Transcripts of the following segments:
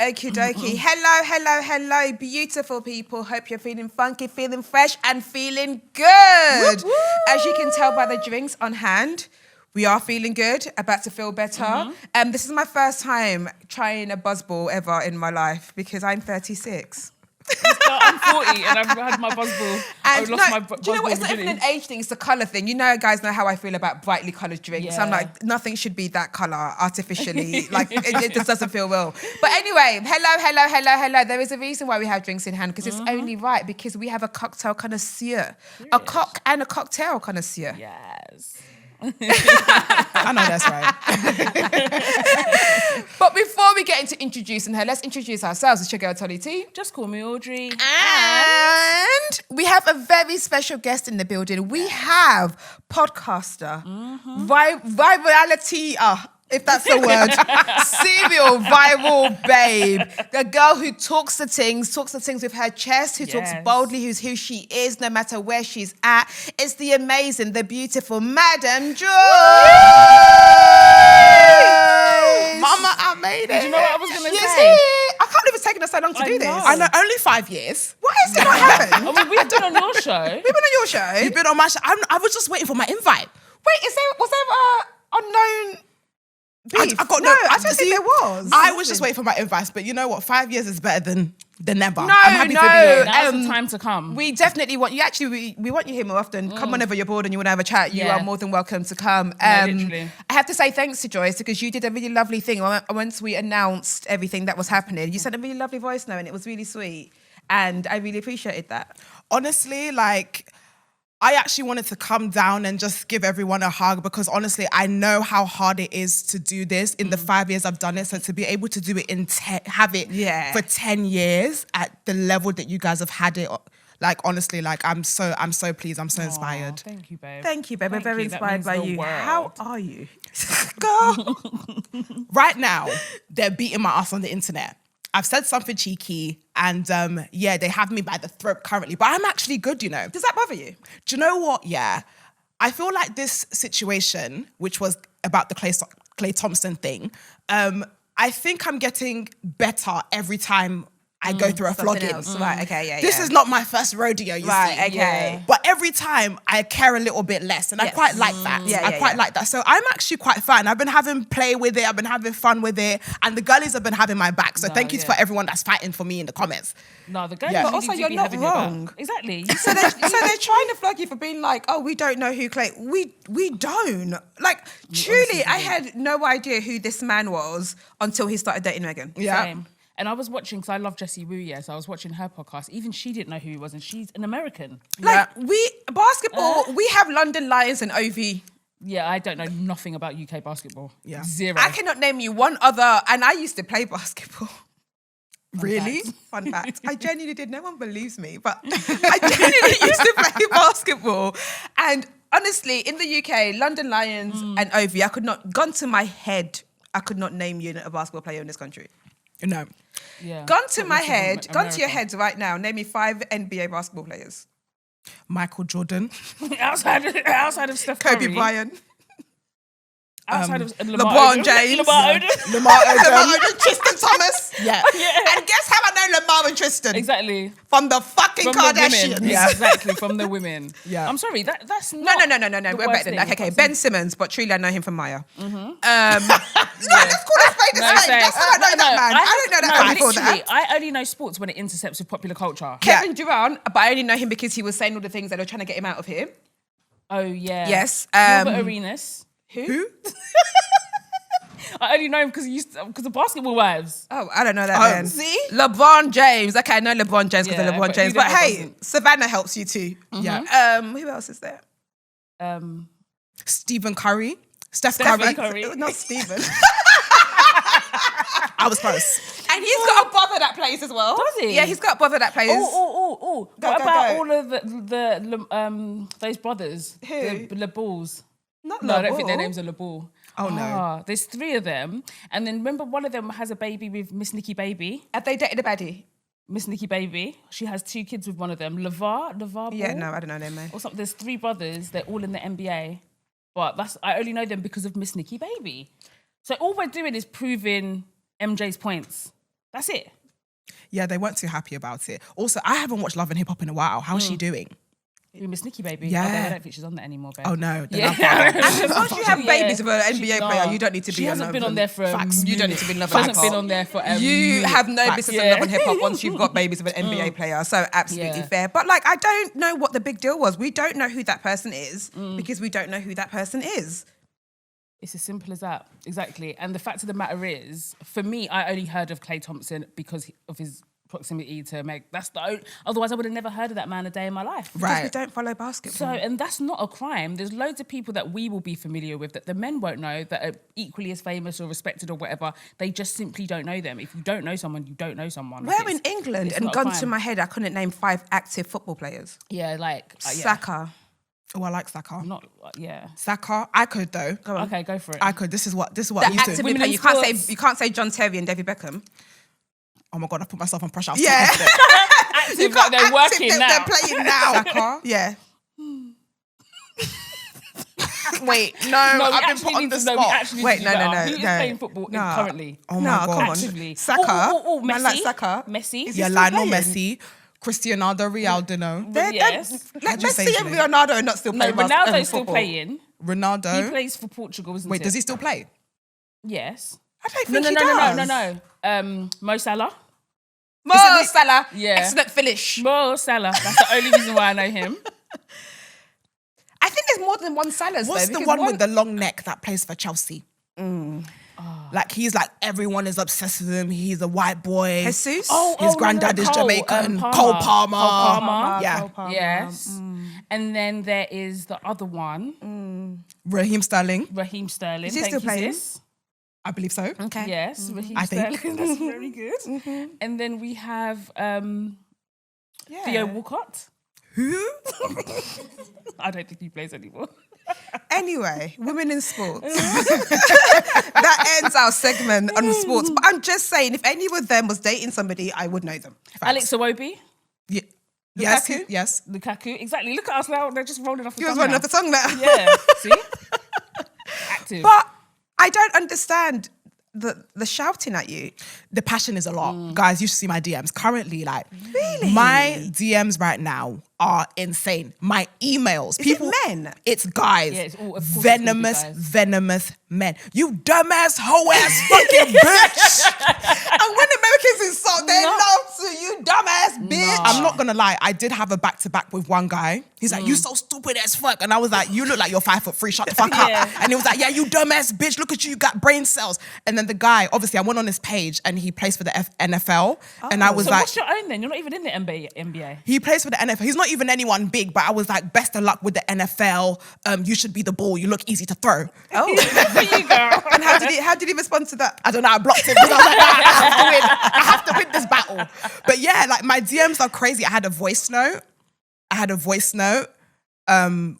Okie dokie. Hello, beautiful people. Hope you're feeling funky, feeling fresh, and feeling good. Woo-woo. As you can tell by the drinks on hand, we are feeling good, about to feel better. This is my first time trying a buzzball ever in my life because I'm 36. I'm 40 and I've had my buzzball. And I lost my do you know what? It's not even an age thing, it's the colour thing. You know, guys know how I feel about brightly coloured drinks. Yeah. I'm like, nothing should be that colour artificially. Like, it just doesn't feel real. But anyway, hello. There is a reason why we have drinks in hand, because it's only right, because we have a cocktail connoisseur. A cock and a cocktail connoisseur. Yes. I know that's right. But before we get into introducing her, let's introduce ourselves. It's your girl, Tolly T. Just call me Audrey. And we have a very special guest in the building. We have podcaster, virality, if that's the word, serial viral babe, the girl who talks the things with her chest, who talks boldly, who she is, no matter where she's at. It's the amazing, the beautiful Madame Joyce. Mama, I made it. Do you know what I was going to You say? see? I can't believe it's taken us so long to do this. know. I know, only 5 years. What has it not happened? I mean, we've been on your show. We've been on your show. You've been on my show. I was just waiting for my invite. Wait, was there unknown beef? I got no, no. I don't think there was. I was just waiting for my invite, but you know what? 5 years is better than never. No, I'm happy to be no. here. Now's the time to come. We definitely want you. Actually, we want you here more often. Come whenever you're bored and you want to have a chat. You are more than welcome to come. Literally. I have to say thanks to Joyce, because you did a really lovely thing. Once we announced everything that was happening, you sent a really lovely voice note and it was really sweet. And I really appreciated that. Honestly, like, I actually wanted to come down and just give everyone a hug, because honestly, I know how hard it is to do this in the 5 years I've done it. So to be able to do it have it for 10 years at the level that you guys have had it, like, honestly, like, I'm so pleased. I'm so inspired. Thank you, babe. Thank you, babe. We're very inspired by you. How are you? Girl. Right now, they're beating my ass on the internet. I've said something cheeky and they have me by the throat currently, but I'm actually good, you know. Does that bother you? Do you know what? Yeah. I feel like this situation, which was about the Clay Thompson thing, I think I'm getting better every time I go through a flogging. Right, okay, This is not my first rodeo, you see. Right, okay. Yeah. But every time I care a little bit less, and I quite like that. I quite like that. So I'm actually quite fine. I've been having play with it. I've been having fun with it. And the girlies have been having my back. So thank you for everyone that's fighting for me in the comments. No, the girls. Yeah. But also, you're not wrong. Exactly. So they're trying to flog you for being like, oh, we don't know who Clay. We don't. Like, truly, I had no idea who this man was until he started dating Megan. Yeah. Same. And I was watching, because I love Jessie Wu, so I was watching her podcast. Even she didn't know who he was, and she's an American. Like, basketball, we have London Lions and OV. Yeah, I don't know nothing about UK basketball. Yeah. Zero. I cannot name you one other, and I used to play basketball. Really? Fun fact. I genuinely did. No one believes me, but I genuinely used to play basketball. And honestly, in the UK, London Lions and OV, gun to my head, I could not name you a basketball player in this country. No. Yeah. Gun to your heads right now, name me 5 NBA basketball players. Michael Jordan. outside of Steph Kobe Curry. Bryant. Outside of LeBron James. Lamar Odom. Lamar Odom. Tristan Thomas. Yeah. And guess how I know Lamar and Tristan? Exactly. From the fucking From Kardashians. the women. Yeah. Exactly, from the women. Yeah. I'm sorry, that's No. not We're better than that. Okay. Ben Simmons, but truly I know him from Maya. Let's call it spade a spade. That's how I know that man. I don't know that man before that. I only know sports when it intercepts with popular culture. Kevin Durant, but I only know him because he was saying all the things that were trying to get him out of here. Oh, yeah. Yes. Gilbert Arenas. Who? I only know him because of Basketball Wives. Oh, I don't know that then. See? LeBron James. Okay, I know LeBron James because of LeBron but James. who But the hell hey, doesn't? Savannah helps you too. Yeah. Who else is there? Stephen Curry. Steph Stephen Curry. Curry. Not Stephen. I was close. And he's got a brother that plays as well. Does he? Yeah, he's got a brother that plays. Oh. Go, What go, about go. all of the those brothers? Who? The LeBalls. Not No, I don't think their LeBall. names are LeBall. Oh, no. There's 3 of them. And then remember, one of them has a baby with Miss Nikki Baby. Have they dated a baddie? Miss Nikki Baby. She has 2 kids with one of them. LeVar Yeah, Ball no, I don't know them, mate. or something. There's 3 brothers. They're all in the NBA. But I only know them because of Miss Nikki Baby. So all we're doing is proving MJ's points. That's it. Yeah, they weren't too happy about it. Also, I haven't watched Love and Hip Hop in a while. How's she doing? We miss Nikki, baby. Yeah. I don't think she's on that anymore, babe. Oh no. And once you have babies with an NBA She's player, not. you don't need to be She hasn't been on there for Facts. You don't need to be in Love She and hasn't Hip been Hop. on there for You have no Facts. business in Love and Hip Hop once you've got babies with an NBA player. So absolutely fair. But like, I don't know what the big deal was. We don't know who that person is because we don't know who that person is. It's as simple as that. Exactly. And the fact of the matter is, for me, I only heard of Klay Thompson because of his proximity to Meg. That's the only, otherwise I would have never heard of that man a day in my life. Because we don't follow basketball. So, and that's not a crime. There's loads of people that we will be familiar with that the men won't know that are equally as famous or respected or whatever. They just simply don't know them. If you don't know someone, you don't know someone. We're in England, and not a gone to crime. my head, I couldn't name 5 active football players. Yeah, like yeah. Saka. Oh, I like Saka. Not yeah. Saka, I could though. Go on. Okay, go for it. I could. This is what The I used to. actively play. Women's sports. You can't say John Terry and David Beckham. Oh my God, I put myself on pressure. Yeah. Active, like they're working now. They're playing now. Saka. Yeah. Wait, no, No, we I've been actually put on need the to know. We spot. actually Wait, need to no, know. no, Who is no. playing football No. currently? Oh my No, God. come on. Actively. Saka. Messi. Man like Saka. Messi. Is Yeah, he still Lionel playing? Messi, Cristiano Ronaldo, Yes. Like How'd you say Messi his and name? Ronaldo are not still No, playing Ronaldo's still football. playing. Ronaldo. He plays for Portugal, isn't Wait, it? does he still play? Yes. I don't No, think no, he no, does. no, no, no. Mo Salah. Mo Salah. Yeah. Excellent finish. Mo Salah. That's the only reason why I know him. I think there's more than one Salah. What's the one with the long neck that plays for Chelsea? Like he's like everyone is obsessed with him. He's a white boy. Jesus? His granddad is Jamaican. Cole Palmer. Palmer. Yeah. Yes. And then there is the other one, Raheem Sterling. Raheem Sterling. Is he Thank still you, playing? sis. I believe so. Okay. Yes, Raheem I think. Sterling. That's very good. And then we have Yeah. Theo Walcott. Who? I don't think he plays anymore. Anyway, women in sports. That ends our segment on sports. But I'm just saying, if any of them was dating somebody, I would know them. Alex Iwobi. Yeah. Yes. Lukaku? Yes. Lukaku. Exactly. Look at us now. They're just rolling off the You was tongue running now. off the song now. Yeah. See? Active. But I don't understand the shouting at you. The passion is a lot. Guys, you should see my DMs. Currently, like, my DMs right now are insane. My emails. Is it men? It's guys. Yeah, it's all- of course it's venomous, gonna be guys. venomous men. You dumbass, hoe ass fucking bitch. And when Americans insult, they love to, you dumbass bitch. I'm not gonna lie, I did have a back-to-back with one guy. He's like, you so stupid as fuck. And I was like, you look like you're 5'3", shut the fuck Yeah. up. And he was like, yeah, you dumbass bitch, look at you got brain cells. And then the guy, obviously I went on his page and he plays for the NFL. And I was So like, what's your own then? You're not even in the NBA. he plays for the NFL. He's not even anyone big, but I was like, best of luck with the NFL. You should be the ball. You look easy to throw. Oh. For you, girl. And how did he respond to that? I don't know, I blocked him because I was like, I have to win. I have to win this battle. But yeah, like my DMs are crazy. I had a voice note,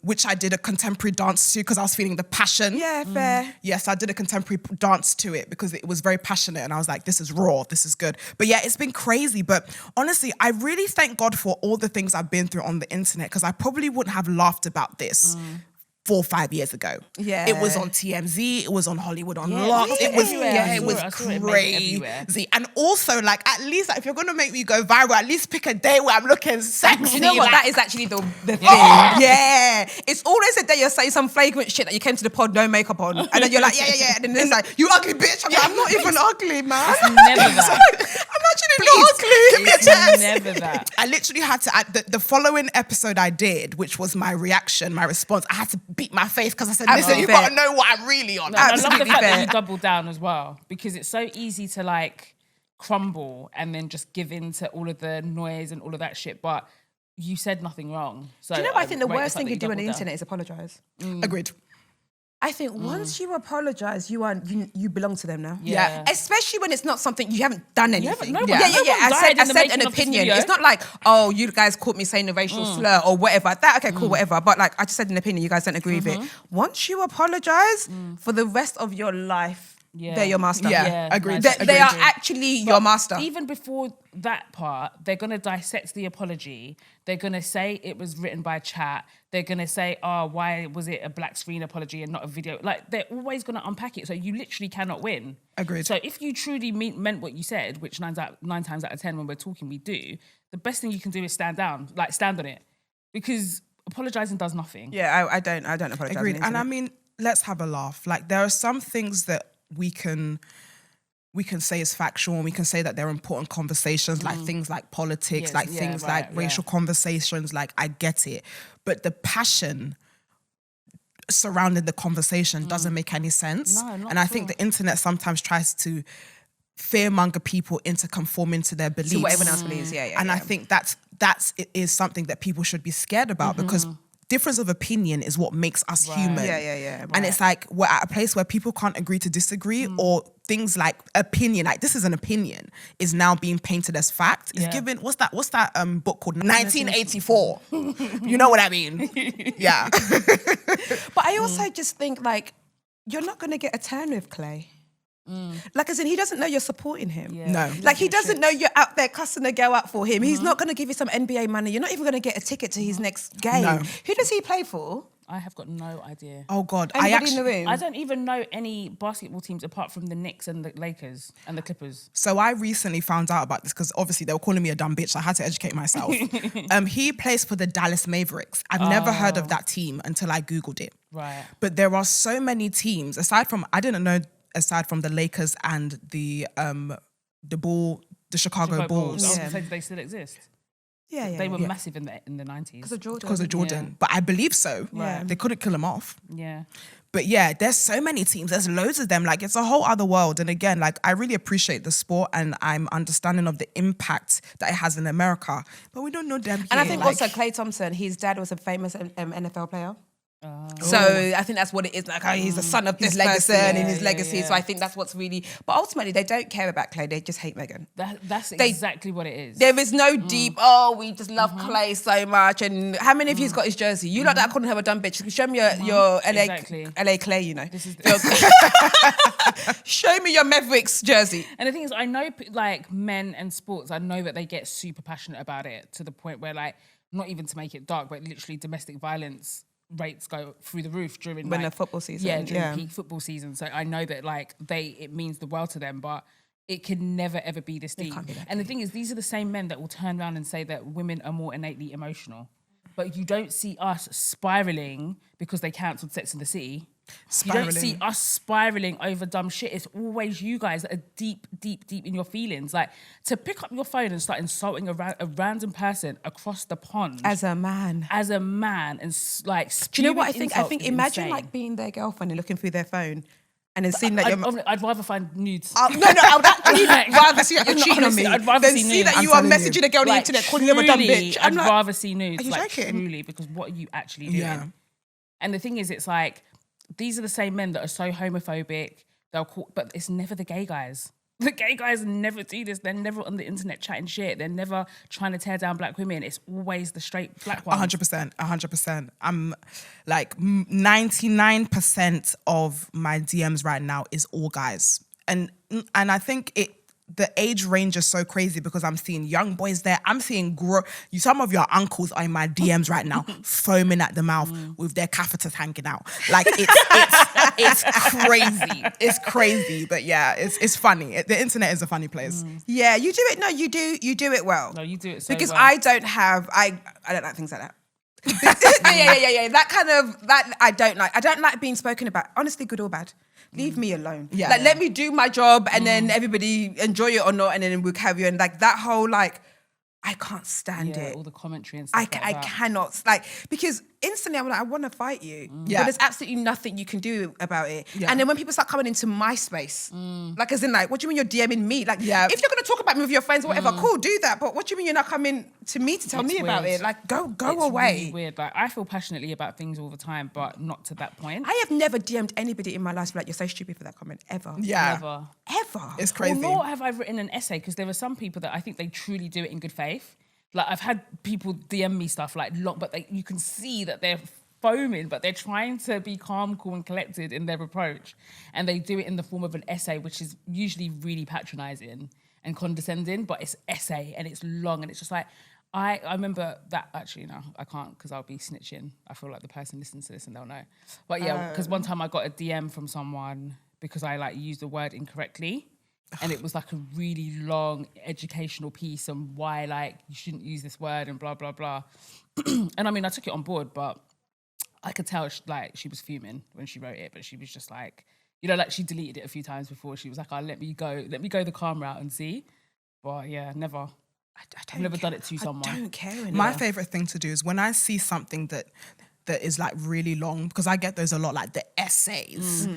which I did a contemporary dance to because I was feeling the passion. Yeah, fair. Yes, I did a contemporary dance to it because it was very passionate and I was like, this is raw, this is good. But yeah, it's been crazy. But honestly, I really thank God for all the things I've been through on the internet because I probably wouldn't have laughed about this 4 or 5 years ago. Yeah. It was on TMZ, it was on Hollywood Yeah, Unlocked. it's It was, everywhere. yeah, I it saw was it. I saw it made it everywhere. crazy. And also, like, at least like, if you're gonna make me go viral, at least pick a day where I'm looking sexy. You know what? like- That is actually the thing. Yeah. It's always a day you're saying some flagrant shit that you came to the pod, no makeup on. And then you're like, yeah. And then it's like, you ugly bitch. I'm like, I'm not even ugly, man. It's never that. I'm actually not ugly. Give me a It's chance. never that. I literally had to, the following episode I did, which was my reaction, my response, I had to beat my face because I said, listen, Absolutely you fair. gotta know what I'm really on. No, and I love the Absolutely fact fair. that you double down as well because it's so easy to like crumble and then just give in to all of the noise and all of that shit. But you said nothing wrong. So Do you know what I think the rate worst fact thing that you do on the doubled down. internet is apologise? Agreed. I think once you apologise, you belong to them now. Yeah. Especially when it's not something you haven't done anything. haven't- no one- yeah. no one I died in the said making an of this opinion. video. It's not like, oh, you guys caught me saying a racial slur or whatever. Okay, cool, whatever. But like, I just said an opinion. You guys don't agree with it. Once you apologise, for the rest of your life, they're your master. Yeah, agreed. They are actually your master. Even before that part, they're going to dissect the apology. They're going to say it was written by chat. They're going to say, oh, why was it a black screen apology and not a video? Like, they're always going to unpack it. So you literally cannot win. Agreed. So if you truly meant what you said, which 9 times out of 10 when we're talking we do, the best thing you can do is stand down, like stand on it. Because apologising does nothing. Yeah, I don't apologise. Agreed. And I mean, let's have a laugh. Like, there are some things that we can say is factual, and we can say that they're important conversations, like things like politics, things like racial conversations, like I get it. But the passion surrounding the conversation doesn't make any sense. No, not and I at think all. the internet sometimes tries to fearmonger people into conforming to their beliefs. To what everyone else believes, And I think it is something that people should be scared about, because difference of opinion is what makes us human. Yeah. And it's like we're at a place where people can't agree to disagree, or things like opinion, like this is an opinion, is now being painted as fact. It's given, what's that book called? 1984. You know what I mean? Yeah. But I also just think, like, you're not going to get a turn with Clay. Like, as in, he doesn't know you're supporting him. Yeah. No. Like, he doesn't know you're out there cussing a girl out for him. He's not going to give you some NBA money. You're not even going to get a ticket to his next game. No. Who does he play for? I have got no idea. Oh God. Anybody in the room? I don't even know any basketball teams apart from the Knicks and the Lakers and the Clippers. So I recently found out about this because obviously they were calling me a dumb bitch. So I had to educate myself. He plays for the Dallas Mavericks. I've never heard of that team until I Googled it. Right. But there are so many teams, aside from the Lakers and the Chicago Bulls. I was gonna say, do they still exist? Yeah. They were massive in the 90s. Because of Jordan. Because of Jordan. Yeah. But I believe so. Right. They couldn't kill him off. Yeah. But yeah, there's so many teams. There's loads of them. Like, it's a whole other world. And again, like, I really appreciate the sport, and I'm understanding of the impact that it has in America. But we don't know them here. And I think like, also Klay Thompson, his dad was a famous NFL player. So I think that's what it is. Like, he's the son of this legacy. person and Yeah, his legacy. yeah. So I think that's what's really. But ultimately, they don't care about Clay. They just hate Meghan. That's exactly what it is. There is no deep. We just love Clay so much. And how many of you's got his jersey? You lot that are calling her a dumb bitch. Show me your LA Exactly. LA Clay. You know. This is Show me your Mavericks jersey. And the thing is, I know, like, men and sports, I know that they get super passionate about it to the point where, like, not even to make it dark, but literally domestic violence rates go through the roof during When like, the football season. Yeah, during peak football season. So I know that, like, it means the world to them, but it can never ever be this deep. can't be that And the thing is, these are the same men that will turn around and say that women are more innately emotional. But you don't see us spiraling because they cancelled Sex in the City. You don't see us spiraling over dumb shit. It's always you guys that are deep, deep, deep in your feelings. Like, to pick up your phone and start insulting a random person across the pond As a man. and like, Do you know what I spewing think? I insults think is imagine insane. like being their girlfriend and looking through their phone and then seeing that you're. I'd rather find nudes. No, I would actually rather see that you're No, cheating on honestly, me I'd rather than see see nudes. that you I'm are telling you. messaging a girl on the Like, internet calling them a dumb truly, bitch. I'd like, rather see nudes. are you Like, joking? truly, because what are you actually doing? Yeah. And the thing is, it's like, these are the same men that are so homophobic. They'll call, but it's never the gay guys. The gay guys never do this. They're never on the internet chatting shit. They're never trying to tear down black women. It's always the straight black ones. 100%. I'm like 99% of my DMs right now is all guys. And I think the age range is so crazy because I'm seeing young boys there. I'm seeing some of your uncles are in my DMs right now, foaming at the mouth with their catheters hanging out. Like, it's crazy. It's crazy, but yeah, it's funny. The internet is a funny place. Yeah, you do it. No, you do it well. No, you do it so because well. I don't like things like that. yeah. That I don't like. I don't like being spoken about. Honestly, good or bad. Leave me alone. Yeah. Like, let me do my job and then everybody enjoy it or not, and then we'll carry on. Like, that whole, like, I can't stand it. all the commentary and stuff I cannot, like, because instantly I'm like, I want to fight you. Yeah. But there's absolutely nothing you can do about it. Yeah. And then when people start coming into my space, like, as in, like, what do you mean you're DMing me? Like, Yeah. if you're going to talk about me with your friends or whatever, cool, do that. But what do you mean you're not coming to me to tell It's me about weird. it? Like, go It's away. really weird. Like, I feel passionately about things all the time, but not to that point. I have never DM'd anybody in my life like, you're so stupid for that comment, ever. Yeah. Never. Ever. It's crazy. Well, nor have I written an essay, because there are some people that I think they truly do it in good faith. Like, I've had people DM me stuff like long, but you can see that they're foaming, but they're trying to be calm, cool, and collected in their approach. And they do it in the form of an essay, which is usually really patronizing and condescending, but it's essay and it's long and it's just like, I remember that, actually, no, I can't because I'll be snitching. I feel like the person listens to this and they'll know. But yeah, because one time I got a DM from someone because I like used the word incorrectly. And it was like a really long educational piece on why like you shouldn't use this word and blah, blah, blah. And I mean, I took it on board, but I could tell she was fuming when she wrote it, but she was just like, you know, like she deleted it a few times before. She was like, let me go the calm route and see. But yeah, never. I've never done it to someone. I don't care anymore. My favorite thing to do is when I see something that is like really long, because I get those a lot, like the essays.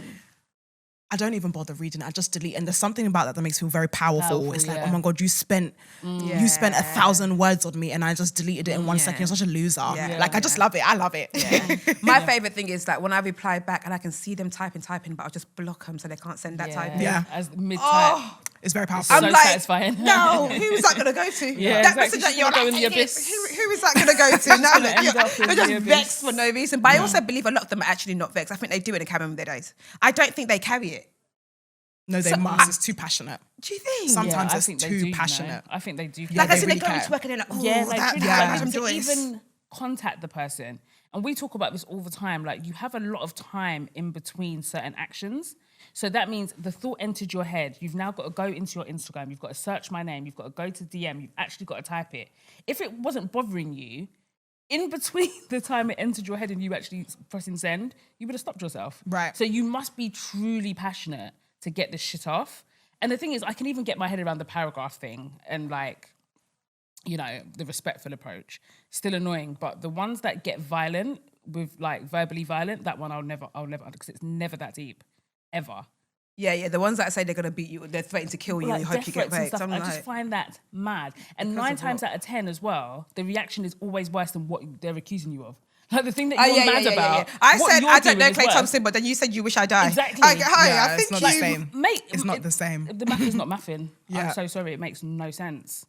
I don't even bother reading it. I just delete. And there's something about that makes me feel very powerful. It's like, oh my God, you spent 1,000 words on me and I just deleted it in 1 second. You're such a loser. Like, I just love it. I love it. My favorite thing is like when I reply back and I can see them typing, but I'll just block them so they can't send that typing. As mid-type. It's very powerful. I'm so like, satisfying. No, who is that going to go to? Yeah, that exactly. message that you're like, who is that going to go to? No, you're just vexed for no reason. But I also believe a lot of them are actually not vexed. I think they do it in Cameron their days. I don't think they carry it. No, they must. It's too passionate. Do you think? Sometimes it's too passionate. You know? I think they do. Like, they I see really they go care. into work and they're like, oh, Madame Joyce. to even contact the person. And we talk about this all the time. Like, you have a lot of time in between certain actions. So that means the thought entered your head. You've now got to go into your Instagram. You've got to search my name. You've got to go to DM. You've actually got to type it. If it wasn't bothering you, in between the time it entered your head and you actually pressing send, you would have stopped yourself. Right. So you must be truly passionate to get this shit off. And the thing is, I can even get my head around the paragraph thing and like, you know, the respectful approach. Still annoying. But the ones that get violent with like verbally violent, that one I'll never, because it's never that deep. Ever. Yeah, the ones that say they're going to beat you, they're threatening to kill you and you hope you get raped. I just find that mad. And 9 times out of 10 as well, the reaction is always worse than what they're accusing you of. Like the thing that you're mad about. I said, I don't know Clay Thompson, but then you said you wish I died. Exactly. I think it's not the same. Mate, it's not the same. The math is not mathing. Yeah. I'm so sorry, it makes no sense.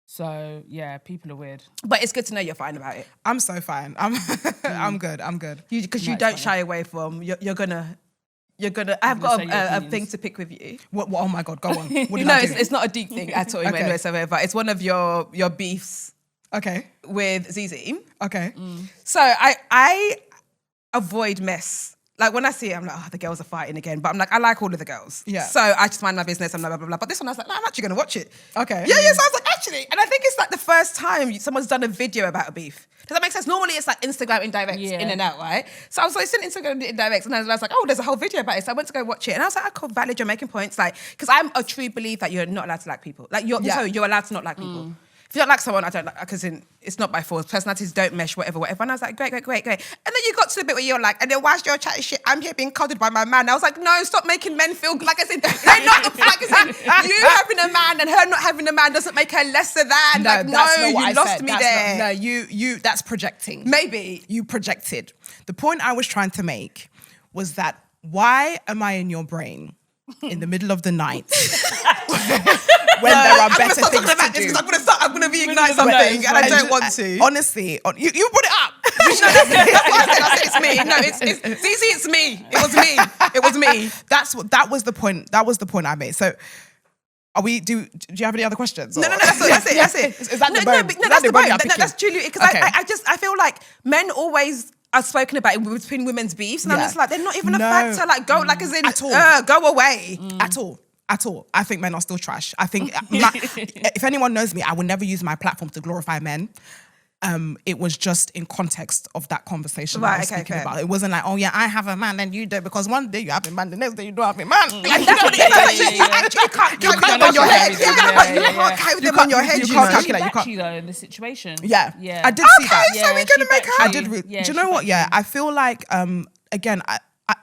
So yeah, people are weird. But it's good to know you're fine about it. I'm so fine. I'm good. Because you don't shy away from, you're gonna, I've got a thing to pick with you. What? Oh my God, go on. What did I do? It's not a deep thing at all whatsoever. It's one of your beefs. Okay. With Zizi. Okay. So I avoid mess. Like when I see it, I'm like, oh, the girls are fighting again. But I'm like, I like all of the girls. Yeah. So I just mind my business and blah, blah, blah, blah. But this one, I was like, no, I'm actually going to watch it. Okay. Yeah, so I was like, actually. And I think it's like the first time someone's done a video about a beef. Does that make sense? Normally it's like Instagram indirects in and out, right? So I was like, sitting Instagram indirects and I was like, oh, there's a whole video about it. So I went to go watch it. And I was like, I could valid, you're making points. Like, because I'm a true believer that you're not allowed to like people. Like, you're allowed to not like people. If you don't like someone, I don't like, because it's not by force. Personalities don't mesh, whatever. And I was like, great. And then you got to the bit where you're like, and then whilst you're chatting shit, I'm here being cuddled by my man. I was like, no, stop making men feel like, they're not, you having a man and her not having a man doesn't make her lesser than. No, that's not what you I lost said. me That's there. No, you, that's projecting. Maybe. You projected. The point I was trying to make was that why am I in your brain in the middle of the night when there are better things to do? I'm going to reignite something and I don't want to. Honestly, you brought it up. That's what I said. It's me. No, it's Zizi, it's me. It was me. That was the point. That was the point I made. So do you have any other questions? No, that's it. Is that the bone? No, that's the bone. That's truly, because Okay. I feel like men always are spoken about it between women's beefs, and I'm just like, they're not even a factor. Like, go, like as in, at all. Go away. At all. I think men are still trash. I think, if anyone knows me, I will never use my platform to glorify men. It was just in context of that conversation that I was speaking about. It wasn't like, oh yeah, I have a man and you don't, because one day you have a man, the next day you don't have a man. And that's what it is. Like, you actually can't carry them on your head. You can't carry them on your head. You can't calculate. You can't though in this situation. Yeah. I did see that. So we're gonna make her. I did. Do you know what? Yeah, I feel like again,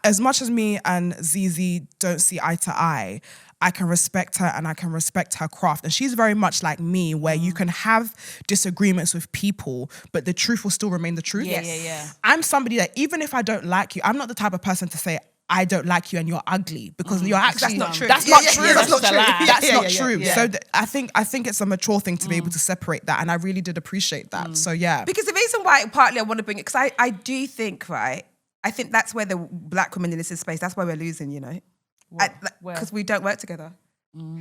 as much as me and Zizi don't see eye to eye, I can respect her and I can respect her craft. And she's very much like me, where you can have disagreements with people, but the truth will still remain the truth. Yeah. I'm somebody that even if I don't like you, I'm not the type of person to say, I don't like you and you're ugly, because you're actually That's not true. That's not true. That's not true. That's not true. Yeah. So I think it's a mature thing to be able to separate that, and I really did appreciate that. So yeah, Because the reason why partly I want to bring it, because I do think, right, I think that's where the black women in this space, that's why we're losing, you know, because we don't work together.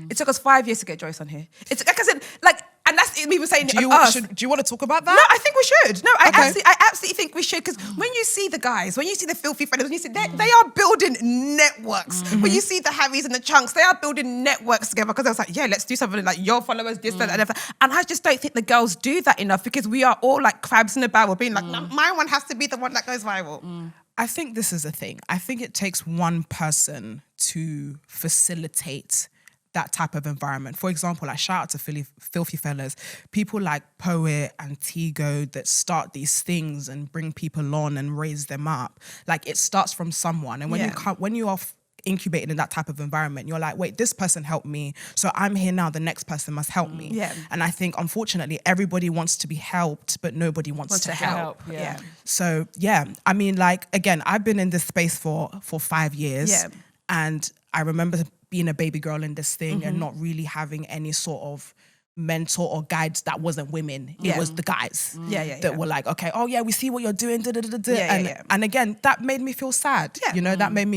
It took us 5 years to get Joyce on here. It's like I said, like, and that's me saying do you us. do you want to talk about that? No, I think we should. No, I absolutely think we should, because when you see the guys, when you see the filthy fellas, when you see they are building networks. When you see the Harrys and the Chunks, they are building networks together, because I was like, yeah, let's do something like your followers, this, that, and everything. And I just don't think the girls do that enough, because we are all like crabs in a barrel, being like, no, my one has to be the one that goes viral. I think this is a thing. I think it takes one person to facilitate that type of environment. For example, like shout out to Filthy Fellas, people like Poet and Tigo that start these things and bring people on and raise them up. Like it starts from someone, and when you are incubated in that type of environment, you're like, wait, this person helped me, so I'm here now, the next person must help me. Yeah. And I think unfortunately everybody wants to be helped, but nobody wants to help. Yeah. So yeah, I mean, like, again, I've been in this space for 5 years. Yeah. And I remember being a baby girl in this thing and not really having any sort of mentor or guides that wasn't women. It was the guys that were like, okay, oh yeah, we see what you're doing. And again, that made me feel sad. Yeah. You know, that made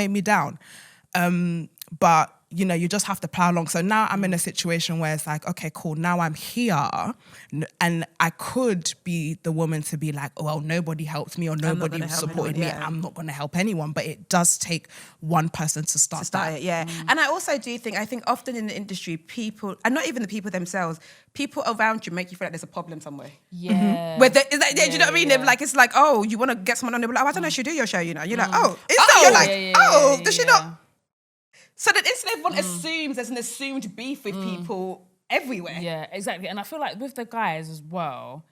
me down. But you know, you just have to plow along. So now I'm in a situation where it's like, okay, cool. Now I'm here, and I could be the woman to be like, oh, well, nobody helped me or nobody supported me. I'm not going to help anyone. But it does take one person to start it. Yeah. And I also do think, often in the industry, people, and not even the people themselves, people around you make you feel like there's a problem somewhere. Yeah. Where do you know what I mean? Yeah. Like, it's like, oh, you want to get someone on there, like, oh, I don't know if she do your show, you know? You're like, oh, you're like, does she not? So that instantly everyone assumes there's an assumed beef with people everywhere. Yeah, exactly. And I feel like with the guys as well,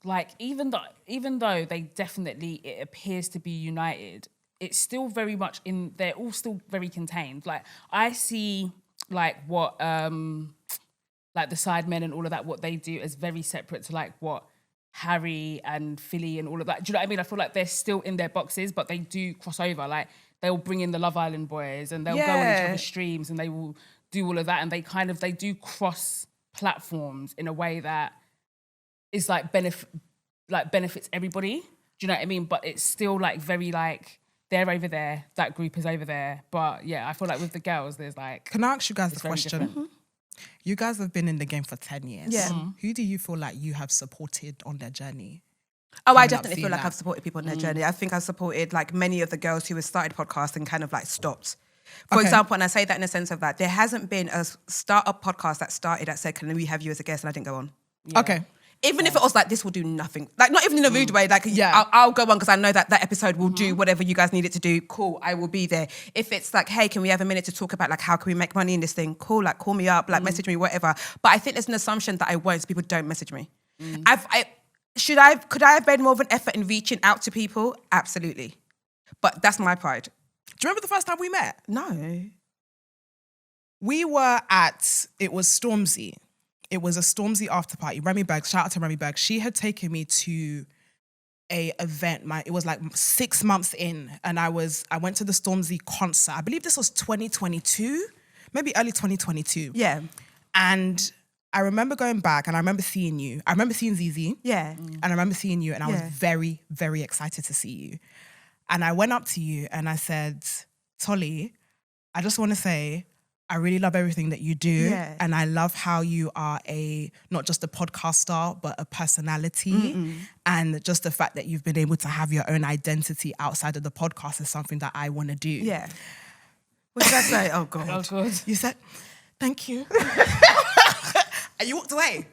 like even though they definitely, it appears to be united, it's still very much they're all still very contained. Like I see like what like the side men and all of that, what they do is very separate to like what Harry and Philly and all of that. Do you know what I mean? I feel like they're still in their boxes, but they do cross over. Like they'll bring in the Love Island boys and they'll go on each other's streams and they will do all of that. And they do cross platforms in a way that is like benefits everybody. Do you know what I mean? But it's still like very like, they're over there, that group is over there. But yeah, I feel like with the girls, there's like... Can I ask you guys a question? You guys have been in the game for 10 years. Yeah. Who do you feel like you have supported on their journey? Oh, I definitely feel like I've supported people on their journey. I think I've supported like many of the girls who have started podcasts and kind of like stopped. For example, and I say that in the sense of that, there hasn't been a startup podcast that started that said, can we have you as a guest? And I didn't go on. Yeah. Okay. Even if it was like, this will do nothing. Like, not even in a rude way. Like, I'll go on because I know that episode will do whatever you guys need it to do. Cool, I will be there. If it's like, hey, can we have a minute to talk about like, how can we make money in this thing? Cool, like call me up, like message me, whatever. But I think there's an assumption that I won't, so people don't message me. Could I have made more of an effort in reaching out to people? Absolutely. But that's my pride. Do you remember the first time we met? No. We were it was Stormzy. It was a Stormzy after party. Remy Berg, shout out to Remy Berg. She had taken me to a event. It was like 6 months in, and I went to the Stormzy concert. I believe this was 2022, maybe early 2022. Yeah. And I remember going back and I remember seeing you. I remember seeing ZZ. Yeah. And I remember seeing you and I was very, very excited to see you. And I went up to you and I said, Tolly, I just want to say, I really love everything that you do. Yeah. And I love how you are not just a podcaster, but a personality. And just the fact that you've been able to have your own identity outside of the podcast is something that I want to do. Yeah. What did I say? Oh, God. Oh, God. You said, thank you. And you walked away.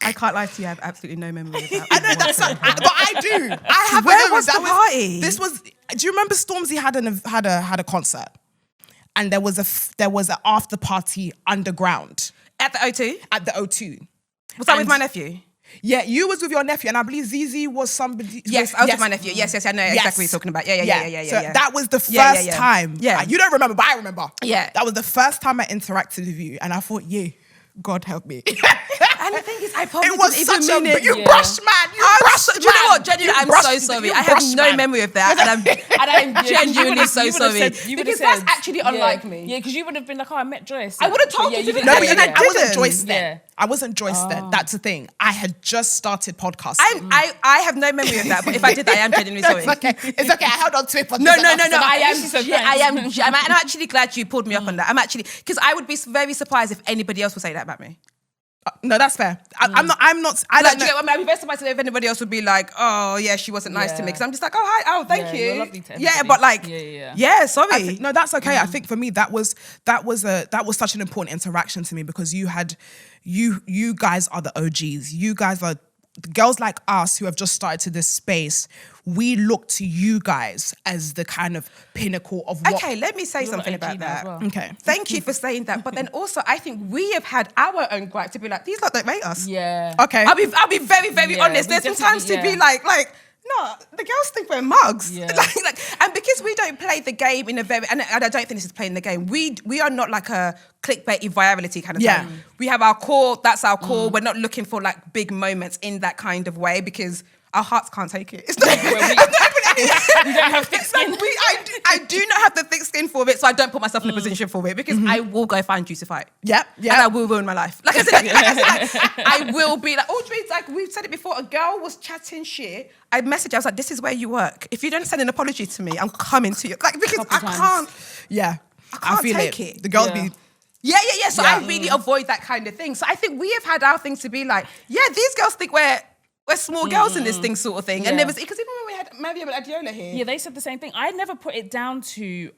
I can't lie to you, I have absolutely no memory of that. I know, that's not, but I do. I have. Where was the party? Do you remember Stormzy had a concert? And there was an after party underground. At the O2? At the O2. Was that with my nephew? Yeah, you was with your nephew, and I believe ZZ was somebody. Yes, I was with my nephew. Yes, I know exactly what you're talking about. Yeah. So that was the first time. Yeah. You don't remember, but I remember. Yeah. That was the first time I interacted with you, and I thought, God help me. And the thing is, I probably It was didn't such even mean a it. you brushed, man. You brushed, Do you know what? Genuinely, I'm so sorry. I have no memory of that, and I'm genuinely so sorry because that's actually unlike me. Yeah, because you would have been like, "Oh, I met Joyce." I would have told you. No, but I I wasn't Joyce then. Yeah. I wasn't Joyce then. That's the thing. I had just started podcasting. I have no memory of that, but if I did that, I am genuinely sorry. It's okay. I held on to it for No. I'm actually glad you pulled me up on that. I'm actually, because I would be very surprised if anybody else would say that about me. No, that's fair. I'm not. I Like, don't know. I'd be very surprised if anybody else would be like, oh yeah, she wasn't nice to me. Because I'm just like, oh hi, oh thank you. You're lovely to yeah, everybody. but like, yeah, sorry. No, that's okay. I think for me that was such an important interaction to me because you guys are the OGs. You guys are the girls like us who have just started to this space. We look to you guys as the kind of pinnacle of what. Okay, let me say something about that. Well. Okay. Thank you for saying that. But then also, I think we have had our own gripe to be like, these lot don't rate us. Yeah. Okay. I'll be very, very honest. we There's sometimes to definitely- be like, no, the girls think we're mugs. Yeah. And because we don't play the game in a very, and I don't think this is playing the game. We are not like a clickbaity virality kind of Yeah. thing. We have our core. That's our core. We're not looking for like big moments in that kind of way because our hearts can't take it. It's not, We don't have thick skin. I do not have the thick skin for it, so I don't put myself in a position for it because I will go find you to fight. Yep. And I will ruin my life. Like I said, I will be like, Audrey's like, we've said it before, a girl was chatting shit. I messaged her, I was like, this is where you work. If you don't send an apology to me, I'm coming to you. Like, because I can't. Yeah. I can't feel take it. The girls Yeah. be. Yeah. So I really avoid that kind of thing. So I think we have had our things to be like, yeah, these girls think we're small girls in this thing sort of thing. And there was, because even when we had Madame Adiola here. Yeah, they said the same thing. I never put it down to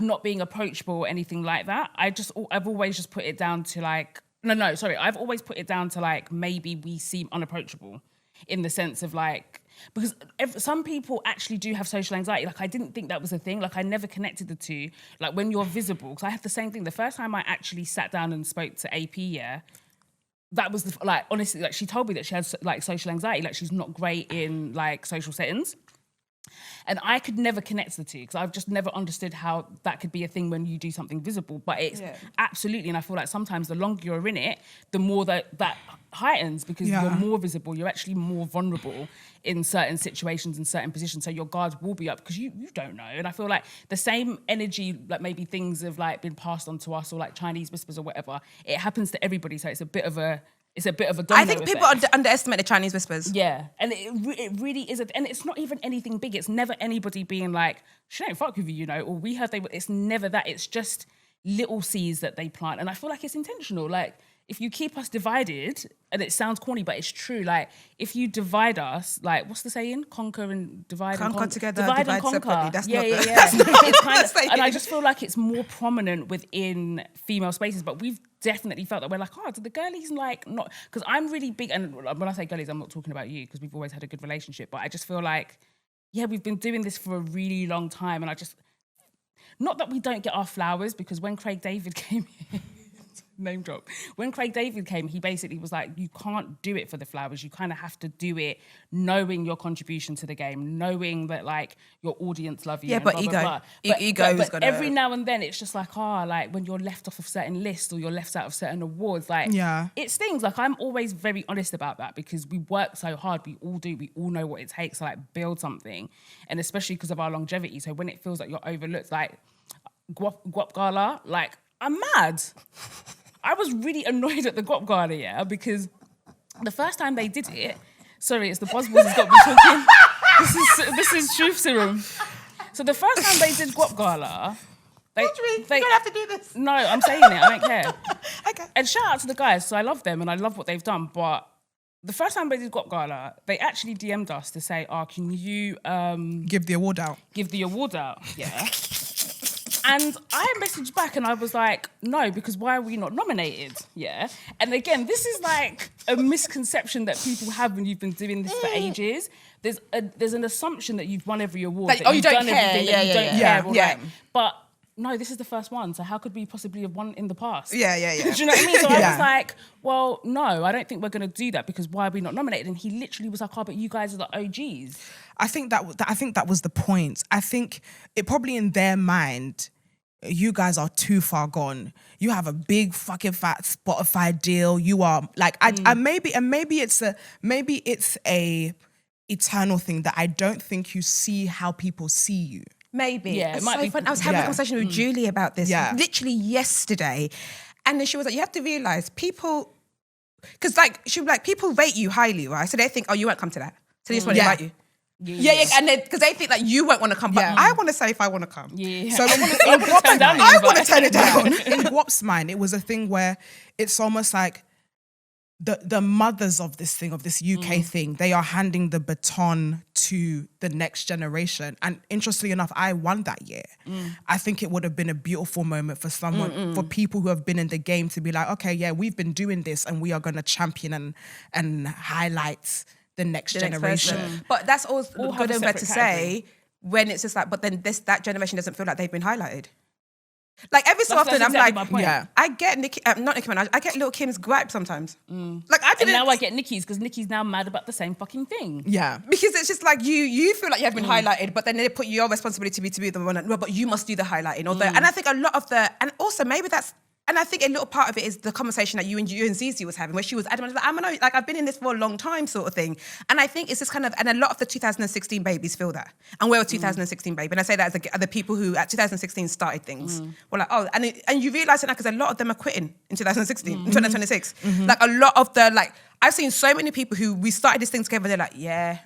not being approachable or anything like that. I've always just put it down to like, I've always put it down to like, maybe we seem unapproachable in the sense of like, because some people actually do have social anxiety. Like, I didn't think that was a thing. Like, I never connected the two. Like, when you're visible, because I have the same thing. The first time I actually sat down and spoke to AP, that was honestly, like, she told me that she had like social anxiety. Like, she's not great in like social settings. And I could never connect the two because I've just never understood how that could be a thing when you do something visible. But it's absolutely, and I feel like sometimes the longer you're in it, the more that heightens because you're more visible. You're actually more vulnerable in certain situations, in certain positions. So your guards will be up because you don't know. And I feel like the same energy, like maybe things have like been passed on to us or like Chinese whispers or whatever, it happens to everybody. So it's a bit of a domino I think people effect. underestimate the Chinese whispers. Yeah, and it really is, and it's not even anything big. It's never anybody being like, she don't fuck with you, or we heard they were, it's never that. It's just little seeds that they plant. And I feel like it's intentional. Like, if you keep us divided, and it sounds corny, but it's true. Like, if you divide us, like, what's the saying? Conquer and divide and conquer. Together, divide and conquer. separately. That's yeah. That's not It's kind of, saying. and I just feel like it's more prominent within female spaces, but we've definitely felt that we're like, did the girlies like not? Because I'm really big, and when I say girlies, I'm not talking about you because we've always had a good relationship, but I just feel like, we've been doing this for a really long time, and I just, not that we don't get our flowers, because when Craig David came here, name drop. When Craig David came, he basically was like, you can't do it for the flowers. You kind of have to do it knowing your contribution to the game, knowing that like your audience love you. Yeah, and but blah, ego. blah, blah. But every now and then it's just like, like when you're left off of certain lists or you're left out of certain awards, like it stings. Like, I'm always very honest about that because we work so hard. We all do. We all know what it takes to like build something. And especially because of our longevity. So when it feels like you're overlooked, like Guap Gala, like I'm mad. I was really annoyed at the Guap Gala, because the first time they did it, sorry, it's the buzzballz has got me talking. This is truth serum. So the first time they did Guap Gala, you don't have to do this. No, I'm saying it. I don't care. Okay. And shout out to the guys. So I love them and I love what they've done. But the first time they did Guap Gala, they actually DM'd us to say, can you Give the award out. Give the award out, yeah. And I messaged back and I was like, no, because why are we not nominated? Yeah. And again, this is like a misconception that people have when you've been doing this for ages. There's an assumption that you've won every award. Like, that you you've don't done care. everything, that you don't care. Or Yeah. like, but no, this is the first one. So how could we possibly have won in the past? Yeah. Do you know what I mean? So I was like, well, no, I don't think we're going to do that because why are we not nominated? And he literally was like, but you guys are the OGs. I think that was the point. I think it probably in their mind, you guys are too far gone. You have a big fucking fat Spotify deal. You are like, maybe it's a eternal thing that I don't think you see how people see you. Maybe. Yeah, It's it might so be. fun. I was having a conversation with Julie about this literally yesterday. And then she was like, you have to realise people, because like, she was like, people rate you highly, right? So they think, oh, you won't come to that. So they just want to invite you. Yeah, and then because they think like you won't want to come, but I want to say if I want to come. Yeah. So I want to turn it down. In Guap's mind, it was a thing where it's almost like the mothers of this UK thing, they are handing the baton to the next generation. And interestingly enough, I won that year. I think it would have been a beautiful moment for someone, for people who have been in the game to be like, okay, yeah, we've been doing this and we are going to champion and highlight the next generation. But that's all good and bad to category. say when it's just like, but then that generation doesn't feel like they've been highlighted. Like every so That's often, I'm exactly like, my point. I get not Nicki Minaj, I get Lil Kim's gripe sometimes. Like I And didn't. now I get Nicki's because Nicki's now mad about the same fucking thing. Yeah. Because it's just like you feel like you have been highlighted, but then they put your responsibility to be the one that, well, but you must do the highlighting. And I think a lot of and also maybe that's, and I think a little part of it is the conversation that you and Zizi was having, where she was adamant, like, I've been in this for a long time sort of thing. And I think it's just kind of, and a lot of the 2016 babies feel that. And we're a 2016 baby. And I say that as the people who at 2016 started things. We're like, oh, and you realise it now because a lot of them are quitting in 2016, in 2026. Like a lot of I've seen so many people who, we started this thing together, they're like, yeah,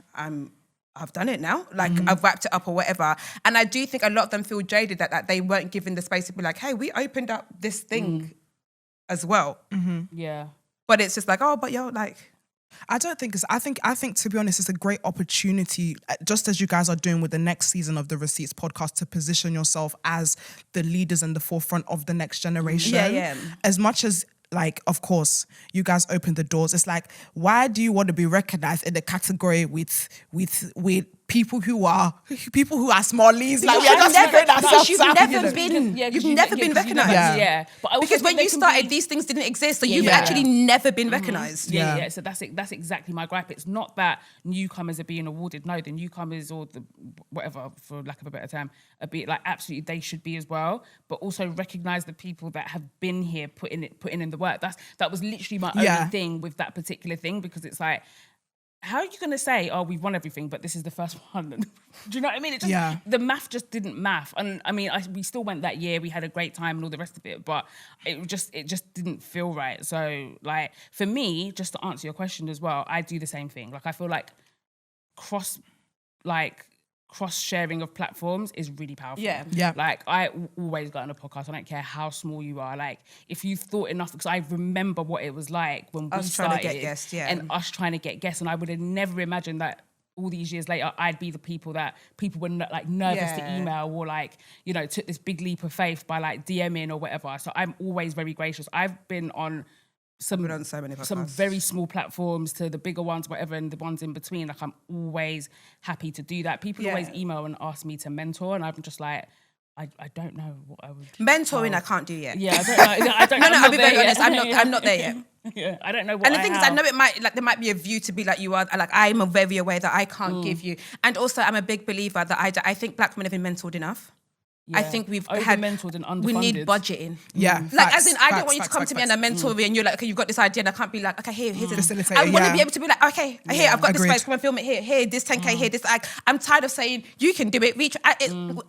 I've done it now. Like I've wrapped it up or whatever. And I do think a lot of them feel jaded that they weren't given the space to be like, hey, we opened up this thing as well. Yeah. But it's just like, oh, but yo, like. I don't think I think to be honest, it's a great opportunity, just as you guys are doing with the next season of the Receipts podcast, to position yourself as the leaders in the forefront of the next generation. Yeah. As much as, like, of course, you guys open the doors. It's like, why do you want to be recognized in the category with people who are small leads? Like, we are just figuring ourselves You've out, never you know? been, Yeah, you've never been recognised. Yeah. But I also Because think when they you can started, be- these things didn't exist. So you've Yeah. actually never been recognised. Yeah. So that's exactly my gripe. It's not that newcomers are being awarded. No, the newcomers or the whatever, for lack of a better term, are being like, absolutely they should be as well. But also recognise the people that have been here, putting in the work. That was literally my only thing with that particular thing, because it's like, how are you going to say, oh, we've won everything, but this is the first one? Do you know what I mean? It just, the math just didn't math. And I mean, we still went that year. We had a great time and all the rest of it, but it just didn't feel right. So, like, for me, just to answer your question as well, I do the same thing. Like, I feel like cross-sharing of platforms is really powerful. Yeah. Like, I always go on a podcast. I don't care how small you are. Like, if you've thought enough, because I remember what it was like when we Us started. trying to get guests, And us trying to get guests. And I would have never imagined that all these years later, I'd be the people that people were like nervous to email, or like, you know, took this big leap of faith by like DMing or whatever. So I'm always very gracious. I've been on some very small platforms to the bigger ones, whatever, and the ones in between. Like, I'm always happy to do that. People always email and ask me to mentor, and I'm just like, I don't know what I would. Mentoring, I can't do yet. Yeah, I don't know. No, I'll be very honest. I'm not there yet. Yeah, I don't know what. And the thing is, I know it might, like, there might be a view to be like, you are, like, I'm very aware that I can't give you. And also, I'm a big believer that I think black women have been mentored enough. I think we've had mentored and underfunded. We need budgeting. Yeah. Like, as in, I don't want you to come to me and I mentor me and you're like, okay, you've got this idea, and I can't be like, okay, here's it. Facilitator, I want to be able to be like, okay, here, I've got Agreed. this space, come and film it here, this 10K, here, this. I'm tired of saying, you can do it, reach.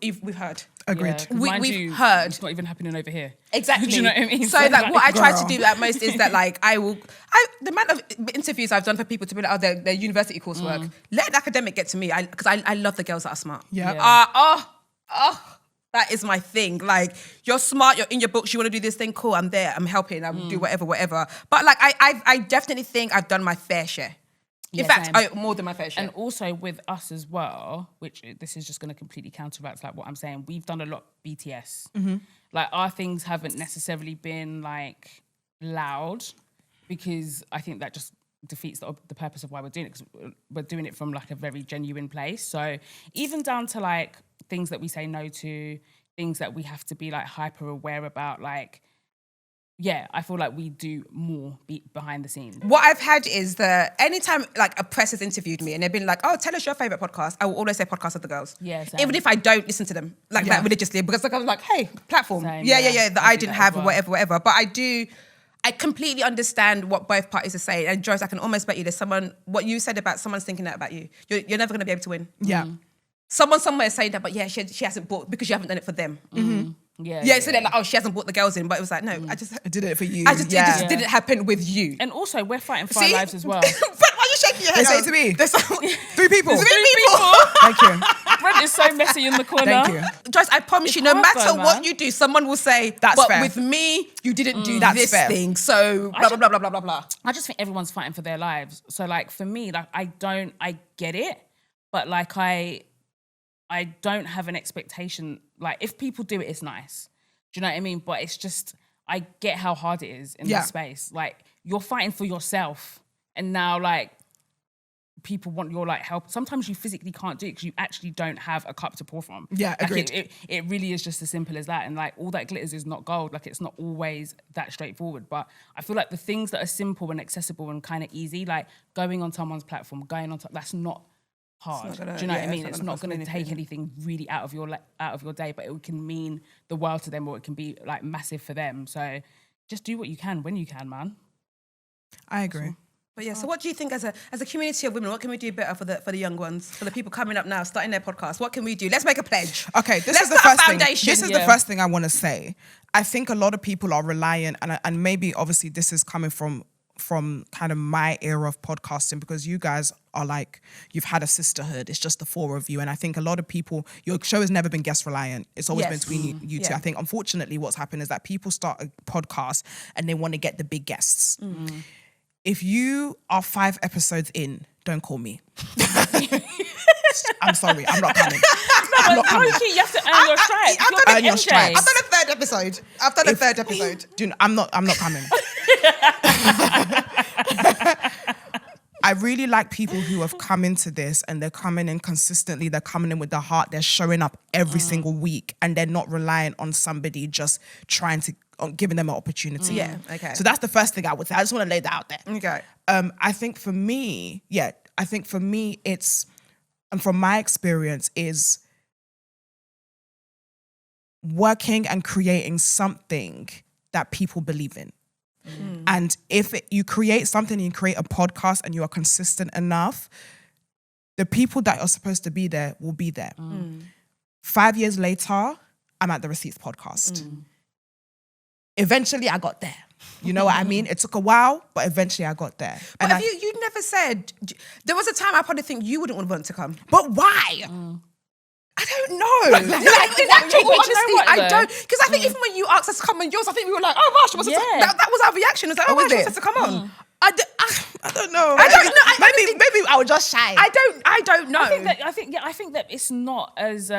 We've heard. Agreed. Yeah, 'cause mind We've you, heard. It's not even happening over here. Exactly. Do you know what I mean? So like, what I try girl. to do at most is that, like, the amount of interviews I've done for people to be like, oh, their university coursework, let an academic get to me, because I love the girls that are smart. Yeah. That is my thing. Like, you're smart, you're in your books, you want to do this thing, cool, I'm there, I'm helping, I'll do whatever. But like, I definitely think I've done my fair share. In fact, more than my fair share. And also with us as well, which this is just going to completely counteract like what I'm saying, we've done a lot BTS. Like, our things haven't necessarily been like loud, because I think that just defeats the purpose of why we're doing it, because we're doing it from like a very genuine place. So even down to like things that we say no to, things that we have to be like hyper aware about, like yeah, I feel like we do more behind the scenes. What I've had is that anytime like a press has interviewed me and they've been like, oh, tell us your favourite podcast, I will always say Podcast of the Girls. Yeah, same. Even if I don't listen to them like that religiously, because like I was like, hey, platform. Same, that I didn't have, well. whatever. But I completely understand what both parties are saying. And Joyce, I can almost bet you there's someone, what you said about someone's thinking that about you. You're never going to be able to win. Yeah. Someone somewhere is saying that, but yeah, she hasn't bought because you haven't done it for them. So they're like, oh, she hasn't brought the girls in, but it was like, no, I did it for you. it just didn't happen with you. And also, we're fighting for our lives as well. Brent, why are you shaking your head? They say to me, There's 3 people. Three people. Thank you. Brent is so messy in the corner. Thank you. Joyce, I promise you, no hard matter though, what man. you do, someone will say, That's but fair. with me, you didn't do That's this fair. thing. So blah, blah, blah, blah, blah, blah. I just think everyone's fighting for their lives. So like for me, like I get it, but like I don't have an expectation. Like if people do it, it's nice. Do you know what I mean? But it's just, I get how hard it is in this space. Like you're fighting for yourself and now like people want your like help. Sometimes you physically can't do it because you actually don't have a cup to pour from. Yeah, like, agreed. It really is just as simple as that. And like all that glitters is not gold. Like it's not always that straightforward. But I feel like the things that are simple and accessible and kind of easy, like going on someone's platform, that's not hard. Do you know what I mean? It's not going to take anything really out of your day, but it can mean the world to them, or it can be like massive for them. So just do what you can when you can, man. I agree. But yeah, so what do you think as a community of women, what can we do better for the young ones, for the people coming up now, starting their podcast? What can we do? Let's make a pledge. Okay, this Let's is the put a first thing. foundation. This is the first thing I want to say. I think a lot of people are reliant, and maybe obviously this is coming from kind of my era of podcasting, because you guys are like, you've had a sisterhood. It's just the 4 of you. And I think a lot of people, your show has never been guest reliant. It's always been between you two. I think unfortunately what's happened is that people start a podcast and they want to get the big guests. If you are 5 episodes in, don't call me. I'm sorry, I'm not coming. I'm not coming. You have to earn your stripes. Earn your stripes. I've done a third episode. I'm not coming. I really like people who have come into this and they're coming in consistently. They're coming in with their heart. They're showing up every single week, and they're not relying on somebody just trying to giving them an opportunity. Yeah, okay. So that's the first thing I would say. I just want to lay that out there. Okay. I think for me, it's, and from my experience, is working and creating something that people believe in. And if you create something, you create a podcast and you are consistent enough, the people that are supposed to be there will be there. 5 years later, I'm at the Receipts podcast. Eventually I got there. You know what I mean? It took a while, but eventually I got there. But have you never said, there was a time I probably think you wouldn't want to come. But why? I don't know. Like, in actual honesty, what, I though? don't. Because I think even when you asked us to come on yours, I think we were like, oh gosh, that was our reaction. It was like, oh, was gosh, it? us to come on. I don't know. I don't know. Maybe I was just shy. I don't know. I think that it's not as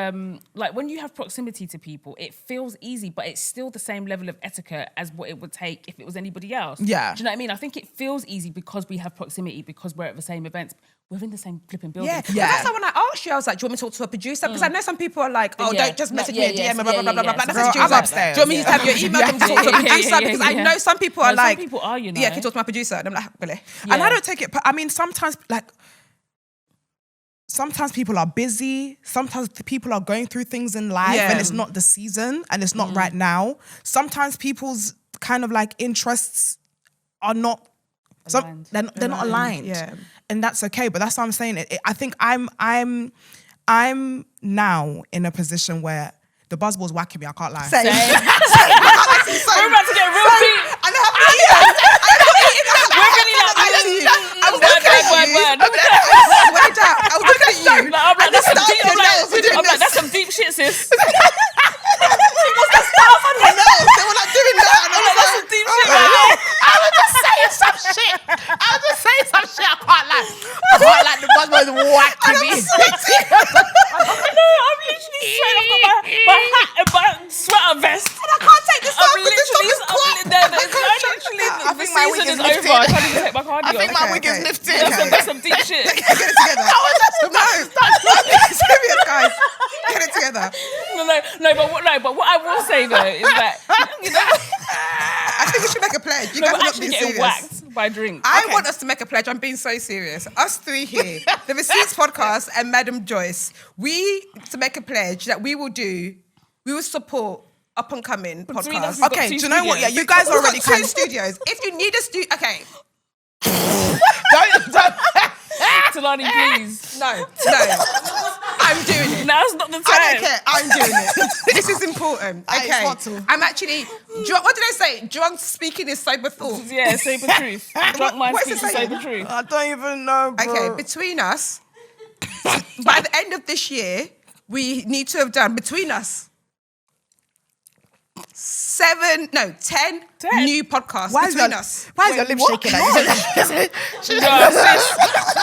like when you have proximity to people, it feels easy, but it's still the same level of etiquette as what it would take if it was anybody else. Yeah. Do you know what I mean? I think it feels easy because we have proximity, because we're at the same events. We're in the same flipping building. Yeah. But that's why when I asked you, I was like, do you want me to talk to a producer? Because I know some people are like, oh, Yeah. don't just message Yeah, me a DM, yes, blah, blah, blah, blah, blah. yeah. That's Girl, what you was I'm like, upstairs. do you want me to have your email and talk to a producer? Because I know some people are No, some like, people are, you know. yeah, can you talk to my producer? And I'm like, really? And I don't take it, I mean, sometimes people are busy. Sometimes people are going through things in life and it's not the season and it's not right now. Sometimes people's kind of like interests are not, they're not aligned. Yeah. And that's okay, but that's what I'm saying. I think I'm now in a position where the buzzball's whacking me, I can't lie. Same. We're about to get real deep. I know how many years. I was looking at you. I was looking at you. I'm like, that's some started deep. your nails, we're doing I'm like, this. that's some deep shit, sis. They were like doing that. And I was That's like, some deep shit. I was just saying some shit. I can't lie. The buzzball's whacking me. No, I'm literally sweating. I've got my hat and my sweater vest. I can't take this off I'm because this top literally, is crap. I think my wig the is season is lifted. over. I can't even take my cardio. I think my Okay, wig is okay. lifted. That's some deep shit. Get it together. Serious, guys. Get it together. No, but what I will say though is that, you know, I think we should you No, guys we're are not actually being getting serious. whacked by drinks. I want us to make a pledge. I'm being so serious. Us three here, the Receipts Podcast and Madame Joyce, to make a pledge that we will support up and coming Between us, podcasts. we've got Okay, two do you know what? Yeah, studios. you guys We've got already two kind of studios. If you need a studio, okay. don't. Talani, please. No. I'm doing it. Now's not the time. I don't care. I'm doing it. This is important. That is Okay. hot too. I'm actually. What did I say? Drunk speaking is sober thought. Yeah, sober truth. Drunk mind what is it speaks saying? sober truth. I don't even know, bro. Okay, between us, by the end of this year, we need to have done between us 10 new podcasts Why is between your, us. Why is your lip shaking? Like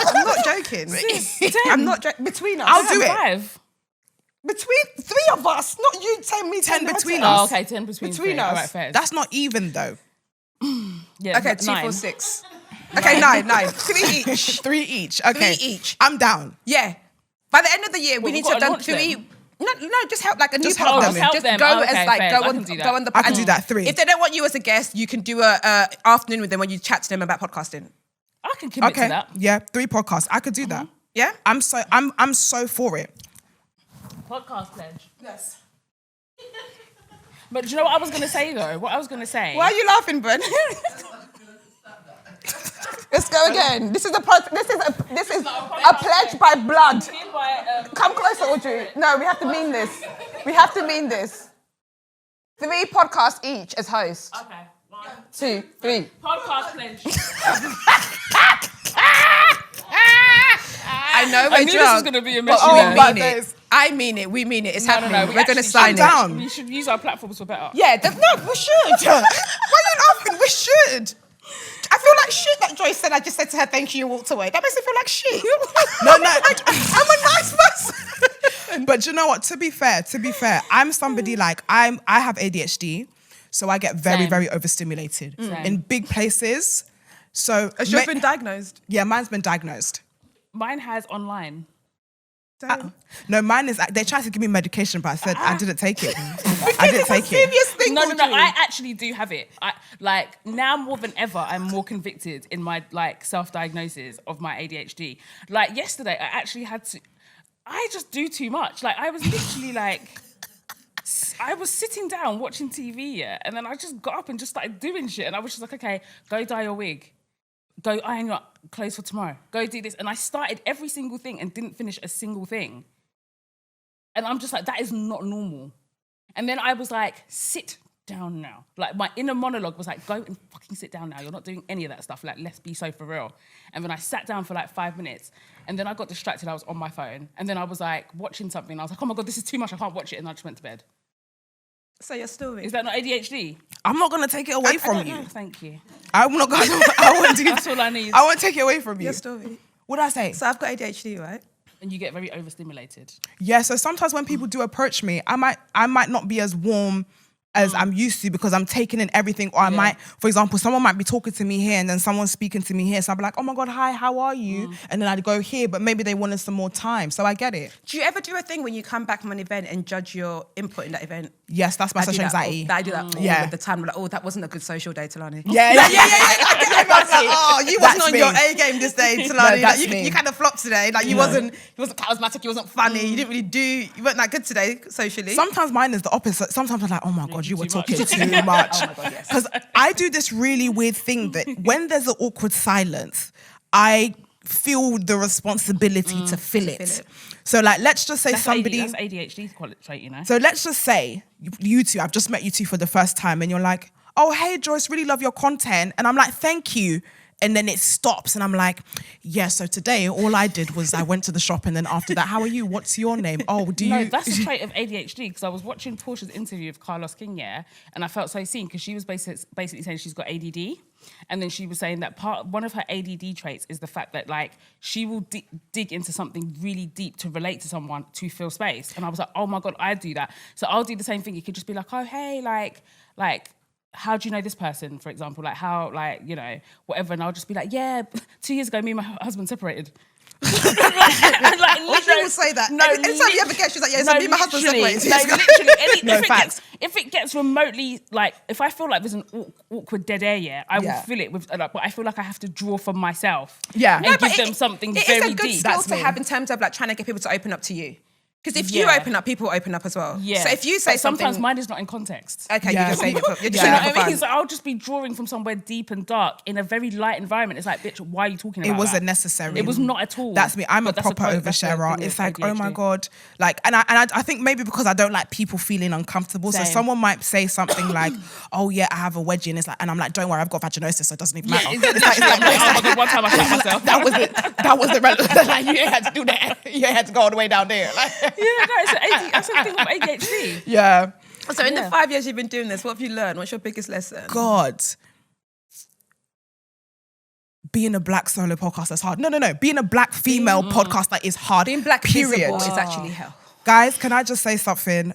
I'm not joking. I'm not joking. Between us. I'll do it. 5. Between 3 of us, not you 10, me 10. 10 between Oh, us. okay, 10 between Between 3. us. All right, fair. That's not even though. yeah, Okay, 2, 9. 4, 6. Okay, 9. 3 each. 3 each. Okay. 3 each. I'm down. Yeah. By the end of the year, we Well, need we've to have gotta done launch 3. them. No, just help like a new Just help podcast. them. Help Just them. go Okay, as like fair. go I on can do that. go on the I can do that. 3. If they don't want you as a guest, you can do a afternoon with them when you chat to them about podcasting. I can commit to Okay. that. Yeah, 3 podcasts. I could do that. Yeah? I'm so for it. Podcast pledge. Yes. But do you know what I was going to say, though? What I was going to say... Why are you laughing, Bren? Let's go again. This is a pledge by blood. Come closer, Audrey. No, we have to mean this. We have to mean this. 3 podcasts each as host. Okay. 1, 2, 3. podcast pledge. I know we're I knew this was going to be a mess. but we but mean it. I mean it. We mean it. It's No, happening. we We're going to actually sign should. it. down. We should use our platforms for better. Yeah, no, we should. Why are you laughing? We should. I feel like shit that Joyce said. I just said to her, thank you, and walked away. That makes me feel like shit. No. I'm a nice person. But you know what? To be fair, I'm somebody like I have ADHD, so I get very, Same. very overstimulated Same. in big places. So Has yours been diagnosed? Yeah, mine's been diagnosed. Mine has online. No, mine is. They tried to give me medication, but I said I didn't take it. I didn't take it. Serious thing, No. Audrey. I actually do have it. Like now more than ever, I'm more convicted in my like self-diagnosis of my ADHD. Like yesterday, I actually had to. I just do too much. Like I was literally like, I was sitting down watching TV, yeah, and then I just got up and just started doing shit, and I was just like, okay, go dye your wig. Go iron your clothes for tomorrow. Go do this. And I started every single thing and didn't finish a single thing. And I'm just like, that is not normal. And then I was like, sit down now. Like my inner monologue was like, go and fucking sit down now. You're not doing any of that stuff. Like, let's be so for real. And then I sat down for like 5 minutes. And then I got distracted. I was on my phone. And then I was like watching something. I was like, oh my God, this is too much. I can't watch it. And I just went to bed. So your story. Is that not ADHD? I'm not gonna take it away from I you. don't know. Thank you. I'm not gonna. I won't do. That's all I need. I won't take it away from you. Your story. What did I say? So I've got ADHD, right? And you get very overstimulated. Yeah. So sometimes when people do approach me, I might not be as warm as I'm used to because I'm taking in everything. Or I might, for example, someone might be talking to me here and then someone's speaking to me here. So I'll be like, oh my God, hi, how are you? And then I'd go here, but maybe they wanted some more time. So I get it. Do you ever do a thing when you come back from an event and judge your input in that event? Yes, that's my I do social that anxiety. I do that all Yeah. the time. I'm like, oh, that wasn't a good social day, Talani. Yeah. I get like, oh, you wasn't That's on me. your A game this day, Talani. No, Like, that's me. you kind of flopped today. Like you wasn't charismatic, you wasn't funny, you didn't really you weren't that good today socially. Sometimes mine is the opposite. Sometimes I'm like, oh my God, you were too much. talking too much. Oh my God, yes. Because I do this really weird thing that when there's an awkward silence, I feel the responsibility to fill it. So like, let's just say That's somebody... that's ADHD trait, you know? So let's just say you two, I've just met you two for the first time and you're like, oh, hey, Joyce, really love your content. And I'm like, thank you. And then it stops and I'm like, yeah, so today all I did was I went to the shop and then after that, how are you? What's your name? Oh, do you... No, that's a trait of ADHD because I was watching Portia's interview of Carlos King, yeah, and I felt so seen because she was basically saying she's got ADD. And then she was saying that one of her ADD traits is the fact that like she will dig into something really deep to relate to someone to fill space. And I was like, oh my God, I do that. So I'll do the same thing. You could just be like, oh, hey, like, how do you know this person, for example? Like how, like, you know, whatever. And I'll just be like, yeah, 2 years ago, me and my husband separated. And like, Audrey will say that. No, anytime you have a guest, she's like, yeah, so me and my husband separated. If it gets remotely, like, if I feel like there's an awkward dead air, I will fill it with, but I feel like I have to draw from myself. Yeah. And give them something very deep. It is a good skill to have in terms of like trying to get people to open up to you. Because if you open up, people will open up as well. Yeah. So if you say something, sometimes mine is not in context. Okay, Yeah. you're just saying it for, you're just You know saying it what for I fun. mean? So I'll just be drawing from somewhere deep and dark in a very light environment. It's like, bitch, why are you talking about It wasn't that? necessary. It was not at all. That's me. I'm a But that's proper that's the oversharer. thing It's with like, oh my ADHD. God. Like, and I think maybe because I don't like people feeling uncomfortable. So Same. someone might say something like, oh yeah, I have a wedgie. And it's like, and I'm like, don't worry, I've got vaginosis, so it doesn't even matter. Exactly. Oh my God, one time I shot myself. That was it. That was the relevant. Like, you ain't had to do that. You ain't had to go all the way down there. Like, Yeah, no, that's the thing with ADHD. yeah. So in the 5 years you've been doing this, what have you learned? What's your biggest lesson? God. Being a black solo podcaster is hard. No. Being a black female podcaster is hard. Being black period. visible is actually hell. Guys, can I just say something?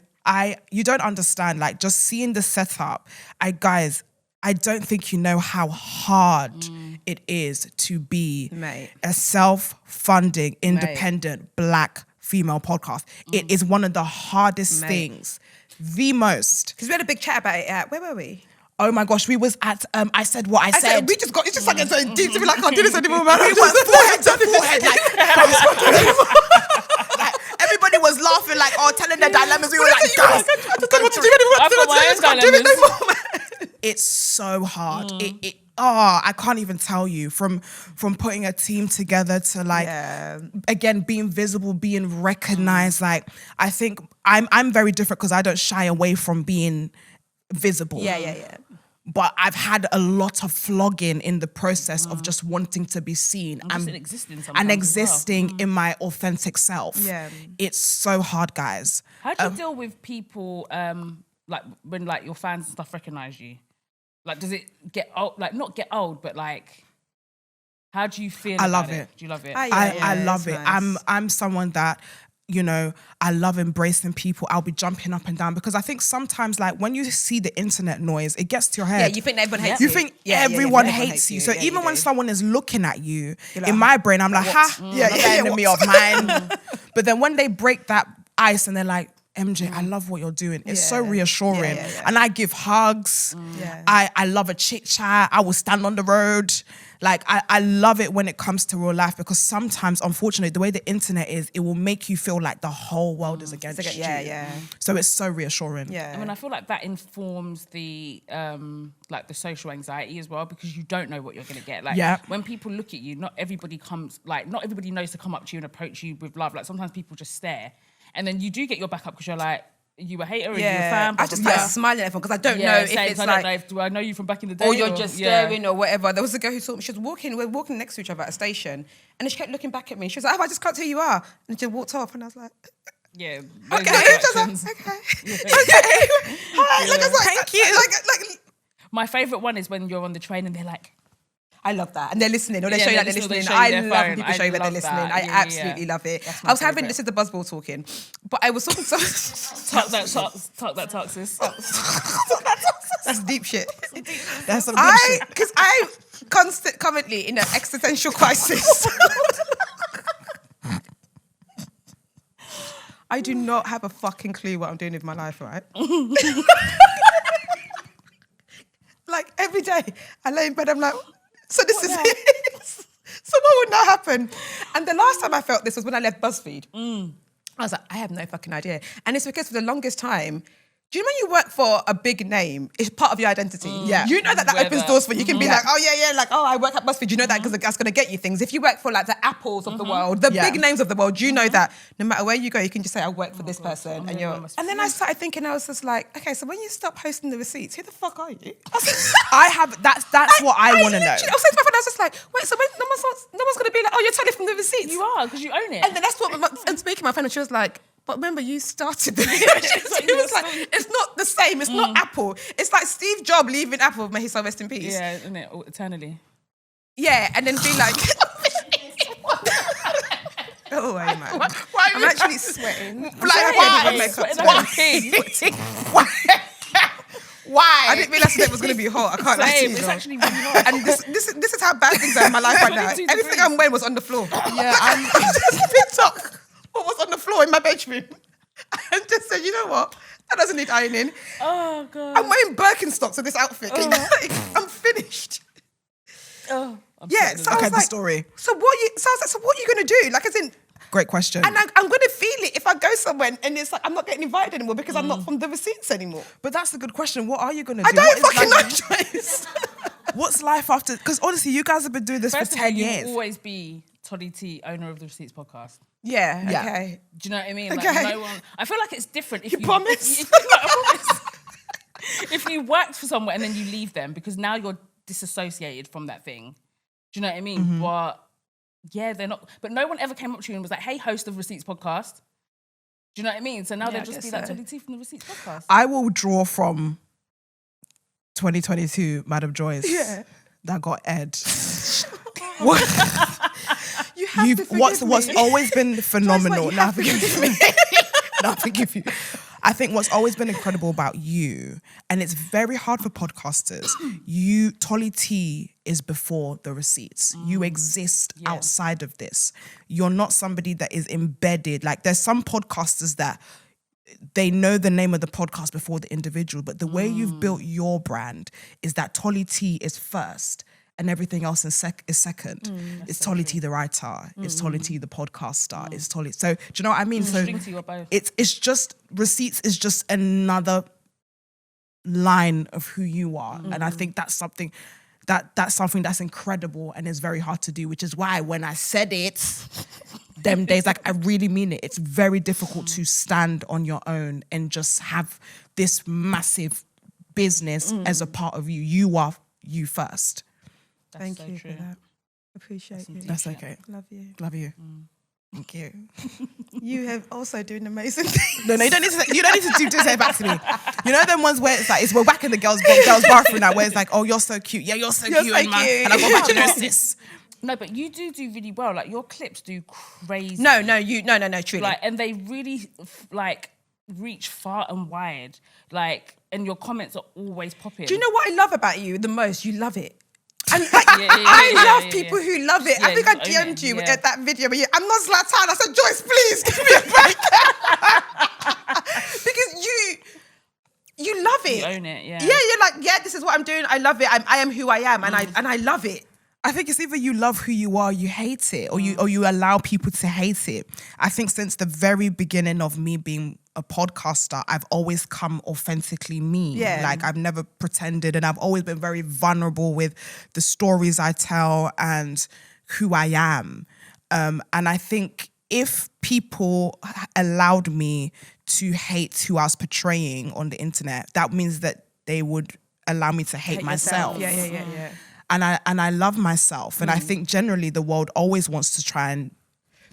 You don't understand, like, just seeing the setup. I don't think you know how hard it is to be a self-funding, independent, black female podcast. It is one of the hardest things. The most. Because we had a big chat about it at, where were we? Oh my gosh, we was at, I said what I said. We just got, it's just like, it's so deep to be like, I can't do this anymore, man. We were forehead to forehead, like, everybody was laughing, like, telling their dilemmas. We were like, guys, I just don't know what to do anymore. I've got my own I can't do it no more, man. it's so hard. I can't even tell you, from putting a team together to like, again, being visible, being recognized. Like, I think I'm very different because I don't shy away from being visible. Yeah. But I've had a lot of flogging in the process of just wanting to be seen And just existing sometimes and as existing in my authentic self. Yeah. It's so hard, guys. How do you deal with people, like when like your fans and stuff recognize you? Like, does it get old? Like, not get old, but like, how do you feel? I about love it. Do you love it? I love it. Nice. I'm someone that, you know, I love embracing people. I'll be jumping up and down because I think sometimes, like, when you see the internet noise, it gets to your head. Yeah, you think everyone hates you. You think Yeah, everyone everyone hates you. you. So Yeah, even you when do. someone is looking at you, like, in my brain, I'm like, enemy of mine. But then when they break that ice and they're like, MJ, I love what you're doing. It's so reassuring. Yeah. And I give hugs. Yeah. I love a chit chat. I will stand on the road. Like, I love it when it comes to real life because sometimes, unfortunately, the way the internet is, it will make you feel like the whole world is against you. Yeah. So it's so reassuring. Yeah. I mean, I feel like that informs the like the social anxiety as well because you don't know what you're gonna get. Like, when people look at you, not everybody knows to come up to you and approach you with love. Like, sometimes people just stare, and then you do get your back up because you're like, you a hater or you a fan? I just started smiling at everyone because I don't know if it's I like, don't know do I know you from back in the day? or you're just staring or whatever. There was a girl who saw me. She was walking. We were walking next to each other at a station, and she kept looking back at me. She was like, "Oh, I just can't tell who you are," and she walked off, and I was like, Yeah. "Okay." Okay. Hi. Like, I was like, thank you. Like, my favourite one is when you're on the train and they're like, I love that. And they're listening, or they Yeah, show you that they they're listen, listening. they show you I their love phone. people I show you that they're love listening. that. I Yeah. absolutely love it. That's my I was having, favourite. this is the buzzball talking, but I was talking to talk that talk, sis. that's deep shit. That's some good shit. Because I currently in an existential crisis. I do not have a fucking clue what I'm doing with my life, right? Like, every day I lay in bed, I'm like, so this is it. So what would not happen? And the last time I felt this was when I left BuzzFeed. I was like, I have no fucking idea. And it's because for the longest time, do you know when you work for a big name, it's part of your identity? Yeah. You know that opens doors for you. You can be like, oh yeah, like, oh, I work at BuzzFeed. You know that because that's going to get you things. If you work for like the Apples of the world, the big names of the world, you know that no matter where you go, you can just say, I work for this person. And then I started thinking, I was just like, okay, so when you stop posting the receipts, who the fuck are you? That's what I want to know. I was saying to my friend, I was just like, wait, so when no one's going to be like, oh, you're Tolly from the receipts. You are, because you own it. And then that's what, and speaking to my friend, and she was like, but remember, you started the She was like, it's not the same. It's not Apple. It's like Steve Jobs leaving Apple, may he so rest in peace. Yeah, isn't it? Eternally. Yeah, and then be like, oh, hey, man. Why I'm actually sweating. Why? Why? I didn't realize today was going to be hot. I can't lie to Same. you. It's girl. actually really hot. And this is how bad things are in my life right now. 22 Everything degrees. I'm wearing was on the floor. Yeah, I just picked up what was on the floor in my bedroom and just said, you know what? That doesn't need ironing. Oh god. I'm wearing Birkenstocks with this outfit. I'm finished. Oh, I'm Yeah, sweating so I a was lot. the like, story. So what are you gonna do? Like, as in, Great question. and I'm gonna feel it if I go somewhere and it's like I'm not getting invited anymore because I'm not from the receipts anymore. But that's the good question. What are you going to do? I don't What is fucking know, life- Joyce. What's life after? Because honestly, you guys have been doing this First for of all, 10 you years. will always be Tolly T, owner of the Receipts podcast. Yeah. Yeah. Okay. Do you know what I mean? Like, Okay. no one. I feel like it's different. If You promise? I promise. If you worked for somewhere and then you leave them because now you're disassociated from that thing. Do you know what I mean? Mm-hmm. But yeah, they're not. But no one ever came up to you and was like, "Hey, host of Receipts podcast." Do you know what I mean? So now Yeah, they'll I just guess be like so. Tolly T from the Receipts podcast. I will draw from 2022 Madame Joyce. Yeah. That got Ed. You have to forgive What's me. always been phenomenal. you Now have to forgive me. Now forgive you. I think what's always been incredible about you, and it's very hard for podcasters, Tolly T is before the receipts. You exist outside of this. You're not somebody that is embedded. Like there's some podcasters that they know the name of the podcast before the individual, but the way you've built your brand is that Tolly T is first and everything else is second. It's Tolly T the writer. It's Tolly T the podcaster. It's Tolly. So do you know what I mean? So String to you or both. it's just receipts is just another line of who you are, and I think that's something that's incredible and is very hard to do. Which is why when I said it, them days, like I really mean it. It's very difficult to stand on your own and just have this massive business as a part of you. You are you first. That's Thank so you true. for that. Appreciate you. That's okay. Love you. Love you. Thank you. You have also doing amazing things. No, you don't need to say it back to me. You know them ones where it's like we're back in the girls' bathroom now, where it's like, oh, you're so cute. Yeah, you're so You're cute, so and, man. cute. And I go back to no sis. No, but you do really well. Like your clips do crazy. No, truly. Like, and they really like reach far and wide. Like, and your comments are always popping. Do you know what I love about you the most? You love it. And like, Yeah, I love yeah, people yeah. who love it. Yeah, I think I you own it, DM'd you yeah. at that video where I'm not Zlatan. I said, Joyce, please give me a break. Because you love it. You own it, yeah. Yeah, you're like, yeah, this is what I'm doing. I love it. I am who I am, and I love it. I think it's either you love who you are, you hate it, or you allow people to hate it. I think since the very beginning of me being a podcaster, I've always come authentically me. Yeah. Like I've never pretended, and I've always been very vulnerable with the stories I tell and who I am. And I think if people allowed me to hate who I was portraying on the internet, that means that they would allow me to hate myself. Yeah. And I love myself. And I think generally the world always wants to try and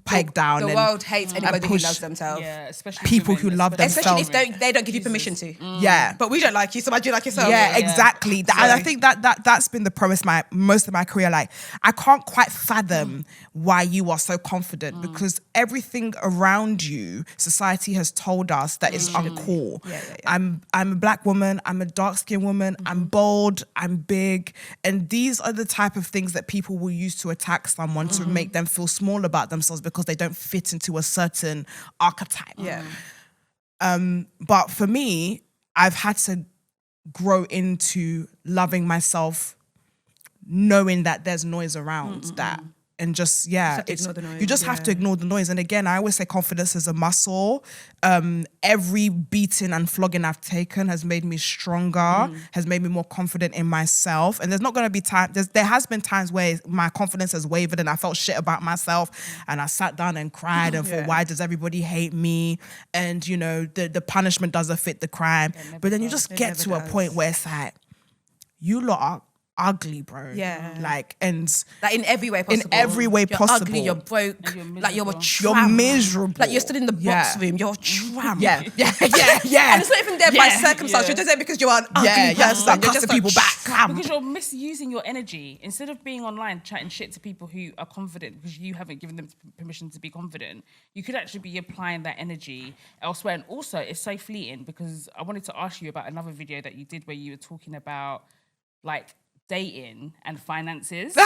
peg down The and world hates anybody who push loves themselves. Yeah, especially people women, who love Especially themselves. if they don't give you permission to. Yeah. But we don't like you, so why do you like yourself? Yeah, exactly. And I think that's been the premise most of my career. Like, I can't quite fathom why you are so confident because everything around you, society has told us that is uncool. Yeah. I'm a black woman. I'm a dark-skinned woman. I'm bold. I'm big. And these are the type of things that people will use to attack someone to make them feel small about themselves because they don't fit into a certain archetype. Yeah. But for me, I've had to grow into loving myself, knowing that there's noise around that. And just, have to ignore the noise, you just have to ignore the noise. And again, I always say confidence is a muscle. Every beating and flogging I've taken has made me stronger, has made me more confident in myself. And there's not going to be time, there has been times where my confidence has wavered and I felt shit about myself. And I sat down and cried and thought, why does everybody hate me? And, you know, the punishment doesn't fit the crime. But then you just get to a point where it's like, you lot ugly, bro. Yeah. Like, and like in every way possible. in every way you're possible. Ugly, you're broke, And like you're a miserable. You're tramp. miserable. Like you're stood in the box room, you're a tramp. Yeah. And it's not even there by circumstance. You're just there because you're an ugly person. Start You're cussing just people back. Because you're misusing your energy. Instead of being online chatting shit to people who are confident because you haven't given them permission to be confident, you could actually be applying that energy elsewhere. And also, it's so fleeting because I wanted to ask you about another video that you did where you were talking about like dating and finances.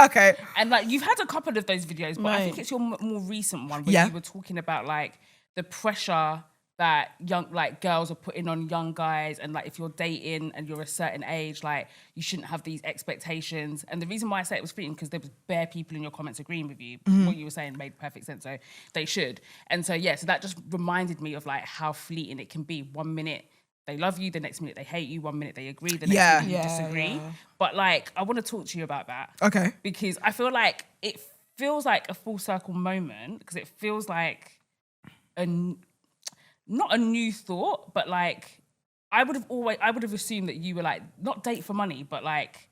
Okay. And like you've had a couple of those videos, but I think it's your more recent one where you were talking about like the pressure that young like girls are putting on young guys, and like if you're dating and you're a certain age, like you shouldn't have these expectations. And the reason why I say it was fleeting because there was bare people in your comments agreeing with you. What you were saying made perfect sense, so they should. And so so that just reminded me of like how fleeting it can be. 1 minute they love you, the next minute they hate you, 1 minute they agree, the next minute you disagree. But like I want to talk to you about that. Okay. Because I feel like it feels like a full circle moment, because it feels like not a new thought, but like I would have assumed that you were like not date for money, but like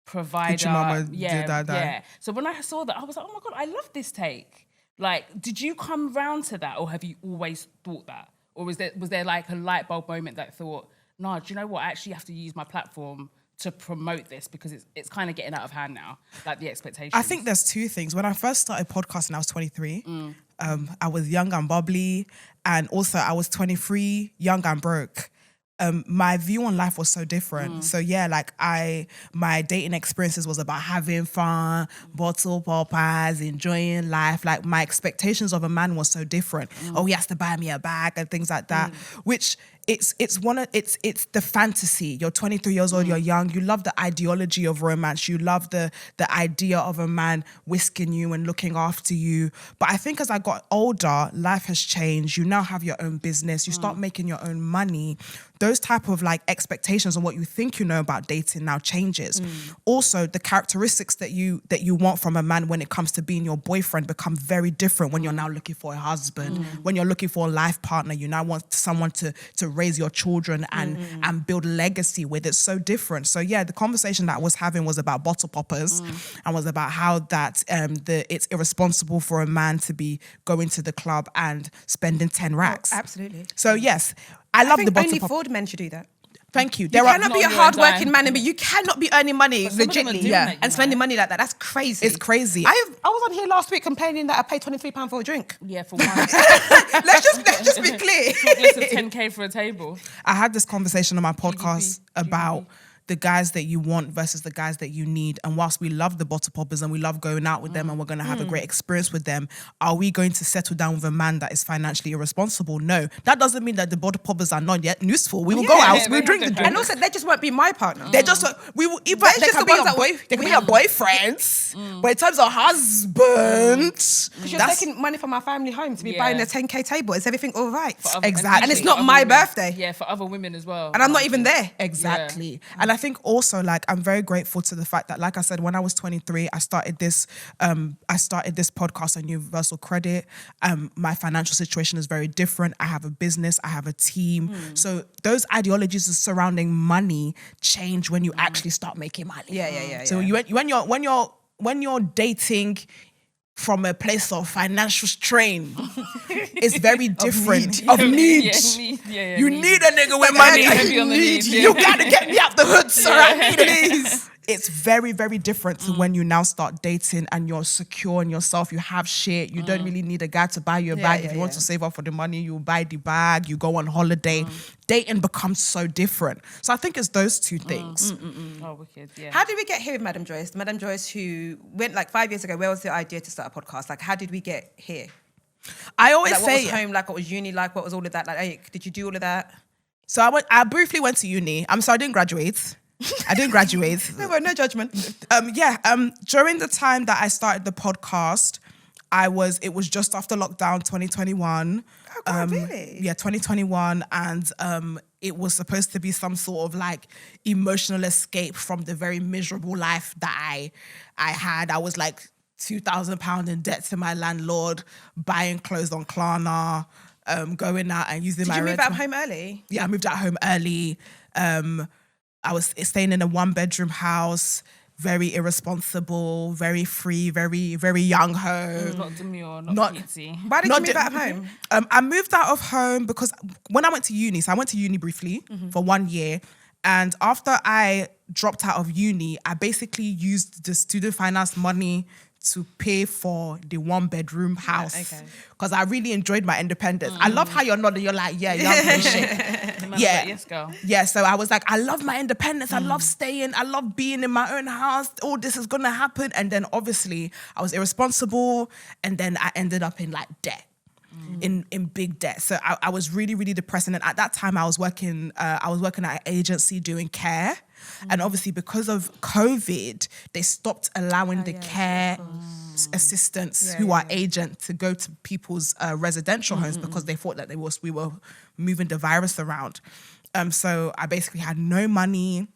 provider. Did your mama do that? Yeah. So when I saw that, I was like, oh my God, I love this take. Like, did you come round to that, or have you always thought that? Or was there like a light bulb moment that thought, no, do you know what? I actually have to use my platform to promote this because it's kind of getting out of hand now, like the expectations. I think there's two things. When I first started podcasting, I was 23. I was young and bubbly, and also I was 23, young and broke. My view on life was so different. So like my dating experiences was about having fun, bottle poppers, enjoying life. Like my expectations of a man was so different. Oh, he has to buy me a bag and things like that, which it's the fantasy. You're 23 years old, you're young, you love the ideology of romance, you love the idea of a man whisking you and looking after you. But I think as I got older, life has changed. You now have your own business, you start making your own money. Those type of like expectations on what you think you know about dating now changes. Also, the characteristics that you want from a man when it comes to being your boyfriend become very different when you're now looking for a husband, when you're looking for a life partner. You now want someone to raise your children and build legacy with. It's so different. So the conversation that I was having was about bottle poppers and was about how that it's irresponsible for a man to be going to the club and spending 10 racks. Oh, absolutely. So yes, I love the bottle only pop. Ford men should do that. Thank you. You cannot be a hard-working man, but you cannot be earning money some of them are legitly, doing that, you and spending money like that. That's crazy. It's crazy. I was on here last week complaining that I paid £23 for a drink. Yeah, for one. let's just be clear. Talkless of 10K for a table. I had this conversation on my podcast about the guys that you want versus the guys that you need. And whilst we love the bottle poppers and we love going out with them and we're going to have a great experience with them, are we going to settle down with a man that is financially irresponsible? No. That doesn't mean that the bottle poppers are not yet useful. We will go out, we'll drink the drink. And also, they just won't be my partner. They're just, we will, either they just can the be ones your that they can be your boyfriends, but in terms of husband, Because you're taking money from my family home to be buying a 10K table. Is everything all right? Exactly. And it's not my birthday. Yeah, for other women as well. And I'm not even there. Exactly. Yeah. And I think also, like, I'm very grateful to the fact that, like I said, when I was 23, I started this podcast on Universal Credit. My financial situation is very different. I have a business, I have a team. So those ideologies surrounding money change when you actually start making money. Yeah. So when you're dating from a place of financial strain, it's very different. Of need. You need a nigga with money. You gotta get me out the hood, sir. I need it. It's very, very different to when you now start dating and you're secure in yourself. You have shit. You don't really need a guy to buy you a bag. If you want to save up for the money, you buy the bag, you go on holiday. Dating becomes so different. So I think it's those two things. Oh, wicked, yeah. How did we get here with Madame Joyce? Madame Joyce, who went like 5 years ago, where was the idea to start a podcast? Like, how did we get here? I always Like, say... what was home like? What was uni like? What was all of that? Like, did you do all of that? So I briefly went to uni. I didn't graduate. I didn't graduate. No judgment. During the time that I started the podcast, it was just after lockdown 2021. Oh God, really? Yeah, 2021. And it was supposed to be some sort of like emotional escape from the very miserable life that I had. I was like £2,000 in debt to my landlord, buying clothes on Klarna, going out and using my... Did you move rent. out home early? Yeah, I moved out home early. I was staying in a 1-bedroom house, very irresponsible, very free, very, very young ho. Not demure, not cutesy. Why did you move out of home? I moved out of home because when I went to uni, so I went to uni briefly for 1 year. And after I dropped out of uni, I basically used the student finance money to pay for the 1-bedroom house. Because I really enjoyed my independence. I love how you're nodding. You're like, yeah, young and shit. Yeah. Like, yes, girl. Yeah, so I was like, I love my independence. I love staying. I love being in my own house. All this is going to happen. And then obviously I was irresponsible. And then I ended up in like debt. In big debt. So I was really, really depressed. And at that time I was working at an agency doing care. And obviously because of COVID, they stopped allowing the care assistants who are agents to go to people's residential homes because they thought that we were moving the virus around. So I basically had no money.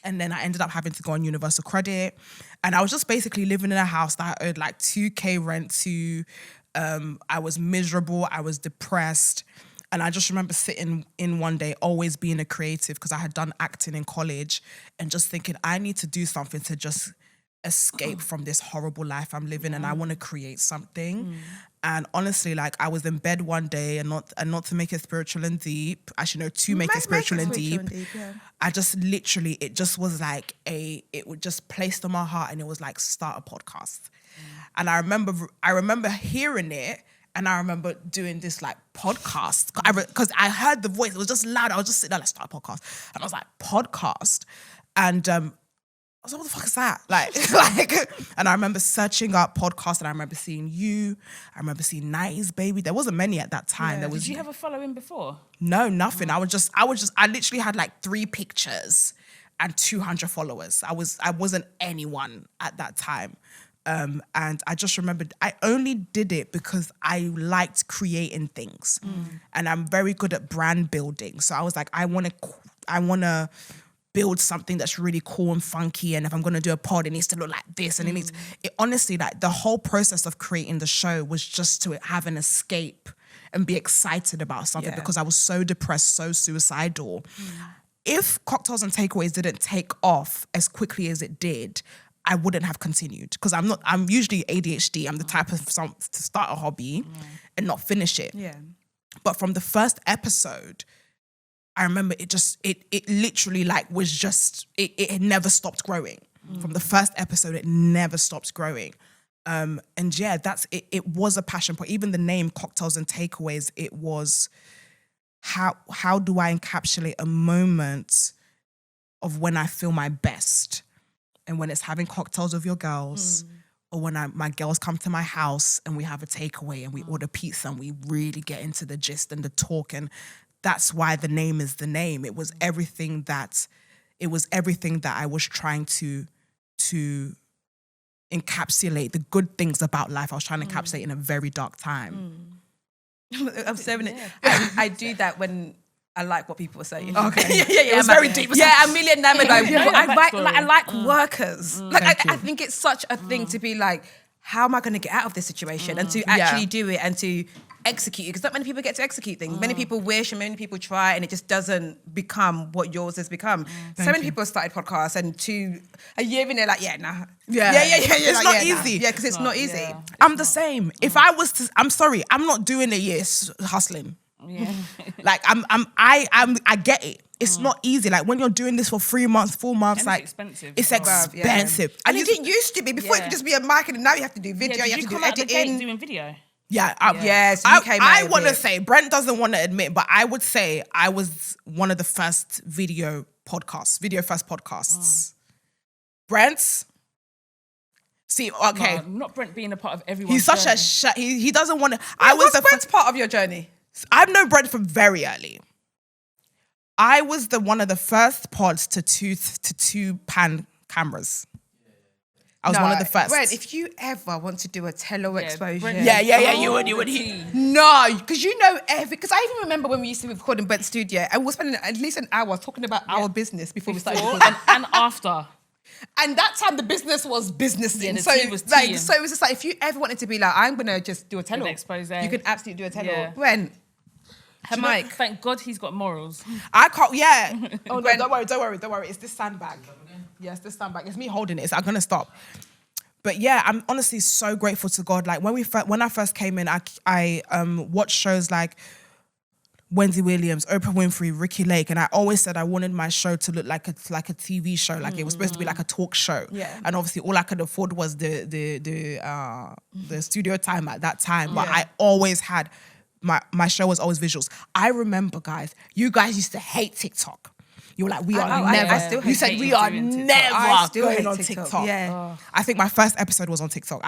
And then I ended up having to go on universal credit. And I was just basically living in a house that I owed like 2K rent to. I was miserable. I was depressed. And I just remember sitting in one day, always being a creative because I had done acting in college and just thinking, I need to do something to just escape from this horrible life I'm living and I want to create something. And honestly, like I was in bed one day and not to make it spiritual and deep, actually no, to make it spiritual and deep. I just literally, it just was like it would just placed on my heart and it was like, start a podcast. And I remember hearing it and I remember doing this like podcast because I heard the voice. It was just loud. I was just sitting there like, start a podcast. And I was like, podcast? And I was like, what the fuck is that? Like, and I remember searching up podcasts and I remember seeing you. I remember seeing 90s Baby. There wasn't many at that time. Yeah. Did you have a following before? No, nothing. I literally had like 3 pictures and 200 followers. I wasn't anyone at that time. And I just remembered I only did it because I liked creating things. And I'm very good at brand building. So I was like, I want to build something that's really cool and funky. And if I'm going to do a pod, it needs to look like this. And it honestly, like the whole process of creating the show was just to have an escape and be excited about something because I was so depressed, so suicidal. If Cocktails and Takeaways didn't take off as quickly as it did, I wouldn't have continued because I'm usually ADHD. I'm the type of to start a hobby and not finish it. Yeah. But from the first episode, I remember it literally like was just, it never stopped growing. From the first episode, it never stopped growing. And yeah, it was a passion point. Even the name Cocktails and Takeaways, it was how do I encapsulate a moment of when I feel my best? And when it's having cocktails with your girls, or when my girls come to my house and we have a takeaway and we order pizza and we really get into the gist and the talk. And that's why the name is the name. It was everything that I was trying to encapsulate, the good things about life. I was trying to encapsulate in a very dark time. I'm 7. I do that when I like what people are saying. Okay. yeah. It was very deep. I'm really enamored by people. I like workers. I think it's such a thing to be like, how am I going to get out of this situation? And to actually do it and to execute it. Because not many people get to execute things. Many people wish and many people try and it just doesn't become what yours has become. Many people started podcasts and a year in they're like, It's not easy. Yeah, because it's not easy. Yeah. I'm the same. If I was to, I'm sorry, I'm not doing a year hustling. Yeah. Like I get it. It's not easy. Like when you're doing this for 3 months, 4 months, and like expensive. It's expensive. And it didn't used to be. Before it could just be a mic and now you have to do video, you have to do editing. Doing video. Yeah. Yes, I want to say, Brent doesn't want to admit, but I would say I was one of the first video first podcasts. Brent? See, okay. No, not Brent being a part of everyone's He's such journey. he doesn't want to. What's Brent's part of your journey? I've known Brent from very early. I was one of the first pods to two pan cameras. I was one of the first. Brent, if you ever want to do a tele exposure. You would. No, because you know because I even remember when we used to record in Brent's studio and we're spending at least an hour talking about our business before we started recording. and after. And that time the business was businessing. Yeah, the so tea was so teaing. it was just like, if you ever wanted to be like, I'm going to just do a tele. Expose. You can absolutely do a tele. Yeah. Brent. Her mic. Thank God he's got morals. I can't. Yeah. Oh no! Don't worry. It's this sandbag. Yes, this sandbag. It's me holding it. So I'm gonna stop. But yeah, I'm honestly so grateful to God. Like when I first came in, I watched shows like Wendy Williams, Oprah Winfrey, Ricky Lake, and I always said I wanted my show to look like a TV show, like it was supposed to be like a talk show. Yeah. And obviously, all I could afford was the studio time at that time. But I always had my show was always visuals. I remember, guys, you guys used to hate TikTok. You were like, we are never. I still hate you said TikTok. we are Doing TikTok. never I still going hate on TikTok. TikTok. Yeah. I think my first episode was on TikTok.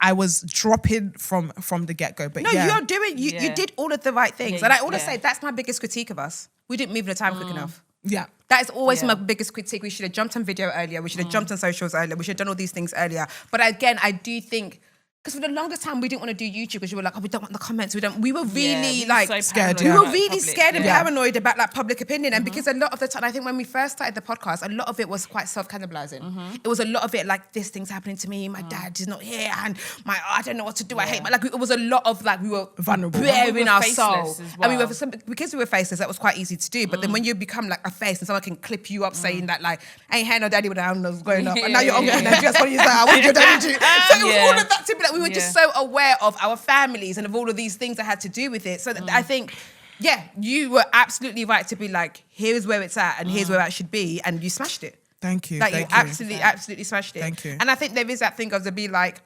I was dropping from the get-go. But No, yeah. you're doing, you Yeah. did all of the right things. Yeah, And I always yeah. say that's my biggest critique of us. We didn't move the time quick enough. Yeah. That is always Yeah. my biggest critique. We should have jumped on video earlier. We should have jumped on socials earlier. We should have done all these things earlier. But again, I do think, because for the longest time we didn't want to do YouTube because you were like, oh, we don't want the comments. We were really scared, we yeah. were really scared and Yeah. paranoid about like public opinion. And because a lot of the time, I think when we first started the podcast, a lot of it was quite self-cannibalizing. It was a lot of it like, this thing's happening to me, my dad is not here, and I don't know what to do. I hate my, like it was a lot of like, we were Vulnerable. bearing We were our faceless soul. as And we well. were, because we were faceless, that was quite easy to do. But then when you become like a face and someone can clip you up saying that like, I ain't had no daddy when I was growing up. And now you're uncle and just funny, like, I wanted your daddy too. So it was all of that to be like, we were just so aware of our families and of all of these things that had to do with it. So I think, yeah, you were absolutely right to be like, here's where it's at and here's where it should be. And you smashed it. Thank you. Like thank you you. absolutely smashed it. Thank you. And I think there is that thing of to be like,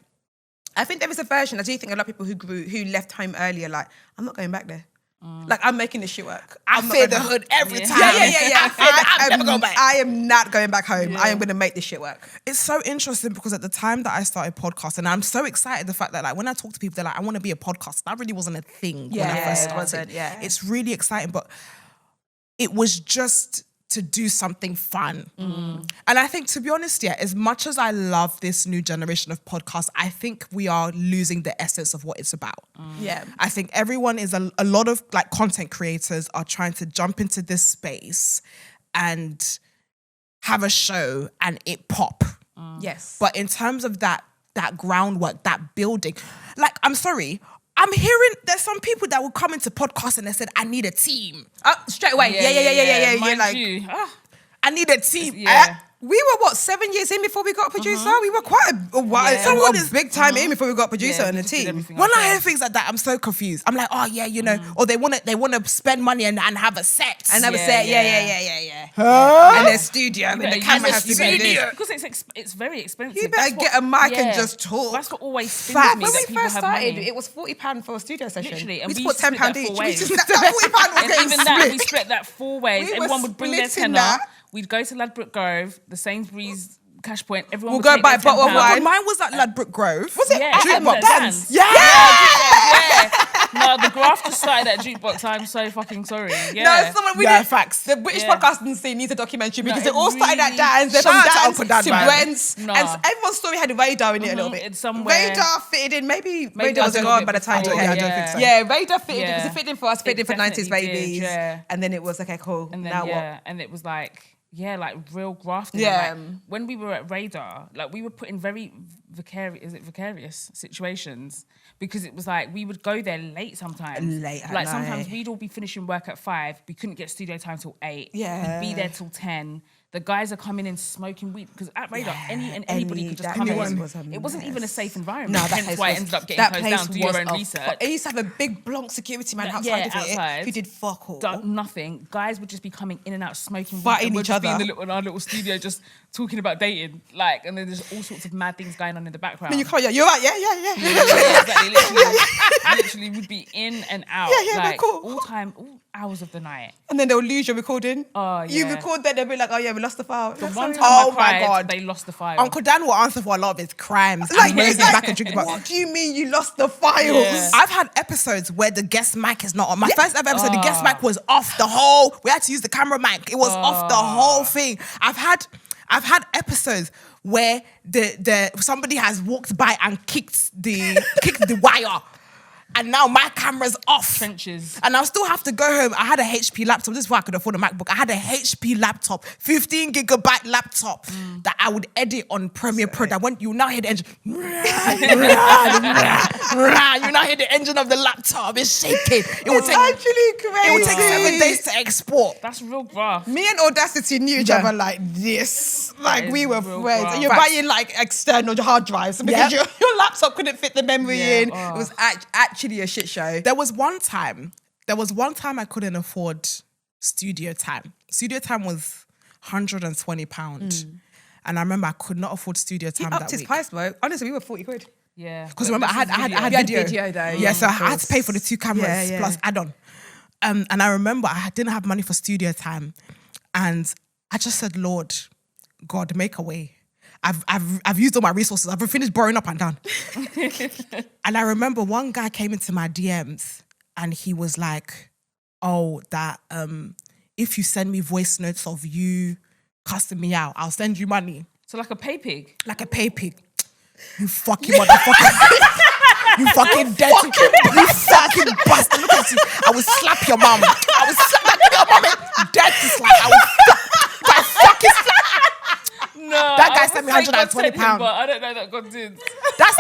I think there is a version, I do think a lot of people who left home earlier, like, I'm not going back there. Like, I'm making this shit work. I I'm not fear going the back. hood every time. Yeah. I'm never going back. I am not going back home. I am going to make this shit work. It's so interesting because at the time that I started podcasting, I'm so excited the fact that like when I talk to people, they're like, I want to be a podcaster. That really wasn't a thing when I first started. It's really exciting, but it was just to do something fun. And I think, to be honest, as much as I love this new generation of podcasts, I think we are losing the essence of what it's about. Yeah. I think everyone is a lot of like content creators are trying to jump into this space and have a show and it pop. Yes. But in terms of that groundwork, that building, like, I'm sorry, I'm hearing there's some people that will come into podcasts and they said, I need a team. Straight away. Yeah. You're Mind like, you. I need a team. Yeah. we were what, 7 years in before we got a producer? We were quite a while. Yeah. Someone is big time in before we got a producer Yeah, and we a just did team. everything When I ourselves. hear things like that, I'm so confused. I'm like, oh yeah, you know, or they want to spend money and have a set. And I would Yeah, say, yeah. And their studio, I mean, the camera has to be this. because it's very expensive. You better That's get a mic and yeah. just talk. That's what always spins Facts. me. When that we people first have started, money. it was £40 for a studio session. Literally, and we we just put used to £10 split that each. 4 We just ways. that £40 was And getting even that, we split. split that 4 ways. We were Everyone would bring their splitting tenner. that. We'd go to Ladbroke Grove, the Sainsbury's Cash Point. Everyone We'll would go take buy their a bottle of £10. wine. Mine was at Ladbroke Grove. Was it? Yeah, Jukebox. Dan's. Yeah. No, the graft just started at Jukebox. I'm so fucking sorry. Yeah. No, someone we Yeah, did. facts. The British Yeah. podcasting scene needs a documentary because No, it all it started at really- Dan's. Then Shout from out to Dan's Uncle Dan, to man. Brent's. Nah. And everyone's story had Radar in it a little bit. It's somewhere. Radar fitted in. Maybe Maybe Radar I was did a gone bit by the time. before, I don't think so. Yeah, Radar fitted in Yeah. because it fit in for us, fit It in for 90s definitely babies. did, yeah. And then it was, okay, cool. And then now yeah, and it was like real grafting. Yeah. Like, when we were at Radar, like we were put in very vicarious situations because it was like we would go there late sometimes. Late at like night. sometimes we'd all be finishing work at 5. We couldn't get studio time till 8. Yeah. We'd be there till 10. The guys are coming in smoking weed because at Radar, anybody could just that come place in. was a it wasn't even a mess. safe environment. No, that Hence place why was, it ended up getting that closed place down. Do your was own a research. It used to have a big blonk security man outside Yeah, of outside. it who did fuck all. Done nothing. Guys would just be coming in and out smoking weed, Fighting and we'd each just be other. in our little studio just talking about dating, like, and then there's all sorts of mad things going on in the background. Then you come, you're right, yeah. Yeah, exactly. Literally would be in and out, Yeah, like cool. all hours of the night. And then they'll lose your recording. Oh, You yeah. record that, they'll be like, oh yeah, we lost the file. The That's one so- time Oh I my cried, God. they lost the file. Uncle Dan will answer for a lot of his crimes. Like, and raise it's his like, back and drink about. what do you mean you lost the files? Yeah. I've had episodes where the guest mic is not on. My first ever episode, the guest mic was off the whole. We had to use the camera mic. It was off the whole thing. I've had episodes where the somebody has walked by and kicked the wire. and now my camera's off. Trenches. And I still have to go home. I had a HP laptop. This is why I could afford a MacBook. I had a HP laptop, 15 gigabyte laptop that I would edit on Premiere Pro. That when you now hear the engine, you now hear the engine of the laptop. It's shaking. It will take actually crazy. It will take 7 days to export. That's real graph. Me and Audacity knew each other like this. Like we were real friends. graph. And you're buying like external hard drives because your laptop couldn't fit the memory in. Oh. It was actually a shit show. There was one time I couldn't afford studio time. Studio time was £120. And I remember I could not afford studio time Upped that his week. price, bro. Honestly, we were 40 quid. Yeah. Because remember, I had You had video though. Yeah, so I had course. to pay for the 2 cameras Yeah. plus add-on. And I remember I didn't have money for studio time. And I just said, Lord, God, make a way. I've used all my resources. I've finished borrowing up and down. And I remember one guy came into my DMs and he was like, oh, that if you send me voice notes of you cussing me out, I'll send you money. So like a pay pig. Like a pay pig. You fucking motherfucker. You fucking dirty. You fucking bastard. Look at you. I will slap your mom. I will slap your mom. Dirty slap. I fucking slap. No. That guy sent me £120. But I don't know that God did. That's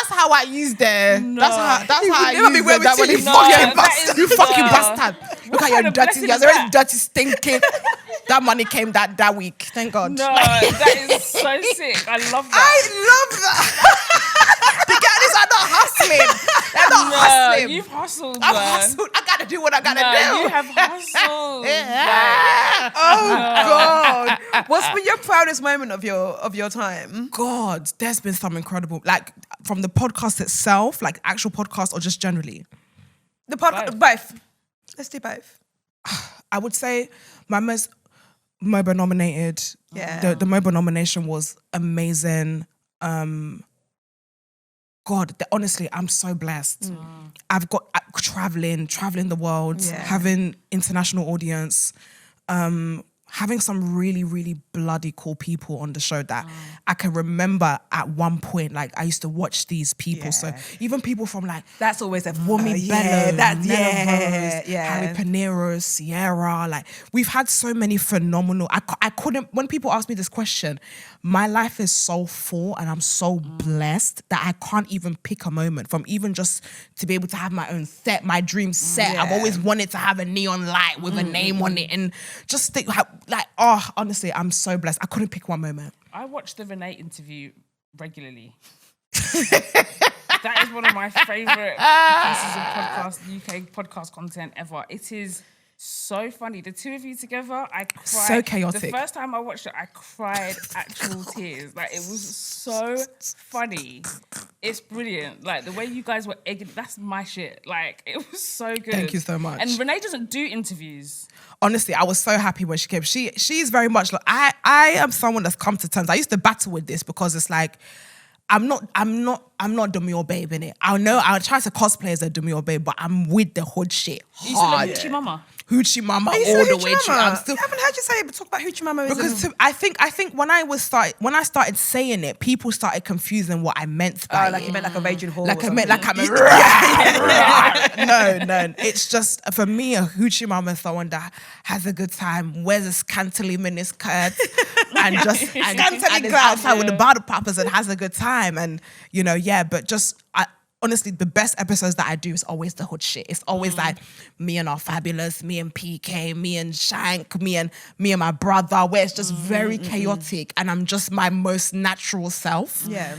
how I used it. No. That's how I never be used wearing it. That when you titties. fucking No, that bastard. is You fucking bizarre. bastard. Look What at your kind of dirty. blessing You're is already that? dirty, stinking. That money came that week. Thank God. No, that is so sick. I love that. I love that. The guys are not hustling. They're not No, hustling. you've hustled, I've man. hustled. I gotta do what I gotta No, do. you have hustled. Yeah. Oh God! What's been your proudest moment of your time? God, there's been some incredible, like from the podcast itself, like actual podcast, or just generally. The podcast, both. Let's do both. I would say my most MOBA nominated. Yeah. The MOBA nomination was amazing. God, honestly, I'm so blessed. I've got traveling the world, having international audience, having some really, really bloody cool people on the show that I can remember at one point, like I used to watch these people. So even people from like That's always a Wumi yeah, Bello, yeah. Harry Panero, Sierra, like we've had so many phenomenal. I couldn't. When people ask me this question, my life is so full and I'm so blessed that I can't even pick a moment from even just to be able to have my own set, my dream set. I've always wanted to have a neon light with a name on it and just think like, oh, honestly, I'm so blessed. I couldn't pick one moment. I watch the Renee interview regularly. That is one of my favourite pieces of UK podcast content ever. It is so funny. The two of you together, I cried. So chaotic. The first time I watched it, I cried actual tears. Like, it was so funny. It's brilliant. Like, the way you guys were egging, that's my shit. Like, it was so good. Thank you so much. And Renee doesn't do interviews. Honestly, I was so happy when she came. She's very much like I am someone that's come to terms. I used to battle with this because it's like I'm not demure babe in it. I know I'll try to cosplay as a demure babe, but I'm with the hood shit hard. You still like Hoochie Mama? Hoochie Mama You all still the way Hoochie through. Mama? I'm still I haven't heard you say talk about Hoochie Mama. because I think when I started saying it, people started confusing what I meant by like it. you meant like a raging whore. Like or I meant like I'm something. a no. It's just for me, a hoochie mama is someone that has a good time, wears a scantily miniskirt, and just and is outside with the bottle poppers and has a good time, and but just honestly, the best episodes that I do is always the hood shit. It's always like me and our fabulous, me and PK, me and Shank, me and my brother, where it's just very chaotic and I'm just my most natural self. Yeah.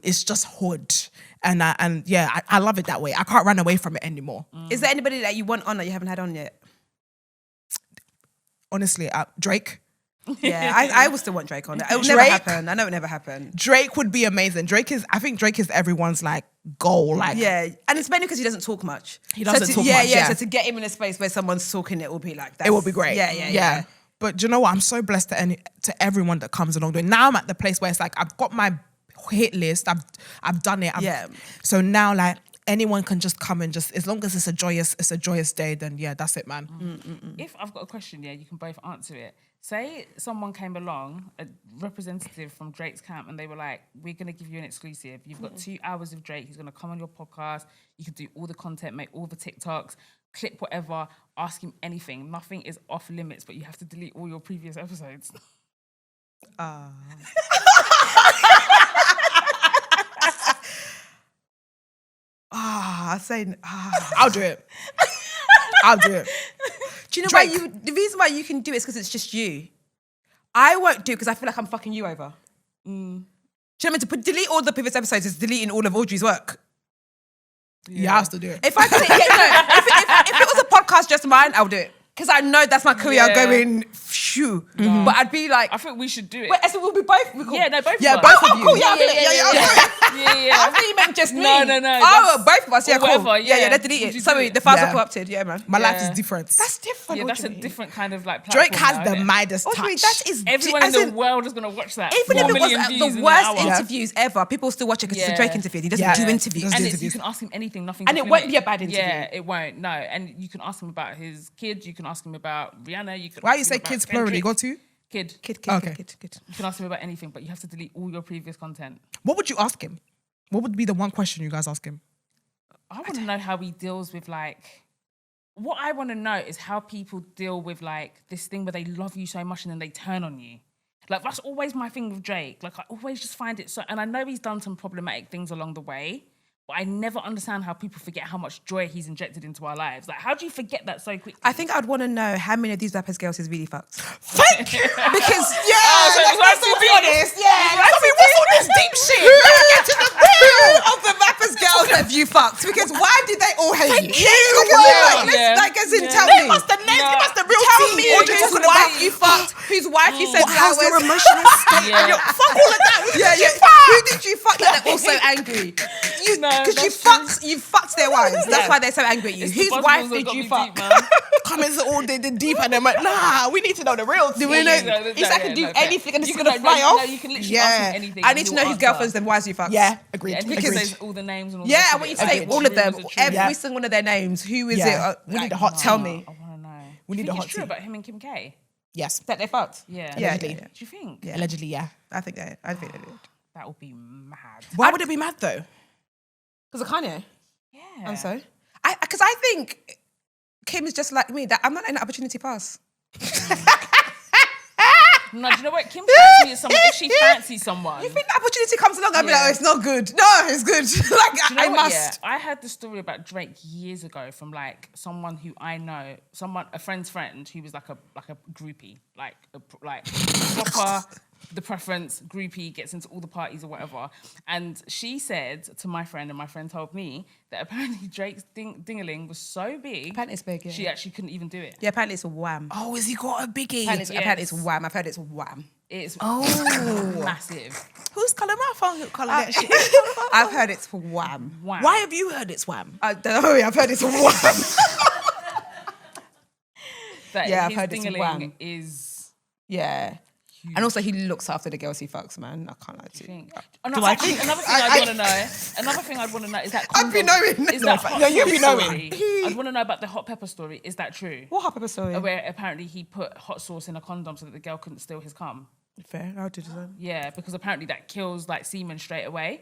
It's just hood. And I love it that way. I can't run away from it anymore. Is there anybody that you want on that you haven't had on yet? Honestly, Drake. Yeah, I will still want Drake on. It will never Drake? happen. I know it never happened. Drake would be amazing. I think Drake is everyone's like goal. Like Yeah, and it's mainly because he doesn't talk much. He doesn't talk much, Yeah, yeah. so to get him in a space where someone's talking, it will be like that. it would be great. Yeah. But do you know what? I'm so blessed to everyone that comes along the way. Now I'm at the place where it's like I've got my hit list. I've done it. So now like anyone can just come and just, as long as it's a joyous day, then yeah, that's it, man. If I've got a question, you can both answer it. Say someone came along, a representative from Drake's camp, and they were like, we're going to give you an exclusive. You've got 2 hours of Drake. He's going to come on your podcast. You can do all the content, make all the TikToks, clip whatever, ask him anything. Nothing is off limits, but you have to delete all your previous episodes. I'll do it. I'll do it. Do you know why the reason why you can do it is because it's just you. I won't do it because I feel like I'm fucking you over. Do you know what I mean? To delete all the previous episodes is deleting all of Audrey's work. Yeah, I'll still do it. If I did it, if it was a podcast just mine, I'll do it. Because I know that's my career going, phew. No. But I'd be like... I think we should do it. Wait, so we'll be both... Yeah, no, both of us. Yeah, both of you. Cool, yeah, Yeah. I thought you meant just me. No. Oh, both of us, yeah, or cool. whatever, Yeah, let's delete it. Sorry, the files are corrupted. Yeah, man. My life is different. That's different. Yeah, that's a different kind of like platform. Drake has now, the innit? Midas Audrey, touch. that is... Everyone in the world is going to watch that. Even 4 if it million was views the in worst an hour. interviews ever, people still watch it because it's a Drake interview. He doesn't do interviews. Doesn't And do you interviews. can ask him anything, nothing. And it won't be a bad interview. Yeah, it won't. No, and you can ask him about his kids. You can ask him about Rihanna. You can. Why ask you him say about kids plural? You got to? Kid. Okay. Kid. You can ask him about anything, but you have to delete all your previous content. What would you ask him? What would be the one question you guys ask him? I want to know how he deals with like. What I want to know is how people deal with like this thing where they love you so much and then they turn on you. Like that's always my thing with Drake. Like I always just find it so, and I know he's done some problematic things along the way, but I never understand how people forget how much joy he's injected into our lives. Like how do you forget that so quickly? I think I'd want to know how many of these rappers girls he's really fucked. Thank you. Because, let's be honest. Yeah. I mean, what's all this deep shit? Let's get to the who of the rappers girls have you fucked? Because why do they all hate you? Like, as in, tell me. Give us the names. Give us the real Tell tea. me What you're whose talking wife about. you fucked, whose wife you said How's that your was. emotional state? Yeah. Fuck all of that. Who did you fuck that they're all so angry? No, Because you fucked their wives. That's why they're so angry at you. It's the Whose buzzballs wife that did got you me fuck? deep, man. Comments all the deep and I'm like, nah, we need to know the real tea. He's like, I can do anything and it's going to fly off. No, you can literally ask him anything. I need to know his girlfriends and wives you fucked. Yeah, agreed. Yeah, and he agreed. says all the names and all Yeah, the I want you to say Agreed. all of them, Rumors are true. every single one of their names. Who is Yeah. it? We need the hot Tell tea. me. I want to know. We need Do you the think hot it's true tea. about him and Kim K? Yes. That they fucked. Yeah. Yeah. Allegedly. Do you think? Yeah. Allegedly, yeah. I think they did. That would be mad. Why would it be mad though? Because of Kanye. Yeah. And so? Because I think Kim is just like me, that I'm not letting an opportunity pass. No, do you know what? Kim strikes me as someone, if she fancies someone. You think the opportunity comes along, I'll be like, oh, it's not good. No, it's good. Like, Do you know I what, must. yeah? I heard the story about Drake years ago from like someone who I know, a friend's friend who was like a groupie, like proper the preference groupie, gets into all the parties or whatever. And she said to my friend, and my friend told me that apparently Drake's dingaling was so big, Apparently it's big, yeah. she actually couldn't even do it. Yeah, apparently it's a wham. Oh, has he got a biggie? Apparently it's wham. I've heard it's wham. It's Oh. massive. Who's calling my phone? Who calling that shit? I've heard it's wham. Wow. Why have you heard it's wham? I don't know. I've heard it's wham. That Yeah, I've his heard it's dingaling wham. is Yeah. And also he looks after the girls he fucks, man. I can't lie to you. think. Another thing I'd want to know. Another thing I'd want to know is that I'd be knowing. Is that hot No, you'd be sauce knowing. story. I'd want to know about the hot pepper story. Is that true? What hot pepper story? Where apparently he put hot sauce in a condom so that the girl couldn't steal his cum. Fair, I'll do that. Yeah, because apparently that kills like semen straight away.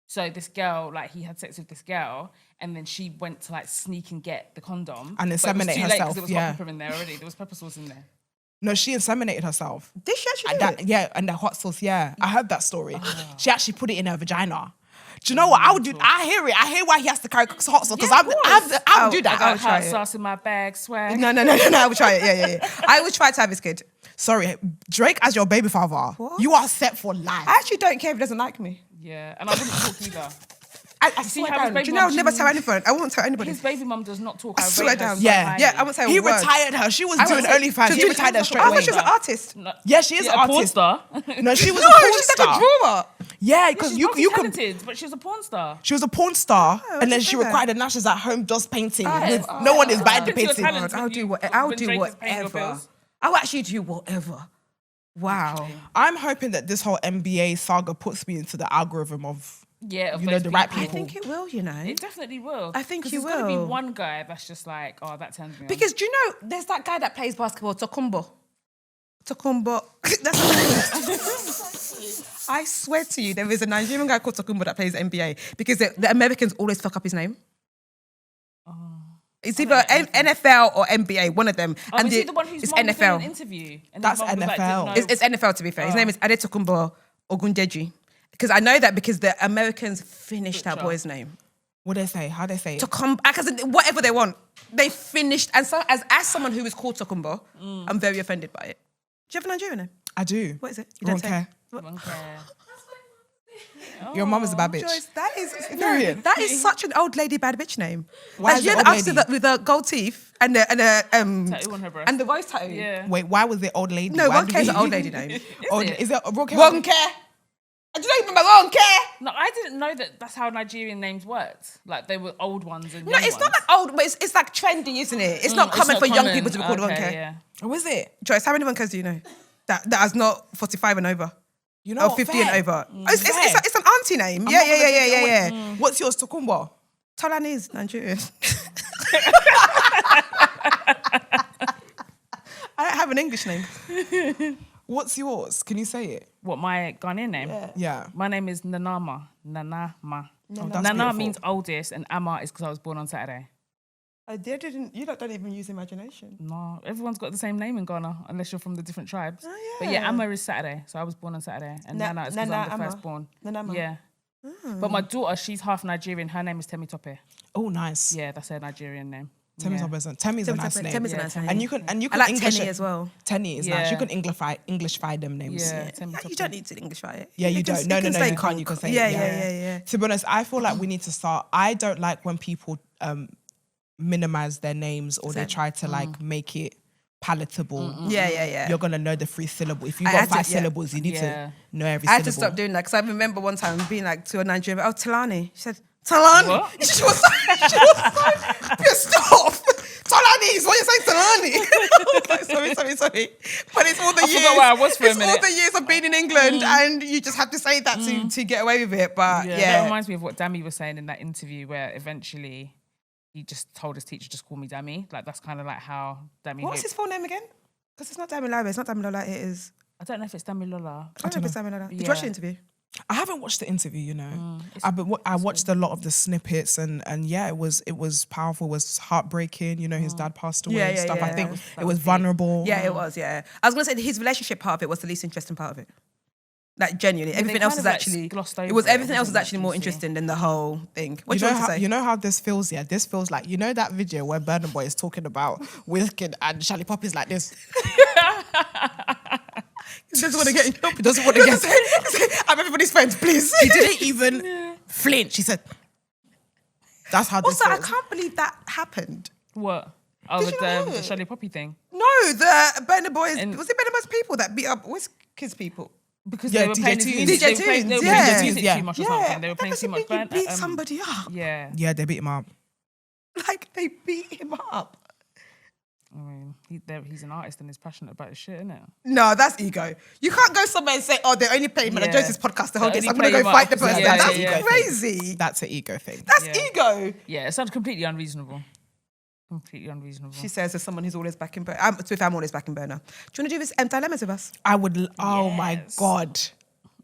So this girl, like he had sex with this girl, and then she went to like sneak and get the condom And but it was inseminate too late 'cause herself, There was yeah. hot pepper in there already. There was pepper sauce in there. No, she inseminated herself. Did she actually And do that, it? yeah, and the hot sauce, yeah. I heard that story. She actually put it in her vagina. Do you know what? I would do. I hear it. I hear why he has to carry hot sauce because I would do that. I got try hot it. sauce in my bag, swear. No. I would try it. Yeah. I would try to have his kid. Sorry, Drake as your baby father. What? You are set for life. I actually don't care if he doesn't like me. Yeah, and I wouldn't talk either. I see swear how his down. baby Do you know I'll mum- never tell anyone? I won't tell anybody. His baby mum does not talk. I I swear rate her down. so Yeah. highly. Yeah, I won't say a He word. retired her. She was I doing won't say- OnlyFans. He retired her straight I away. thought she was an artist. No, Yeah, she is yeah, an a porn artist. star. No, she was No, a porn she's star. like a drawer. Yeah, because She's you could. multi-talented, but she was a porn star. She was a porn star, Oh, and then I she didn't know required, and now she's at home just painting. Yes. No one is buying the Tap into your painting. talents I'll when do you- what- I'll when do Drake is paying your whatever. bills. I'll actually do whatever. Wow. I'm hoping that this whole NBA saga puts me into the algorithm of Yeah, of you know those the right people. I people. think it will, you know. It definitely will. I think 'Cause you there's gonna be will. one guy that's just like, oh, that turns me on. Because do you know there's that guy that plays basketball, Tokumbo? Tokumbo. I swear to you, there is a Nigerian guy called Tokumbo that plays NBA because the Americans always fuck up his name. It's either NFL or NBA, one of them. And is he the one who's NFL. An interview? And That's NFL. It's NFL, to be fair. His name is Adetokunbo Ogundeji. Because I know that because the Americans finished that boy's name. What they say? How they say it? Whatever they want. They finished. And so, as someone who is called Tokumbo, I'm very offended by it. Do you have a Nigerian name? I do. What is it? You don't care. Your mum is a bad bitch. Joyce, that is such an old lady bad bitch name. Why is it old lady? With the gold teeth and the tattoo on her breast. and the rose tattoo. Yeah. Wait, why was it old lady? No, why Ronke is an old lady name. Is it Ronke? Ronke. I do not even remember Ronke. No, I didn't know that that's how Nigerian names worked. Like they were old ones and No, young it's ones. not like old, but it's like trendy, isn't it? It's not common for young people to be called Ronke. Yeah. Oh, is it? Joyce, how many Ronkes do you know? That is not 45 and over. You know, 50 fair. and over. Mm. It's an auntie name. Yeah. What's yours, Tokumbo? Tolani Nigerian. I don't have an English name. What's yours? Can you say it? What, my Ghanaian name? Yeah. My name is Nanama. Nanama. Oh, that's Nana beautiful. means oldest and Ama is because I was born on Saturday. You don't even use imagination. No, everyone's got the same name in Ghana unless you're from the different tribes. Oh, yeah. But yeah, Ama is Saturday, so I was born on Saturday. And Nana is because I'm the Ama. firstborn. Nanama. Yeah. But my daughter, she's half Nigerian. Her name is Temi Tope. Oh, nice. Yeah, that's her Nigerian name. Temi's yeah. a nice name. Temi's a nice name. And you can I like English Tenny it. as well. Tenny is nice. Yeah. You can Englishify them names. Yeah, Temi Tope. You don't need to Englishify it. Yeah, you don't. Just- No, you can say you can't. You can say yeah, it. yeah. To be honest, I feel like we need to start. I don't like when people minimize their names or they try to like make it palatable. Yeah. You're gonna know the 3 syllables. If you've got 5 syllables, you need to know every syllable. I had to stop doing that because I remember one time being like to a Nigerian, Talani. She said, Talani. What? She was so pissed off. Talani is what you're saying, Talani. I was like, sorry. But it's all the years. forgot where I was for a it's minute. all the years of being in England and you just have to say that to get away with it. But That yeah. reminds me of what Dami was saying in that interview where eventually he just told his teacher, just call me Dami. Like that's kind of like how Dami... What's his full name again? Because it's not Damilola. It's not Damilola. It is... I don't know if it's Damilola. I don't know if it's Damilola. Did you Yeah. watch the interview? I haven't watched the interview, you know. I watched a lot of the snippets and yeah, it was powerful. It was heartbreaking. You know, his dad passed away and stuff. I think it was vulnerable. Yeah, it was, yeah. I was going to say his relationship part of it was the least interesting part of it. Like, genuinely. Everything else is actually... glossed over It was it. everything else is Wasn't actually more juicy. interesting than the whole thing. What do You you know, want to say? you know how this feels, yeah? This feels like, you know that video where Burna Boy is talking about Wizkid and Charlie Poppy's like this. He doesn't want to get in trouble. He doesn't want to get... I'm everybody's friends, please. He didn't even flinch. He said, that's how this Also, I feels. can't believe that happened. What? Oh, Did with you not hear the it? Shirley Poppy thing? No, the Burna Boys... And- was it Burna Boys people that beat up Wizkid's people? Because Yeah, they were DJ playing his Tunes. music. DJ They were playing- Tunes, they were yeah. playing his music Yeah. too much or something. They were playing too much. That beat somebody up. Yeah. Yeah, they beat him up. Like, they beat him up. I mean, he's an artist and he's passionate about his shit, isn't it? No, that's ego. You can't go somewhere and say, "Oh, they're only playing Madame Yeah. Joyce's podcast the whole They day, so I'm only going to go play fight the him up. person." Yeah, That's yeah, yeah. crazy. That's an ego thing. That's Yeah. ego. Yeah, it sounds completely unreasonable. Completely unreasonable. She says, as someone who's always back in burner. I'm always back in burner. Do you want to do this dilemmas with us? I would... Oh, my Yes. God.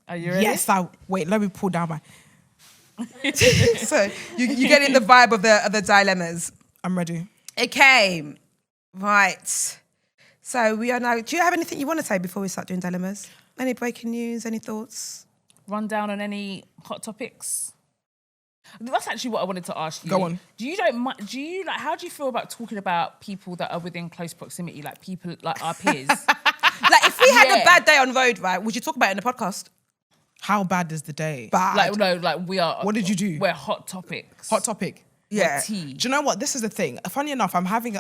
Are you ready? Yes, wait, let me pull down my... So you get in the vibe of the dilemmas. I'm ready. Okay, right. So we are now. Do you have anything you want to say before we start doing dilemmas? Any breaking news? Any thoughts? Run down on any hot topics? That's actually what I wanted to ask you. Go on. How do you feel about talking about people that are within close proximity, like people like our peers? Like, if we had a Yeah. bad day on the road, right? Would you talk about it in the podcast? How bad is the day? Bad. Like, no, like we are. What did you do? We're hot topics. Hot topic. Yeah. Like tea. Do you know what? This is the thing. Funny enough, I'm having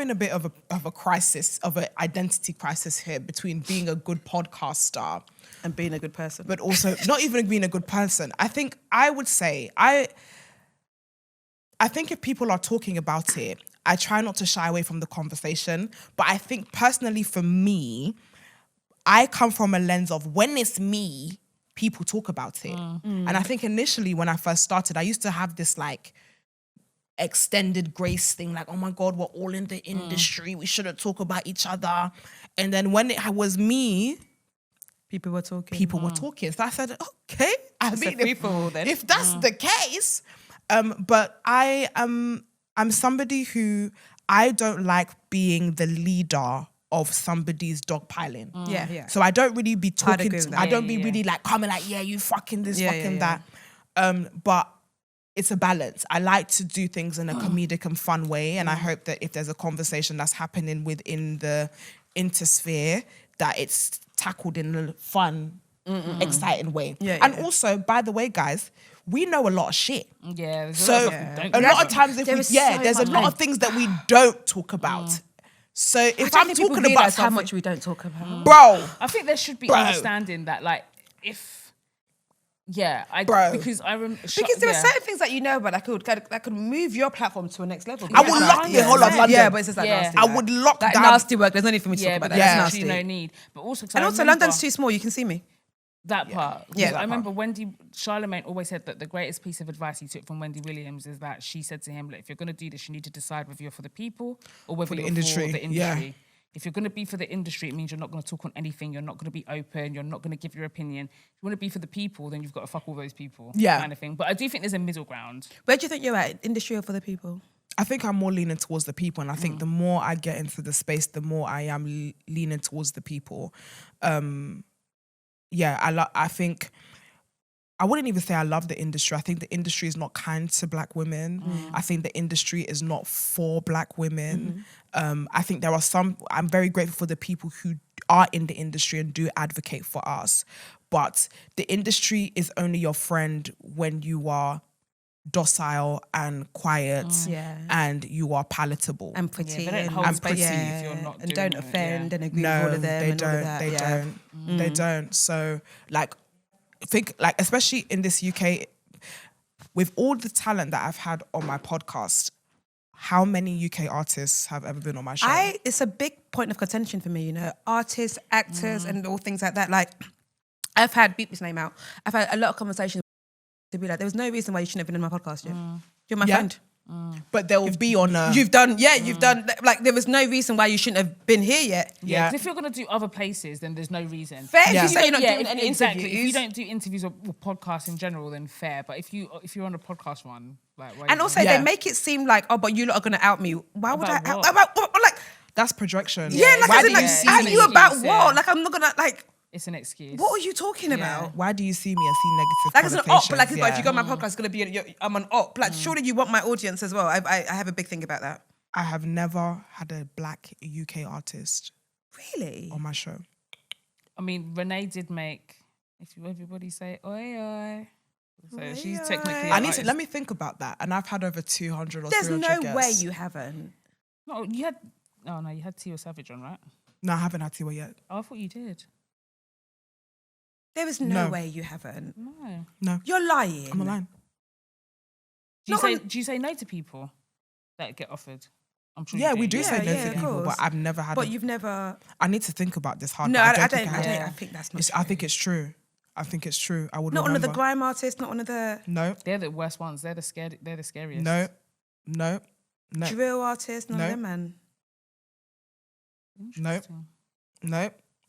a bit of a crisis, of an identity crisis here between being a good podcaster And being a good person. but also not even being a good person. I think I would say I think if people are talking about it, I try not to shy away from the conversation. But I think personally for me, I come from a lens of when it's me, people talk about it. And I think initially when I first started, I used to have this like extended grace thing, like, oh my God, we're all in the industry, we shouldn't talk about each other. And then when it was me, people were talking. So I said, okay, I mean, if that's the case, but I'm somebody who, I don't like being the leader of somebody's dogpiling. Yeah. So I don't really be talking. I don't Yeah. really like coming like, yeah, you fucking this, fucking that. But it's a balance. I like to do things in a comedic and fun way, and I hope that if there's a conversation that's happening within the intersphere, that it's tackled in a fun, exciting way. And also, by the way, guys, we know a lot of shit. Yeah. So a lot of times, there's a lot of things that we don't talk about. So if I'm talking about how much we don't talk about, bro, I think there should be understanding that, like, because there are certain things that you know about that could move your platform to a next level. I would lock the whole of London. Yeah, but it's just like nasty. I would lock that down nasty work. There's no need for me to talk about that. There's That's actually nasty. no need. But also, And also, London's too small. You can see me. that part. Yeah, that I remember Charlemagne always said that the greatest piece of advice he took from Wendy Williams is that she said to him, look, if you're going to do this, you need to decide whether you're for the people or whether you're for the industry. Yeah. If you're going to be for the industry, it means you're not going to talk on anything. You're not going to be open. You're not going to give your opinion. If you want to be for the people, then you've got to fuck all those people. Yeah. Kind of thing. But I do think there's a middle ground. Where do you think you're at? Industry or for the people? I think I'm more leaning towards the people, and I think the more I get into the space, the more I am leaning towards the people. I think I wouldn't even say I love the industry. I think the industry is not kind to Black women. I think the industry is not for Black women. I think there are I'm very grateful for the people who are in the industry and do advocate for us. But the industry is only your friend when you are docile and quiet and you are palatable. And pretty. They don't hold space if you're not and doing don't offend and agree No, with all of them. they and all of don't. that. They don't. So, like, think, like, especially in this UK, with all the talent that I've had on my podcast, how many UK artists have ever been on my show? It's a big point of contention for me, you know, artists, actors, and all things like that. Like, I've had, beep his name out, I've had a lot of conversations to be like, there was no reason why you shouldn't have been on my podcast, You're my friend. But they'll be on a... You've done, like, there was no reason why you shouldn't have been here yet. Yeah, 'cause if you're going to do other places, then there's no reason. Fair, if you say you're not doing any exactly. interviews. If you don't do interviews or podcasts in general, then fair. But if you're on a podcast one, like, why And also, they make it seem like, oh, but you lot are going to out me. Why would About I what? out? Like, That's projection. like, Why as do in, like, you see out me? you about Excuse, what? Like, I'm not going to, like, it's an excuse. what are you talking about? Why do you see me and see negative Like, it's an op, but like, connotations? if you go on my podcast, it's going to be, I'm an op. Like, surely you want my audience as well. I have a big thing about that. I have never had a Black UK artist Really? on my show. I mean, Renee did make, if everybody say, oi, oi. So she's technically Let me think about that. And I've had over 200 or There's 300 no guests. way you haven't. No, you had Tio Savage on, right? No, I haven't had Tiwa yet. Oh, I thought you did. There is no No. way you haven't. No. You're lying. I'm lying. Do you say no to people that get offered? I'm sure. Yeah, you we do say no yeah, to of people, course. but I've never had. But you've never. I need to think about this hard. No, but I think don't. have. I think that's not. I think it's true. I think it's true. I would Not one of remember. the grime artists. Not one of the No, They're the worst ones. They're the scariest. no. drill artists. None No. of them, man. Interesting.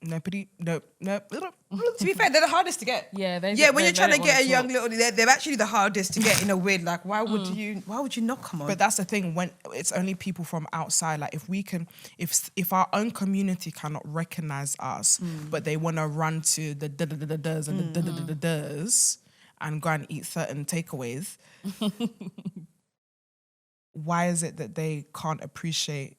Nobody. No. To be fair, they're the hardest to get. Yeah, When they you're trying to don't get a wanna young talk. little, they're actually the hardest to get in a weird. Like, why would you not come on? But that's the thing. When it's only people from outside, like if our own community cannot recognize us, but they want to run to the da-da-da-da-das and the da-da-da-da-das and go and eat certain takeaways, why is it that they can't appreciate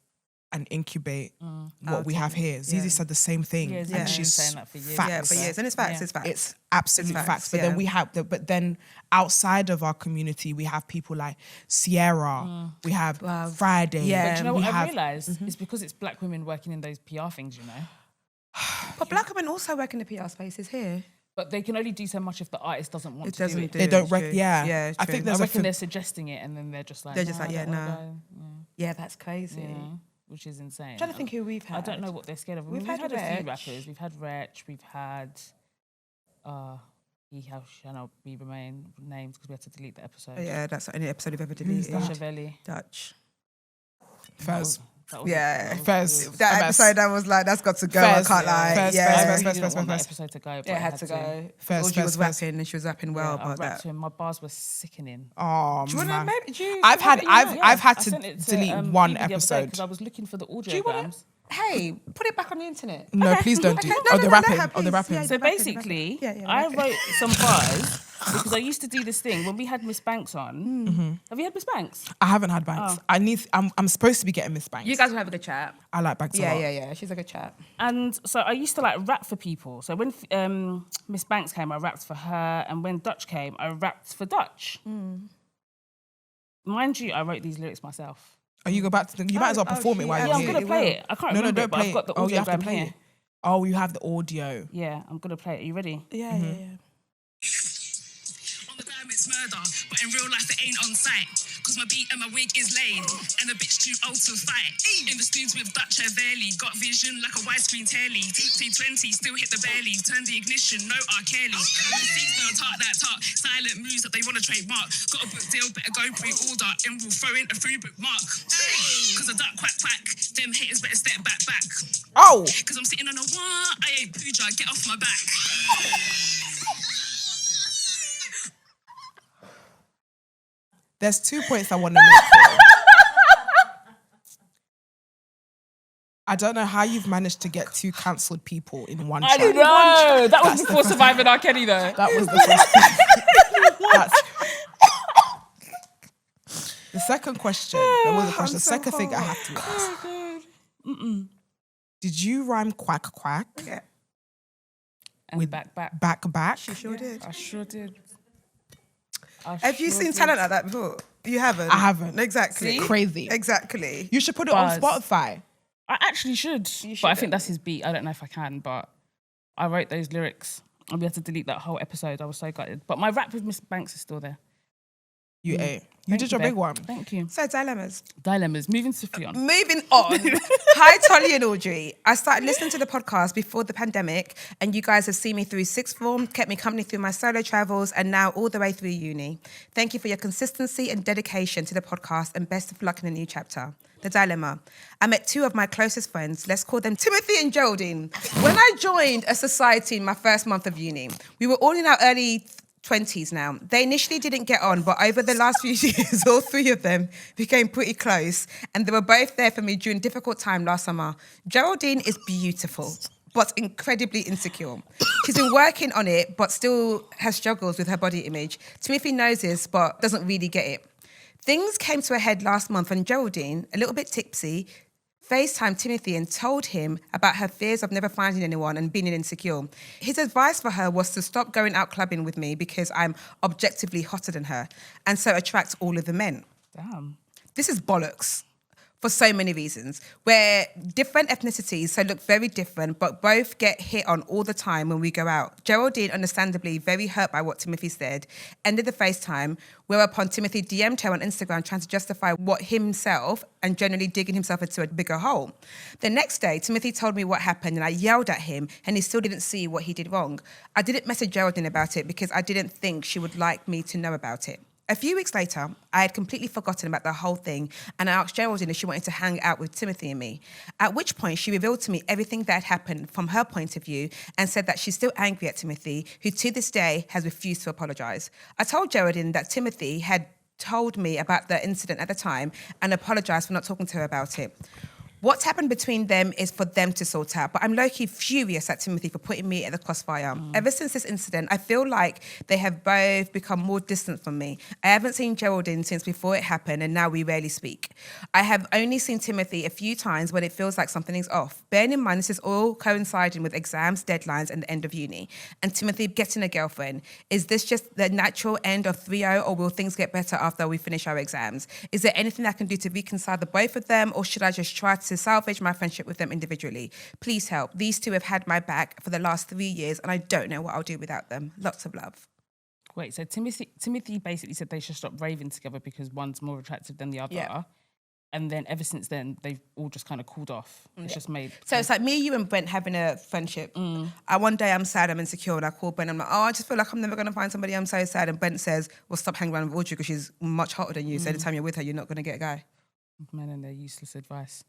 and incubate what we have here? Zizi said the same thing, Yeah, and Zizi's been she's saying that for years. facts. yeah, for years, and it's facts. Yeah. It's facts. It's absolute It's facts. facts, But yeah. then we have, but then outside of our community, we have people like Sierra, we have Friday. Yeah. But do you know we what I have- realised? It's because it's Black women working in those PR things, you know. But Black women also work in the PR spaces here. But they can only do so much if the artist doesn't want It to do doesn't it. do They it, don't it's rec- true. yeah. Yeah, it's I true. think I there's a reckon fin- they're suggesting it and then they're just like, They're just "No, like, I yeah, don't wanna nah." go." Yeah, that's crazy. Yeah, which is insane. I'm trying to think who we've had. I don't know what they're scared of. We've We've had had a few Wretch. rappers. We've had Wretch. We've had He shall not be remain named because we had to delete the episode. Yeah, that's the only episode we've ever deleted. Machiavelli. Dutch. First. That episode, that was like, that's got to go. First, I can't lie. first, I really didn't want that episode to go. But It had to go. First, Audrey was first. rapping and she was rapping well, I but rapped that. to him. My bars were sickening. Oh, Do you want to man. maybe? Do you I've have had it in your notes? I've had I to sent it delete Phoebe one the other day episode. because I was looking for the Do you want audiograms. to? Hey, put it back on the internet. No, please don't do. Okay, Oh, no, the no, rapping. no, Oh, the please. rapping. Yeah, So the rapping, basically, yeah, I okay. wrote some bars because I used to do this thing when we had Miss Banks on. Have you had Miss Banks? I haven't had Banks. I'm supposed to be getting Miss Banks. You guys will have a good chat. I like Banks a lot. Yeah. She's a good chat. And so I used to like rap for people. So when Miss Banks came, I rapped for her, and when Dutch came, I rapped for Dutch. Mind you, I wrote these lyrics myself. Oh, you go back to the. You might as well perform it while Yeah, you're I'm here. gonna play it. I can't No, remember it, don't but play I've got the it. Oh, you have to audiogram play here. it. Oh, you have the audio. Yeah, I'm gonna play it. Are you ready? Yeah. On the gram it's murder, but in real life it ain't on sight. Cause my beat and my wig is laid, and a bitch too old to fight. In the studs with Dutch Averly, got vision like a widescreen telly. T20 still hit the belly, turn the ignition, no R. Kelly. Seats don't talk that talk, silent moves that they wanna trademark. Got a book deal, better go pre-order, and we'll throw in a free bookmark. Cause a duck quack quack, them haters better step back. Oh, Cause I'm sitting on a what? I ain't Pooja, get off my back. there's 2 points I want to make here. I don't know how you've managed to get 2 cancelled people in one track. know. That was before Surviving R. Kelly, though. That was the first thing. That's... The second question. There was a question. The second thing I have to ask. Did you rhyme quack quack? Yeah. And With back. Back? She sure did. I sure did. Have you seen talent like that before? You haven't? I haven't. Exactly. See? Crazy. Exactly. You should put it Buzz. on Spotify. I actually should. But I think that's his beat. I don't know if I can, but I wrote those lyrics. And we had to delete that whole episode. I was so gutted. But my rap with Miss Banks is still there. You ate. You Thank did your babe. big one. Thank you. So dilemmas. Dilemmas. Moving swiftly on. Moving on. Hi, Tolly and Audrey. I started listening to the podcast before the pandemic, and you guys have seen me through sixth form, kept me company through my solo travels, and now all the way through uni. Thank you for your consistency and dedication to the podcast, and best of luck in the new chapter. The dilemma. I met 2 of my closest friends, let's call them Timothy and Geraldine. When I joined a society in my first month of uni, we were all in our early 20s now. They initially didn't get on, but over the last few years, all 3 of them became pretty close, and they were both there for me during a difficult time last summer. Geraldine is beautiful, but incredibly insecure. She's been working on it, but still has struggles with her body image. Timothy knows this, but doesn't really get it. Things came to a head last month when Geraldine, a little bit tipsy, FaceTimed Timothy and told him about her fears of never finding anyone and being insecure. His advice for her was to stop going out clubbing with me because I'm objectively hotter than her and so attract all of the men. Damn. This is bollocks for so many reasons. We're different ethnicities, so look very different, but both get hit on all the time when we go out. Geraldine, understandably very hurt by what Timothy said, ended the FaceTime, whereupon Timothy DM'd her on Instagram trying to justify what himself and generally digging himself into a bigger hole. The next day, Timothy told me what happened and I yelled at him and he still didn't see what he did wrong. I didn't message Geraldine about it because I didn't think she would like me to know about it. A few weeks later, I had completely forgotten about the whole thing and I asked Geraldine if she wanted to hang out with Timothy and me, at which point she revealed to me everything that had happened from her point of view and said that she's still angry at Timothy, who to this day has refused to apologise. I told Geraldine that Timothy had told me about the incident at the time and apologised for not talking to her about it. What's happened between them is for them to sort out, but I'm low-key furious at Timothy for putting me at the crossfire. Ever since this incident, I feel like they have both become more distant from me. I haven't seen Geraldine since before it happened, and now we rarely speak. I have only seen Timothy a few times when it feels like something is off. Bearing in mind, this is all coinciding with exams, deadlines, and the end of uni, and Timothy getting a girlfriend. Is this just the natural end of 3-0, or will things get better after we finish our exams? Is there anything I can do to reconcile the both of them, or should I just try to salvage my friendship with them individually? Please help. These 2 have had my back for the last 3 years and I don't know what I'll do without them. Lots of love. Wait, so Timothy basically said they should stop raving together because one's more attractive than the other. Yeah. And then ever since then, they've all just kind of cooled off. It's just made... So it's like me, you and Brent having a friendship. One day I'm sad, I'm insecure, and I call Brent, I'm like, I just feel like I'm never going to find somebody, I'm so sad. And Brent says, well, stop hanging around with Audrey because she's much hotter than you. So anytime you're with her, you're not going to get a guy. Men and their useless advice.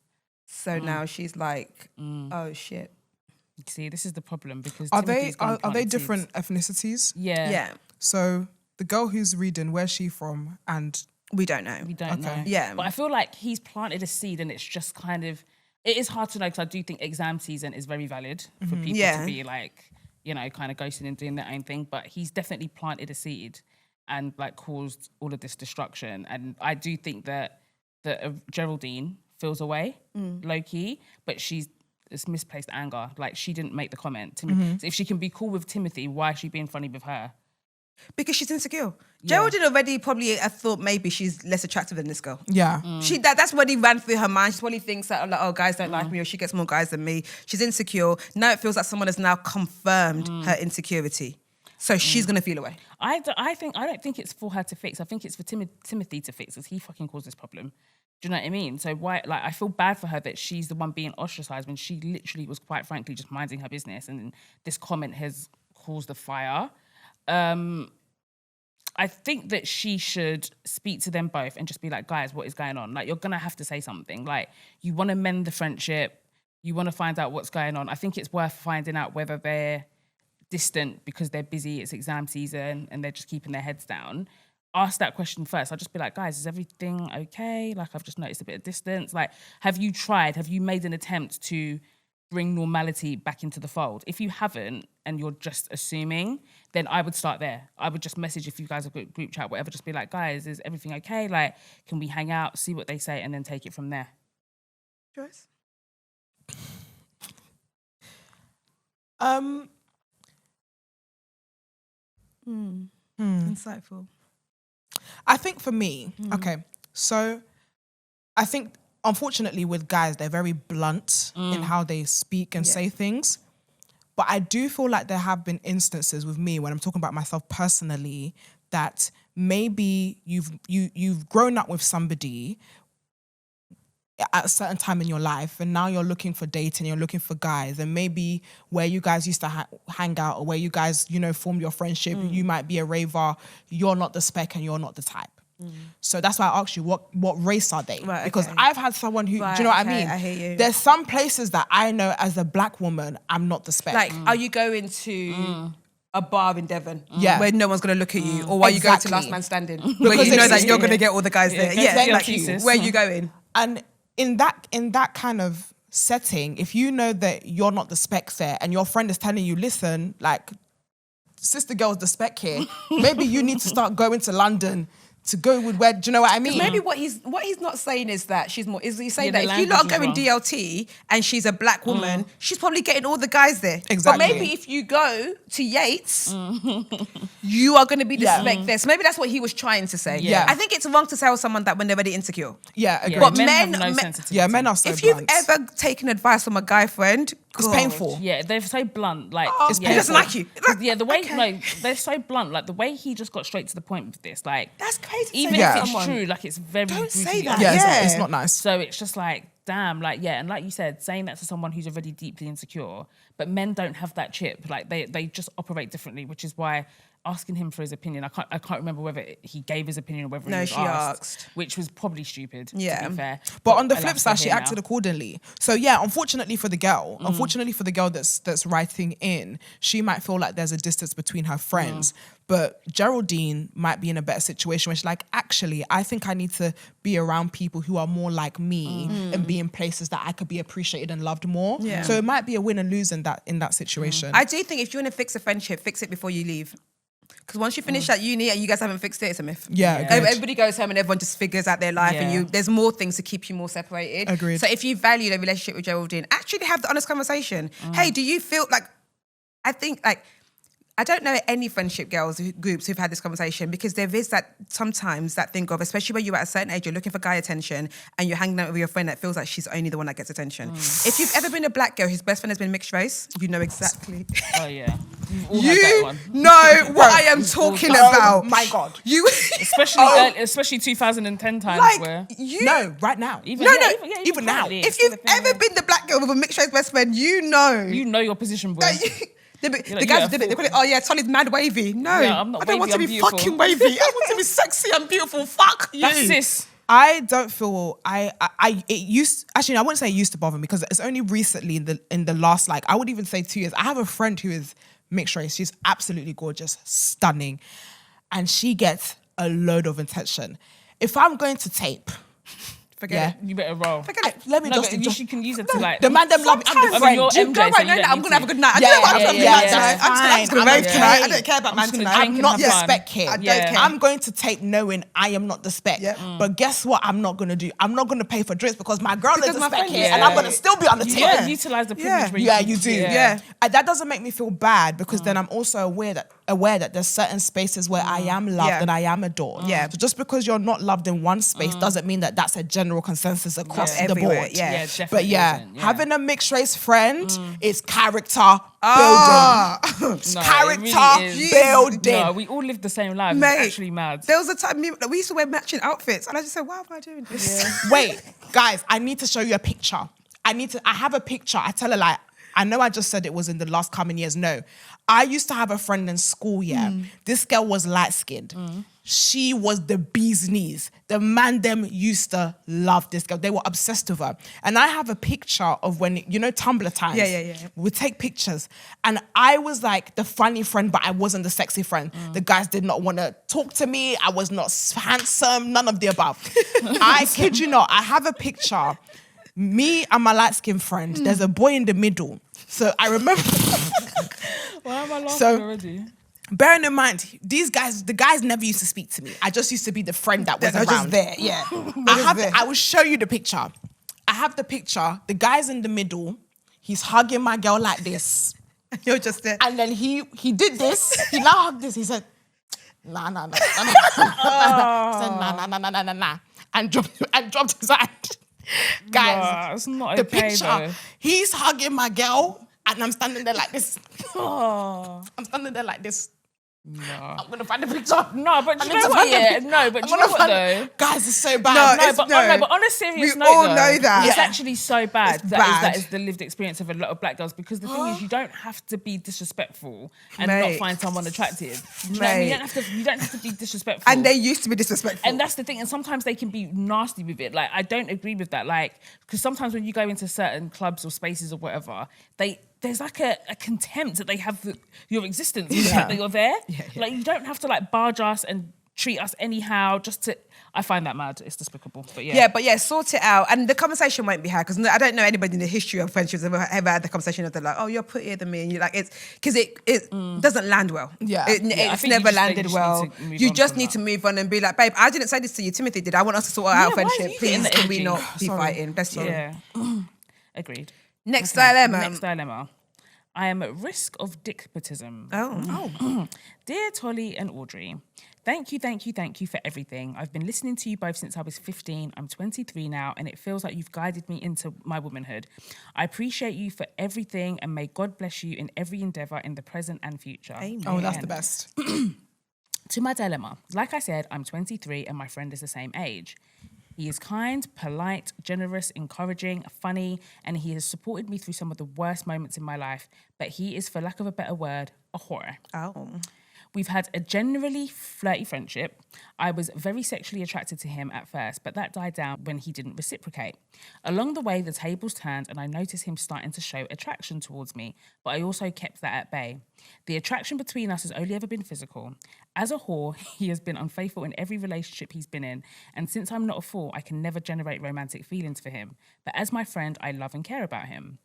So now she's like, oh, shit. See, this is the problem because Are Timothy's they gone are they planted different ethnicities? Yeah. Yeah. So the girl who's reading, where's she from? And We don't know. We don't know. Yeah. But I feel like he's planted a seed and it's just kind of... It is hard to know because I do think exam season is very valid for people Yeah. to be like, you know, kind of ghosting and doing their own thing. But he's definitely planted a seed and like caused all of this destruction. And I do think that Geraldine feels away, low-key, but it's misplaced anger. Like, she didn't make the comment. So if she can be cool with Timothy, why is she being funny with her? Because she's insecure. Geraldine already probably thought maybe she's less attractive than this girl. yeah. That's what he ran through her mind. She probably thinks that, like, oh, guys don't like me, or she gets more guys than me. She's insecure. Now it feels like someone has now confirmed her insecurity. So she's gonna feel away. I don't think it's for her to fix. I think it's for Timothy to fix because he fucking caused this problem. Do you know what I mean? So why? Like, I feel bad for her that she's the one being ostracized when she literally was, quite frankly, just minding her business, and this comment has caused a fire. I think that she should speak to them both and just be like, guys, what is going on? Like, you're gonna have to say something. Like, you want to mend the friendship, you want to find out what's going on. I think it's worth finding out whether they're distant because they're busy, it's exam season, and they're just keeping their heads down. Ask that question first. I'll just be like, guys, is everything okay? Like, I've just noticed a bit of distance. Like, have you made an attempt to bring normality back into the fold? If you haven't, and you're just assuming, then I would start there. I would just message, if you guys have got group chat, whatever, just be like, guys, is everything okay? Like, can we hang out, see what they say, and then take it from there? Joyce? Insightful. I think for me, okay, so I think unfortunately with guys, they're very blunt in how they speak and say things. But I do feel like there have been instances with me when I'm talking about myself personally that maybe you've grown up with somebody at a certain time in your life and now you're looking for dating, you're looking for guys, and maybe where you guys used to hang out or where you guys, formed your friendship, you might be a raver, you're not the spec and you're not the type. So that's why I asked you, what race are they? Right, because okay. I've had someone who, Right, do you know what okay, I mean? I hear you. There's some places that I know as a black woman, I'm not the spec. Like, are you going to a bar in Devon where no one's going to look at you? Or are you going to Last Man Standing where you know that you're going to get all the guys there? Yeah, thank like, you. where are you going? And in that kind of setting, if you know that you're not the spec there and your friend is telling you, listen, like, sister girl's the spec here, maybe you need to start going to London to go with where, do you know what I mean? Maybe what he's not saying is that she's more, is he saying Yeah, that the if you lot are language going is wrong. DLT and she's a black woman, she's probably getting all the guys there. Exactly. But maybe if you go to Yates, you are going to be the spec there. So maybe that's what he was trying to say. Yeah. I think it's wrong to tell someone that when they're already insecure. Yeah, agreed. But men have men- no men- sensitivity. Yeah, men are so If you've blunt. ever taken advice from a guy friend, It's God. painful. Yeah, they're so blunt. Like, It's He doesn't like you. Yeah, the way Okay. they're so blunt. Like, the way he just got straight to the point with this. Like, That's crazy to even say if to it's someone. true, like, it's very Don't say brutally that. honest. Yeah, Yeah. it's not nice. So it's just like, damn, like, yeah, and like you said, saying that to someone who's already deeply insecure, but men don't have that chip. Like, they just operate differently, which is why asking him for his opinion, I can't remember whether he gave his opinion or whether No, he was she asked, asked. which was probably stupid, Yeah. to be fair. But on the alas, flip side, we're she here acted now. accordingly. So yeah, unfortunately for the girl, that's writing in, she might feel like there's a distance between her friends. But Geraldine might be in a better situation where she's like, actually, I think I need to be around people who are more like me and be in places that I could be appreciated and loved more. Yeah. So it might be a win and lose in that situation. I do think if you want to fix a friendship, fix it before you leave. Because once you finish at uni and you guys haven't fixed it, it's a myth. Yeah, agreed. Everybody goes home and everyone just figures out their life, and there's more things to keep you more separated. Agreed. So if you value the relationship with Geraldine, actually have the honest conversation. Hey, do you feel like? I think like I don't know any friendship groups who've had this conversation, because there is that sometimes that thing of, especially when you're at a certain age, you're looking for guy attention and you're hanging out with your friend that feels like she's only the one that gets attention. If you've ever been a black girl whose best friend has been mixed race, you know exactly. Oh yeah. We've all had You that one. know what I am talking about. my God. You Especially 2010 times like where No, right now. even even now. currently, if it's you've the thing, ever been the black girl with a mixed race best friend, you know. you know your position, boy. The like, guys yeah, did it. They call it, oh yeah, Tolly's mad wavy. No, Yeah, I'm not I don't want wavy, to I'm be beautiful. fucking wavy. I want to be sexy and beautiful. Fuck you. That's sis. I don't feel it used, actually I wouldn't say it used to bother me, because it's only recently in the last, like, I would even say 2 years. I have a friend who is mixed race. She's absolutely gorgeous, stunning, and she gets a load of attention. If I'm going to tape, Forget it. You better roll. Forget it. let me No, just but enjoy. you can use it to like The man them love me. I'm the I mean, friend. you're Do you MJ, go so right you now? don't I'm need gonna have a to. good night. I don't know what I'm gonna do yeah, tonight. that's I'm just gonna fine. rave tonight. I I'm don't care about I'm man just gonna tonight. drink I'm and not have the fun. spec kid. I don't Yeah. care. I'm going to tape knowing I am not the spec. Yeah. But guess what? I'm not going to do. I'm not going to pay for drinks because my girl Because is a my spec friend kid, is. and I'm going to still be on the You tape. gotta utilize the privilege. where Yeah, can- you do. Yeah. And that doesn't make me feel bad, because then I'm also aware that there's certain spaces where I am loved Yeah. and I am adored. Yeah. So just because you're not loved in one space doesn't mean that that's a general consensus across Yeah. the Everywhere, board. yeah. Yeah, definitely But yeah, isn't, yeah. having a mixed race friend is character Ah. building. No, Character it really is. building. No, we all live the same lives. Mate, It's actually mad. There was a time we used to wear matching outfits, and I just said, "Why am I doing this?" Wait, guys, I need to show you a picture. I have a picture. I tell her, like, I know I just said it was in the last coming years. No. I used to have a friend in school, yeah. This girl was light-skinned. She was the bee's knees. The man them used to love this girl. They were obsessed with her. And I have a picture of when, you know, Tumblr times. Yeah. We take pictures. And I was like the funny friend, but I wasn't the sexy friend. The guys did not want to talk to me. I was not handsome, none of the above. I kid you not, I have a picture. Me and my light-skinned friend, there's a boy in the middle. So I remember... Why am I laughing So- already? Bearing in mind, the guys never used to speak to me. I just used to be the friend that was They're around. just there, yeah. I will show you the picture. I have the picture. The guy's in the middle. He's hugging my girl like this. You're just there. And then he did this. He now hugged this. He said, nah. He said, nah. And dropped his hand. Guys, Nah, it's not the okay, picture, though. he's hugging my girl and I'm standing there like this. I'm standing there like this. No. I'm going to find the picture. No, but I do need you know to what? find the Yeah, pic- no, but I'm do you know gonna what find though? it. Guys, it's so bad. No, No, it's- but on a serious We note, all though, know that. it's Yeah. actually so bad. It's That bad. is the lived experience of a lot of black girls, because the thing is, you don't have to be disrespectful and not Mate. find someone attractive. Do you know what I mean? You don't have to be disrespectful. And they used to be disrespectful. And that's the thing. And sometimes they can be nasty with it. Like, I don't agree with that. Like, because sometimes when you go into certain clubs or spaces or whatever, there's like a contempt that they have for your existence, that you're there. Like, you don't have to like barge us and treat us anyhow just to... I find that mad. It's despicable. But yeah. Sort it out. And the conversation won't be had, because I don't know anybody in the history of friendships ever had the conversation of, they're like, oh, you're prettier than me. And you're like, it's because it doesn't land well. Yeah. I It's think you never just landed need well. to move You on just from need that. to move on and be like, babe, I didn't say this to you. Timothy did. I want us to sort out our Yeah, why is friendship. he getting Please, the can we energy? not be fighting? Bless you. Yeah. Agreed. Next dilemma. Next dilemma. I am at risk of dickpotism. Oh. Dear Tolly and Audrey, thank you for everything. I've been listening to you both since I was 15. I'm 23 now, and it feels like you've guided me into my womanhood. I appreciate you for everything, and may God bless you in every endeavour in the present and future. Amen. Oh, that's the best. To my dilemma, like I said, I'm 23 and my friend is the same age. He is kind, polite, generous, encouraging, funny, and he has supported me through some of the worst moments in my life, but he is, for lack of a better word, a whore. Oh. We've had a generally flirty friendship. I was very sexually attracted to him at first, but that died down when he didn't reciprocate. Along the way, the tables turned and I noticed him starting to show attraction towards me, but I also kept that at bay. The attraction between us has only ever been physical. As a whore, he has been unfaithful in every relationship he's been in, and since I'm not a fool, I can never generate romantic feelings for him. But as my friend, I love and care about him.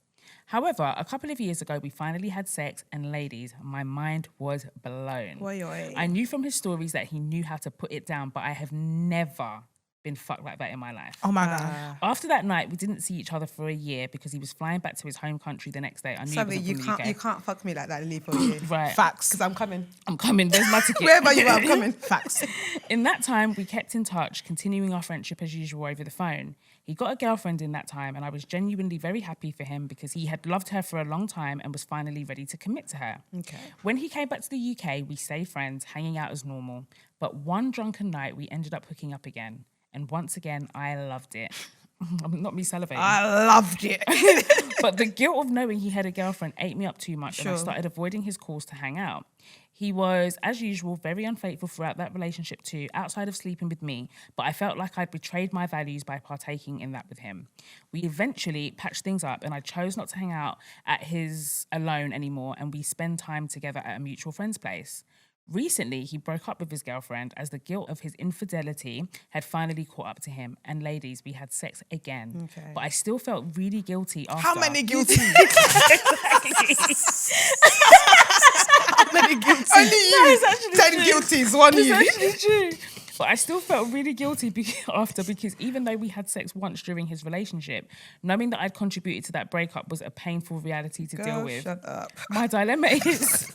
However, a couple of years ago, we finally had sex, and ladies, my mind was blown. Oi, oi. I knew from his stories that he knew how to put it down, but I have never been fucked like that in my life. Oh my God. After that night, we didn't see each other for a year because he was flying back to his home country the next day. I knew Sorry, he wasn't from the UK. you can't fuck me like that and leave for a year. Right. Facts. Because I'm coming. I'm coming. There's my ticket. Wherever you are, I'm coming. Facts. In that time, we kept in touch, continuing our friendship as usual over the phone. He got a girlfriend in that time, and I was genuinely very happy for him because he had loved her for a long time and was finally ready to commit to her. Okay. When he came back to the UK, we stayed friends, hanging out as normal. But one drunken night, we ended up hooking up again. And once again, I loved it. Not me salivating. I loved it. But the guilt of knowing he had a girlfriend ate me up too much, and I started avoiding his calls to hang out. He was, as usual, very unfaithful throughout that relationship too, outside of sleeping with me, but I felt like I'd betrayed my values by partaking in that with him. We eventually patched things up, and I chose not to hang out at his alone anymore, and we spend time together at a mutual friend's place. Recently, he broke up with his girlfriend as the guilt of his infidelity had finally caught up to him. And ladies, we had sex again. Okay. But I still felt really guilty after. How many guilty? Exactly. How many guilty? Only you. It's actually 10 true. guilties, one It's you. actually true. But I still felt really guilty after, because even though we had sex once during his relationship, knowing that I'd contributed to that breakup was a painful reality to deal with. Shut up. My dilemma is,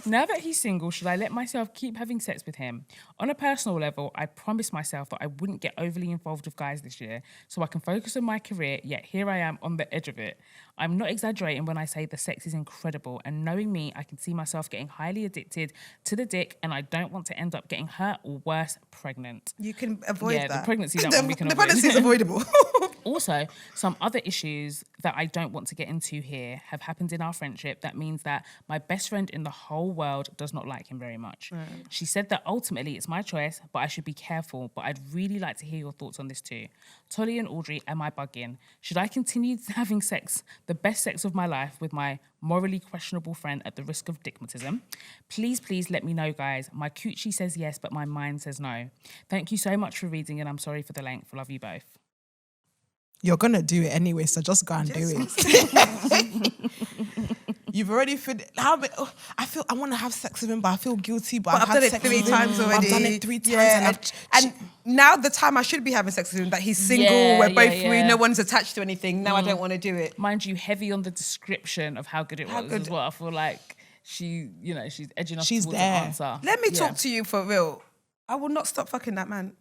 now that he's single, should I let myself keep having sex with him? On a personal level, I promised myself that I wouldn't get overly involved with guys this year so I can focus on my career, yet here I am on the edge of it. I'm not exaggerating when I say the sex is incredible, and knowing me, I can see myself getting highly addicted to the dick, and I don't want to end up getting hurt or worse, pregnant. You can avoid that. Yeah, the pregnancy, that one we can The avoid. pregnancy is avoidable. Also, some other issues that I don't want to get into here have happened in our friendship that means that my best friend in the whole world does not like him very much. Right. She said that ultimately it's my choice, but I should be careful. But I'd really like to hear your thoughts on this too. Tolly and Audrey, am I bugging? Should I continue having sex, the best sex of my life, with my morally questionable friend at the risk of dickmatism? Please let me know, guys. My coochie says yes, but my mind says no. Thank you so much for reading, and I'm sorry for the length. Love you both. You're going to do it anyway, so just go and do it. You've already I want to have sex with him, but I feel guilty. But I've done had it sex 3 with him. times already. I've done it 3 times. Yeah, and now the time I should be having sex with him, that he's single, Yeah, we're both yeah, free, yeah. no one's attached to anything. Now I don't want to do it. Mind you, heavy on the description of how good it was good. as well. I feel like she's edging us She's towards there. an answer. Let me Yeah. talk to you for real. I will not stop fucking that man.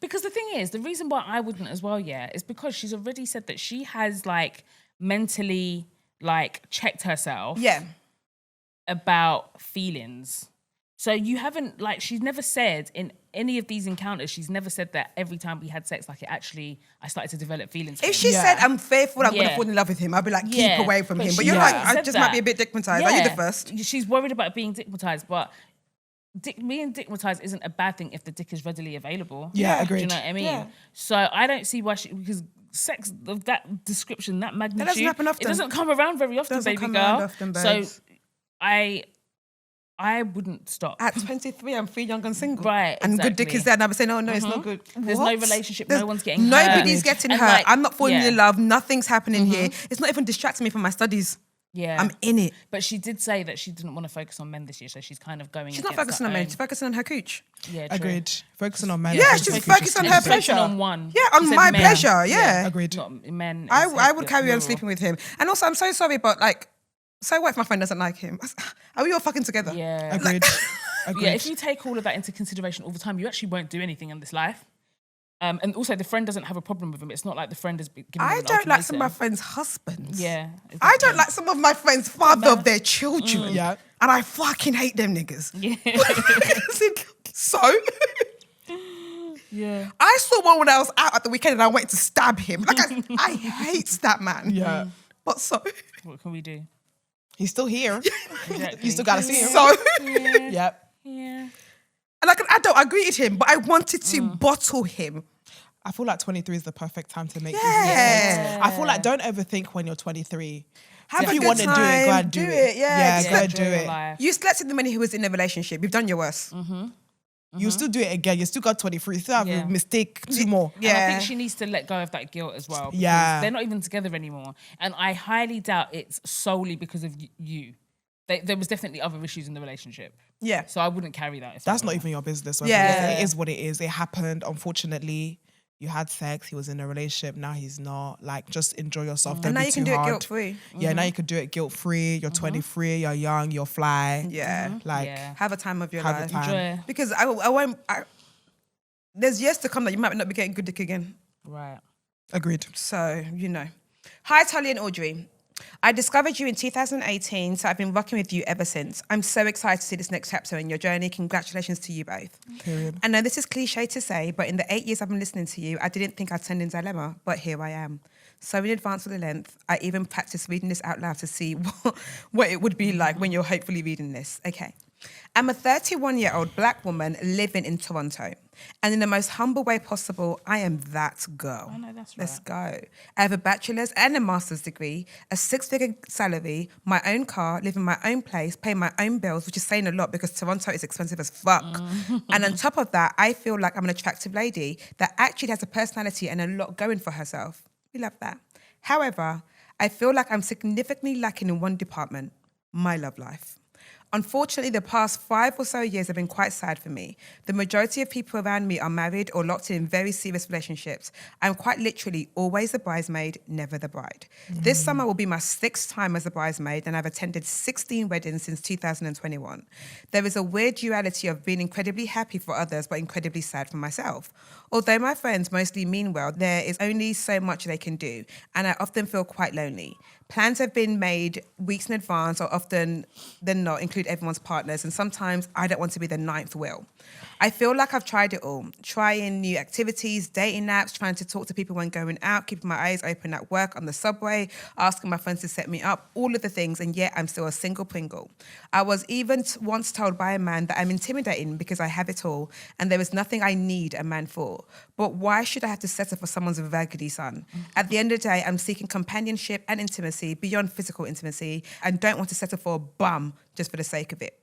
Because the thing is, the reason why I wouldn't as well, is because she's already said that she has mentally checked herself Yeah. about feelings. So you haven't, she's never said in any of these encounters, she's never said that every time we had sex, I started to develop feelings for If him. she said I'm faithful, I'm gonna Yeah. fall in love with him, I'd be like, keep Yeah, away from but him. But she you're hasn't like, I said just that. might be a bit dickmatized. Are you the first? She's worried about being dickmatized, but being dickmatized isn't a bad thing if the dick is readily available. Yeah, Do you agreed. know what I mean? Yeah. So I don't see why because sex of that description, that magnitude, happen often. it doesn't come around very often, Doesn't baby come girl. around often, babes. So I wouldn't stop. At 23, I'm free, young and single. Right, And good dick exactly. is there. And I'll be saying, no, it's not good. There's What? no relationship, no one's getting Nobody's hurt. getting And, hurt. I'm not falling yeah. in love. Nothing's happening here. It's not even distracting me from my studies. Yeah. I'm in it. But she did say that she didn't want to focus on men this year, so she's kind of going She's not against focusing her on men. own- She's focusing on her cooch. Yeah, true. Agreed. Focusing on men. Yeah, Focusing she's on focused on future her sex. Focusing pleasure. on one. Yeah, She on said my men. pleasure. Yeah. Agreed. Not men. I it's would carry on plural. sleeping with him. And also, I'm so sorry, but so what if my friend doesn't like him? Are we all fucking together? Yeah. Agreed. Agreed. Yeah, if you take all of that into consideration all the time, you actually won't do anything in this life. And also, the friend doesn't have a problem with him. It's not like the friend is giving him I an don't like some of my ultimatum. friends' husbands. Yeah. I don't like some of my friends' father of their children. Yeah. And I fucking hate them niggas. Yeah. So? Yeah. I saw one when I was out at the weekend and I went to stab him. I hate that man. Yeah. But so? What can we do? He's still here. Exactly. You still got to see him. So? Yep. Yeah. And like an adult, I greeted him, but I wanted to bottle him. I feel like 23 is the perfect time to make Yeah. decisions. I feel like don't overthink when you're 23. Have if a you good want to do it, go time, and do it. Yeah, go and do Enjoy your it. life. You slept with the man who was in a relationship. You've done your worst. You still do it again. You still got 23. You still have Yeah. a mistake, 2 more. And I Yeah. think she needs to let go of that guilt as well. Because Yeah. they're not even together anymore. And I highly doubt it's solely because of you. there was definitely other issues in the relationship. Yeah. So I wouldn't carry that. That's not even your business. Yeah. It is what it is. It happened. Unfortunately, you had sex. He was in a relationship. Now he's not. Like, just enjoy yourself. Don't And now be you can too do it hard. guilt-free. Yeah, now you can do it guilt-free. You're 23, you're young, you're fly. Yeah. Like, Yeah. Have a time of your Have a life. time. Enjoy. Because I won't. There's years to come that you might not be getting good dick again. Right. agreed. So, you know. Hi, Tolly and Audrey. I discovered you in 2018, so I've been rocking with you ever since. I'm so excited to see this next chapter in your journey. Congratulations to you both. Period. I know this is cliche to say, but in the 8 years I've been listening to you, I didn't think I'd send in dilemma, but here I am. So in advance for the length, I even practiced reading this out loud to see what it would be like when you're hopefully reading this. Okay. I'm a 31-year-old black woman living in Toronto. And in the most humble way possible, I am that girl. Oh, no, that's Let's right. go. I have a bachelor's and a master's degree, a 6-figure salary, my own car, live in my own place, pay my own bills, which is saying a lot because Toronto is expensive as fuck. And on top of that, I feel like I'm an attractive lady that actually has a personality and a lot going for herself. We love that. However, I feel like I'm significantly lacking in one department, my love life. Unfortunately, the past 5 or so years have been quite sad for me. The majority of people around me are married or locked in very serious relationships. I'm quite literally always the bridesmaid, never the bride. This summer will be my 6th time as a bridesmaid, and I've attended 16 weddings since 2021. There is a weird duality of being incredibly happy for others, but incredibly sad for myself. Although my friends mostly mean well, there is only so much they can do, and I often feel quite lonely. Plans have been made weeks in advance, or often than not include everyone's partners, and sometimes I don't want to be the 9th wheel. I feel like I've tried it all, trying new activities, dating apps, trying to talk to people when going out, keeping my eyes open at work, on the subway, asking my friends to set me up, all of the things, and yet I'm still a single Pringle. I was even once told by a man that I'm intimidating because I have it all, and there is nothing I need a man for. But why should I have to settle for someone's raggedy son? At the end of the day, I'm seeking companionship and intimacy beyond physical intimacy, and don't want to settle for a bum just for the sake of it.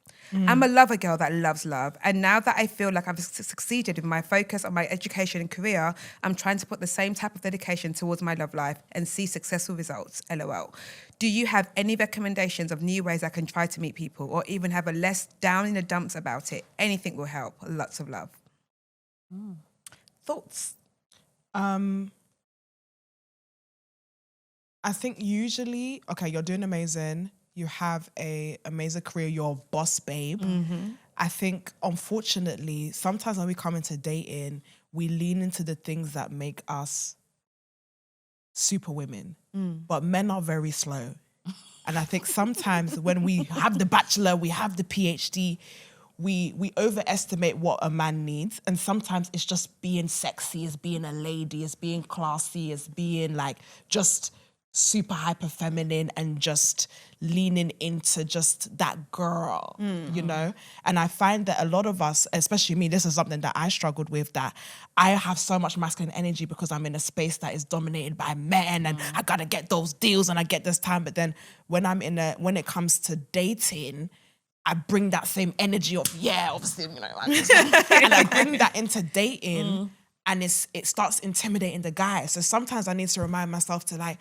I'm a lover girl that loves love, and now that I feel like I've succeeded with my focus on my education and career, I'm trying to put the same type of dedication towards my love life and see successful results, LOL. Do you have any recommendations of new ways I can try to meet people, or even have a less down in the dumps about it? Anything will help. Lots of love. Thoughts? I think usually, okay, you're doing amazing. You have a amazing career. You're a boss babe. I think, unfortunately, sometimes when we come into dating, we lean into the things that make us super women. But men are very slow. And I think sometimes when we have the bachelor, we have the PhD, we overestimate what a man needs. And sometimes it's just being sexy, it's being a lady, it's being classy, it's being like just super hyper feminine and just leaning into just that girl, you know? And I find that a lot of us, especially me, this is something that I struggled with, that I have so much masculine energy because I'm in a space that is dominated by men and I gotta get those deals and I get this time. But then when it comes to dating, I bring that same energy of, yeah, obviously, you know, like this one. And I bring that into dating and it starts intimidating the guy. So sometimes I need to remind myself to like,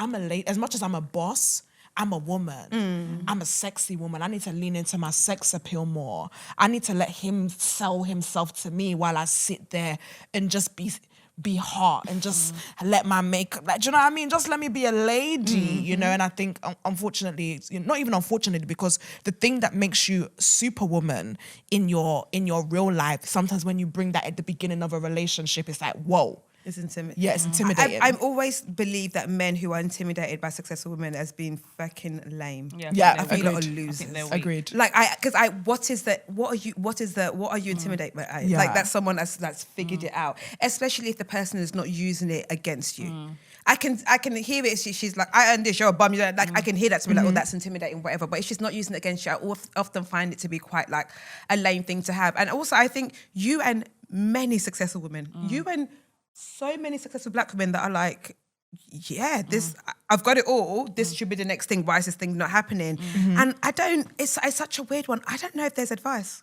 I'm a lady, as much as I'm a boss, I'm a woman. I'm a sexy woman. I need to lean into my sex appeal more. I need to let him sell himself to me while I sit there and just be hot and just let my makeup, like, do you know what I mean? Just let me be a lady, you know? And I think, unfortunately, not even unfortunately, because the thing that makes you superwoman in your real life, sometimes when you bring that at the beginning of a relationship, it's like, whoa. It's intimidating. Yeah, it's intimidating. I've always believed that men who are intimidated by successful women as being fucking lame. Yeah, I feel like agreed. a losers. Agreed. Like what are you intimidated by? Yeah. Like that's someone that's figured it out, especially if the person is not using it against you. I can hear it. She's like, I earned this, you're a bum. You know, like I can hear that to be like, oh, that's intimidating, whatever. But if she's not using it against you, I often find it to be quite like a lame thing to have. And also, I think you and many successful women, you and so many successful black women that are like, yeah, this I've got it all. This should be the next thing. Why is this thing not happening? And I don't. It's such a weird one. I don't know if there's advice.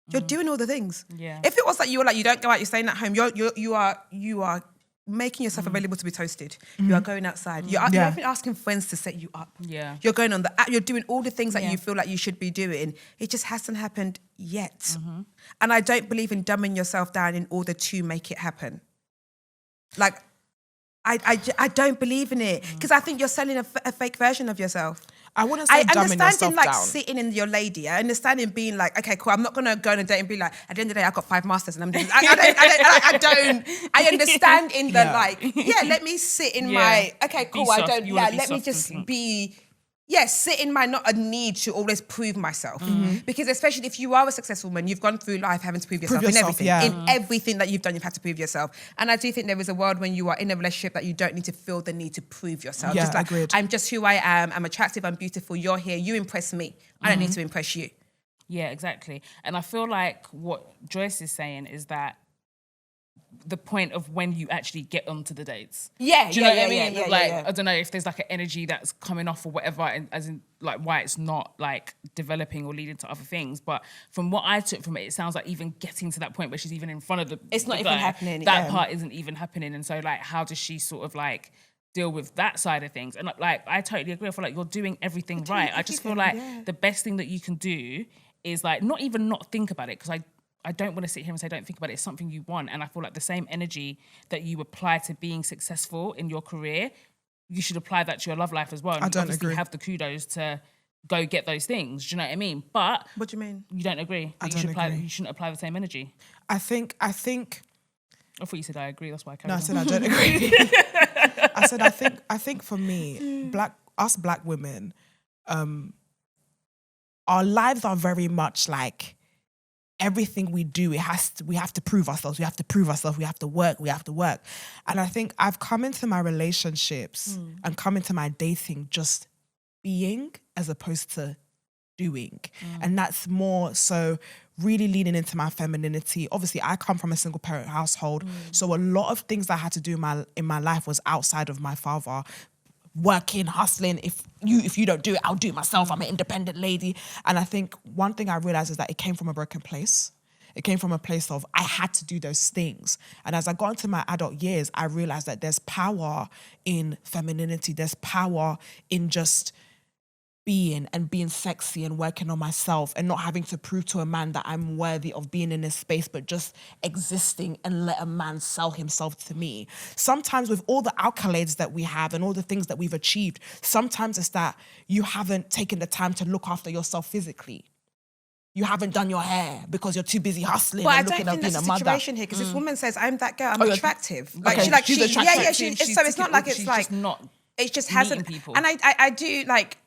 You're doing all the things. Yeah. If it was like you were like, you don't go out, you're staying at home. You are making yourself available to be toasted. You are going outside. You're even asking friends to set you up. Yeah. You're going on the app. You're doing all the things that you feel like you should be doing. It just hasn't happened yet. And I don't believe in dumbing yourself down in order to make it happen. Like, I don't believe in it because I think you're selling a fake version of yourself. I wouldn't say dumbing yourself like down. sitting in your lady. I understand in being like, okay, cool. I'm not gonna go on a date and be like, at the end of the day, I've got 5 masters and I'm doing. I understand in the let me sit in my. Okay, cool. Be I soft. don't. You wanna be Let me soft just and be. Yes, sit in my not a need to always prove myself. Because especially if you are a successful woman, you've gone through life having to prove yourself, in everything. Yeah. In everything that you've done, you've had to prove yourself. And I do think there is a world when you are in a relationship that you don't need to feel the need to prove yourself. Yeah, Just like, agreed. I'm just who I am. I'm attractive. I'm beautiful. You're here. You impress me. I don't need to impress you. Yeah, exactly. And I feel like what Joyce is saying is that the point of when you actually get onto the dates. Yeah, Do you know what I yeah, mean? yeah, Like, yeah. I don't know if there's like an energy that's coming off or whatever, and as in like why it's not like developing or leading to other things. But from what I took from it, it sounds like even getting to that point where she's even in front of the It's not the even guy, happening, That yeah. part isn't even happening. And so like, how does she sort of like deal with that side of things? And like, I totally agree. I feel like you're doing everything right. I just feel like the best thing that you can do is like not even not think about it, because I don't want to sit here and say don't think about it. It's something you want. And I feel like the same energy that you apply to being successful in your career, you should apply that to your love life as well. And I don't obviously agree. have the kudos to go get those things. Do you know what I mean? But What do you mean? you don't agree. I That don't agree. You shouldn't apply the same energy. I think I thought you said I agree. That's why I carried No, I on. said I don't agree. I said I think for me, black women, our lives are very much like everything we do. We have to prove ourselves. We have to prove ourselves. We have to work. And I think I've come into my relationships and come into my dating just being as opposed to doing. And that's more so really leaning into my femininity. Obviously, I come from a single parent household. So a lot of things I had to do in my life was outside of my father. Working, hustling. If you don't do it, I'll do it myself. I'm an independent lady. And I think one thing I realized is that it came from a broken place. It came from a place of I had to do those things. And as I got into my adult years, I realized that there's power in femininity. There's power in just being sexy and working on myself and not having to prove to a man that I'm worthy of being in this space, but just existing and let a man sell himself to me. Sometimes with all the accolades that we have and all the things that we've achieved, sometimes it's that you haven't taken the time to look after yourself physically. You haven't done your hair because you're too busy hustling But I and don't looking at think being that's a the mother. situation here because this woman says, I'm that girl, I'm Oh, yeah. attractive. Okay, she's attractive. So it's not like it's she's like, just not it just meeting hasn't. people. And I do like,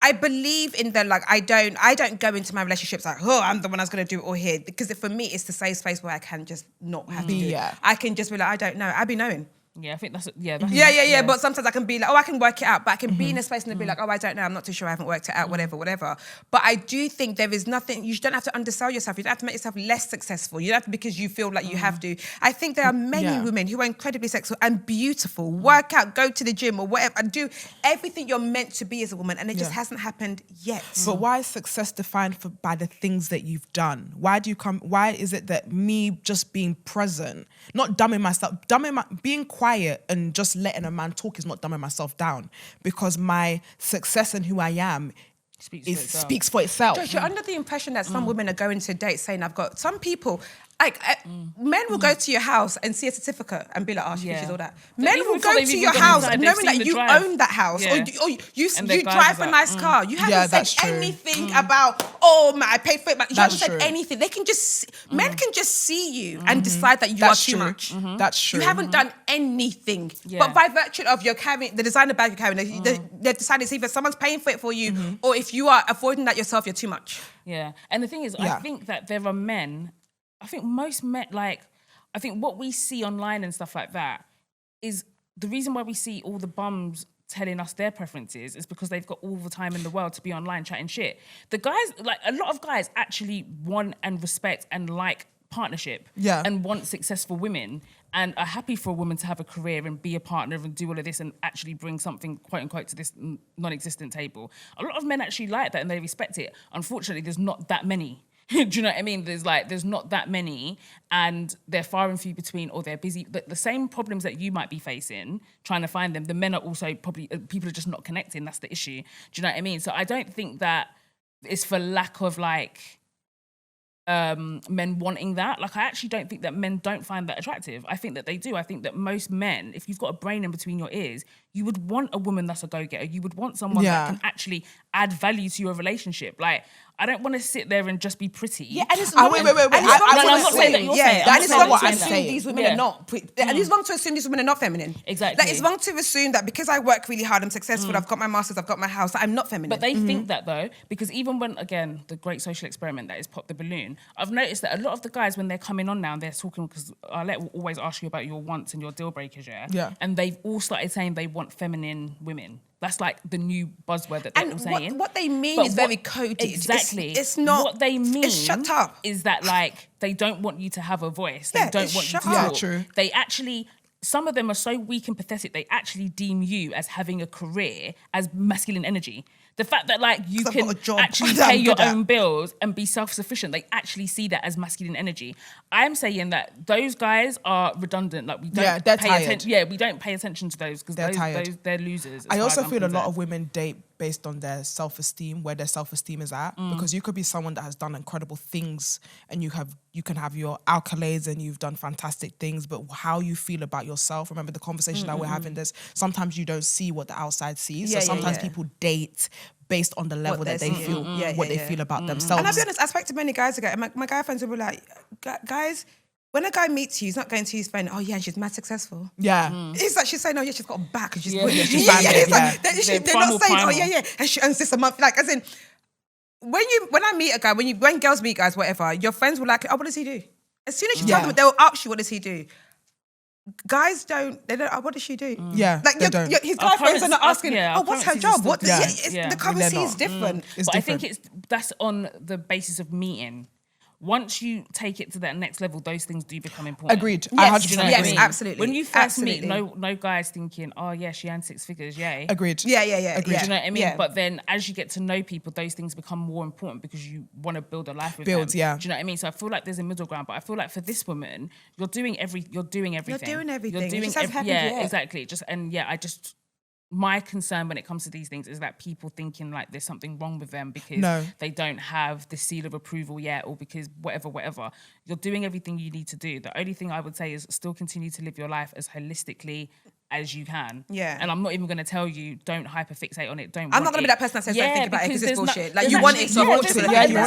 I believe in the like, I don't go into my relationships like, oh, I'm the one that's going to do it all here. Because for me, it's the safe space where I can just not have to do it. Yeah. I can just be like, I don't know. I'll be knowing. Yeah, I think that's Yeah. But sometimes I can be like, oh, I can work it out. But I can be in a space and be like, oh, I don't know. I'm not too sure. I haven't worked it out, whatever. But I do think there is nothing, you don't have to undersell yourself. You don't have to make yourself less successful. You don't have to because you feel like you have to. I think there are many women who are incredibly sexual and beautiful, work out, go to the gym or whatever, and do everything you're meant to be as a woman. And it just hasn't happened yet. But why is success defined by the things that you've done? Why is it that me just being present, not dumbing myself, being quiet and just letting a man talk is not dumbing myself down, because my success and who I am speaks for itself. Josh, you're under the impression that some women are going to dates saying, I've got some people, like men will go to your house and see a certificate and be like, oh, she finishes all that. But Men even will before go they've to even your gone house inside, knowing they've seen that the you drive. own that house Yeah. or you And their guys drive are a like, nice car. You haven't that's said true. anything about, oh, man, I paid for it. But you haven't That's said true. anything. They can just, men can just see you and decide that you That's are too true. much. That's true. You haven't done anything. Yeah. But by virtue of your carrying, the designer bag you're carrying, they decide it's either someone's paying for it for you or if you are avoiding that yourself, you're too much. Yeah. And the thing is, I think that there are men, I think most men, like, I think what we see online and stuff like that is the reason why we see all the bums telling us their preferences is because they've got all the time in the world to be online chatting shit. The guys, like a lot of guys actually want and respect and like partnership and want successful women and are happy for a woman to have a career and be a partner and do all of this and actually bring something, quote unquote, to this non-existent table. A lot of men actually like that and they respect it. Unfortunately, there's not that many. Do you know what I mean? There's not that many, and they're far and few between, or they're busy. But the same problems that you might be facing, trying to find them, the men are also probably, people are just not connecting. That's the issue. Do you know what I mean? So I don't think that it's for lack of men wanting that. Like, I actually don't think that men don't find that attractive. I think that they do. I think that most men, if you've got a brain in between your ears, you would want a woman that's a go-getter. You would want someone that can actually add value to your relationship. Like, I don't want to sit there and just be pretty. Yeah, and it's wait. I'm not saying that you're saying. And it's wrong what to I'm assume saying. these women are not. And it's wrong to assume these women are not feminine. Exactly. Like, it's wrong to assume that because I work really hard, I'm successful, I've got my masters, I've got my house, that I'm not feminine. But they think that though, because even when, again, the great social experiment that is Pop the Balloon, I've noticed that a lot of the guys, when they're coming on now and they're talking, because Arlette will always ask you about your wants and your deal breakers, yeah? And they've all started saying they want feminine women. That's like the new buzzword that they're all saying. And what they mean is very coded. Exactly. It's not. What they mean is shut up. Is that like they don't want you to have a voice. They don't want you to talk. Yeah, true. They actually, some of them are so weak and pathetic, they actually deem you as having a career as masculine energy. The fact that like you can actually pay your own bills and be self-sufficient, they actually see that as masculine energy. I'm saying that those guys are redundant. Like, we don't pay attention. Yeah, we don't pay attention to those because they're losers. I also feel a lot of women date based on their self-esteem, where their self-esteem is at. Because you could be someone that has done incredible things and you can have your accolades and you've done fantastic things, but how you feel about yourself, remember the conversation that we're having, there's sometimes you don't see what the outside sees. So sometimes people date based on the level that they feel, what they feel about themselves. And I'll be honest, I spoke to many guys ago, and my guy friends will be like, guys, when a guy meets you, he's not going to his friend, oh yeah, she's mad successful. Yeah. It's like she's saying, oh yeah, she's got a back and she's banded, They're not saying, oh yeah, and she earns this a month. Like, as in, when I meet a guy, when girls meet guys, whatever, your friends will like, oh, what does he do? As soon as you tell them, they'll ask you, what does he do? Guys don't, oh, what does she do? Yeah, like his guy friends are not asking, oh, what's her job? What? The currency is different. But I think that's on the basis of meeting. Once you take it to that next level, those things do become important. Agreed. Yes, 100% yes, agree. absolutely. When you first meet, no guy's thinking, oh yeah, she earned 6 figures, yay. Agreed. Yeah. Agreed. Do you know what I mean? Yeah. But then as you get to know people, those things become more important because you want to build a life with them. Yeah. Do you know what I mean? So I feel like there's a middle ground, but I feel like for this woman, you're doing everything. You're doing everything. Exactly. My concern when it comes to these things is that people thinking like there's something wrong with them because they don't have the seal of approval yet, or because whatever. You're doing everything you need to do. The only thing I would say is still continue to live your life as holistically as you can. Yeah. And I'm not even going to tell you, don't hyperfixate on it. I'm not going to be that person that says don't think about it because it's bullshit. Like, you there's want it, so you want to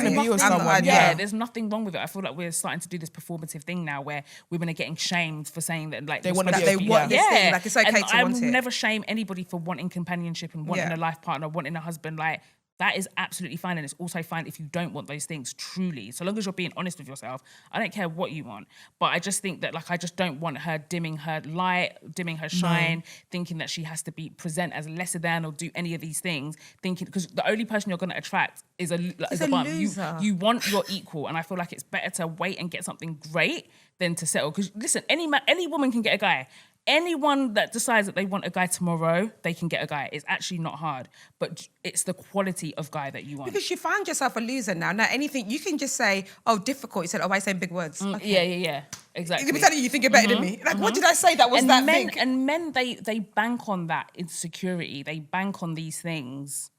be with someone. Yeah, there's nothing wrong with it. I feel like we're starting to do this performative thing now where women are getting shamed for saying that like they want this thing. Like, it's okay to want it. I will never shame anybody for wanting companionship and wanting a life partner, wanting a husband. Like, that is absolutely fine, and it's also fine if you don't want those things, truly. So long as you're being honest with yourself, I don't care what you want. But I just think that, like, I just don't want her dimming her light, dimming her shine, thinking that she has to present as lesser than or do any of these things, thinking, because the only person you're going to attract is a bum. Loser. You want your equal, and I feel like it's better to wait and get something great than to settle. Because listen, any woman can get a guy. Anyone that decides that they want a guy tomorrow, they can get a guy. It's actually not hard, but it's the quality of guy that you want. Because you find yourself a loser now. Now, anything, you can just say, oh, difficult. You said, oh, why are you saying big words? Okay. Yeah, exactly. Let me tell you, you think you're better than me. Like, what did I say that was that big? And men, they bank on that insecurity. They bank on these things.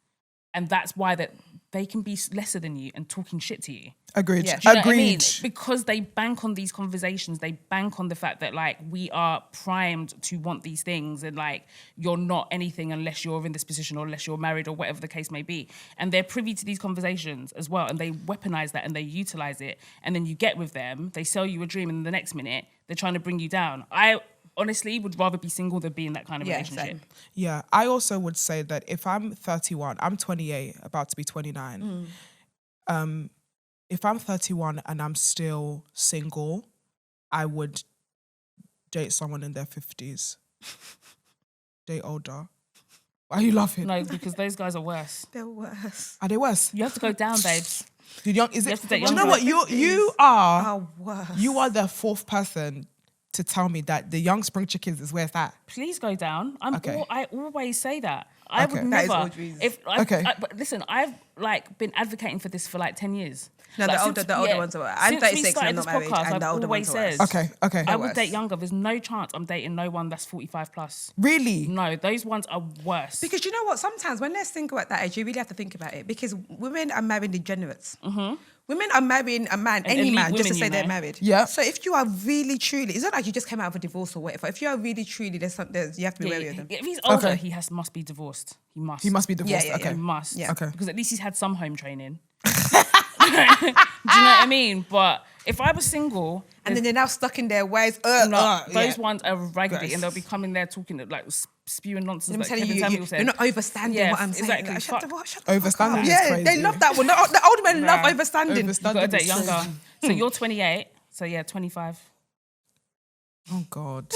And that's why that they can be lesser than you and talking shit to you. Agreed. Yeah. Do you know Agreed. what I mean? Because they bank on these conversations, they bank on the fact that like we are primed to want these things, and like you're not anything unless you're in this position or unless you're married or whatever the case may be. And they're privy to these conversations as well, and they weaponize that and they utilize it. And then you get with them, they sell you a dream, and the next minute they're trying to bring you down. I honestly would rather be single than be in that kind of relationship. Same. Yeah, I also would say that if I'm 31, I'm 28, about to be 29. If I'm 31 and I'm still single, I would date someone in their 50s. Date older. Why are you laughing? No, because those guys are worse. They're worse. Are they worse? You have to go down, babes. Do you know what? You You are worse. You are the fourth person to tell me that the young spring chickens is where it's at. Please go down. Okay. I always say that. I would Okay. That is never. Audrey's. But listen, I've like been advocating for this for like 10 years. No, Like, the older ones are. I'm since we 36 and started I'm not this married, podcast, and I've the older always ones are worse. said, Okay. I worse. would date younger. There's no chance I'm dating no one that's 45 plus. Really? No, those ones are worse. Because you know what? Sometimes when they're single at that age, you really have to think about it. Because women are marrying degenerates. Women are marrying a man, any elite man, just to women, say you they're know. married. Yeah. So if you are really truly, it's not like you just came out of a divorce or whatever. If you are really truly, you have to be wary of them. If he's older, Okay. he must be divorced. He must. He must be divorced. Yeah, Okay. He must. Yeah. Okay. Because at least he's had some home training. Do you know what I mean? But if I was single, And then they're now stuck in their ways. those ones are raggedy, Gross. and they'll be coming there talking like spewing nonsense. I'm Like telling Kevin you, Samuel said. you're not overstanding Yes, what I'm saying. exactly. Like, shut the Fuck. fuck Overstanding up. is Yeah, crazy. they love that one. The older men love Nah. overstanding. You've got to date is younger. crazy. So you're 28. So yeah, 25. Oh God.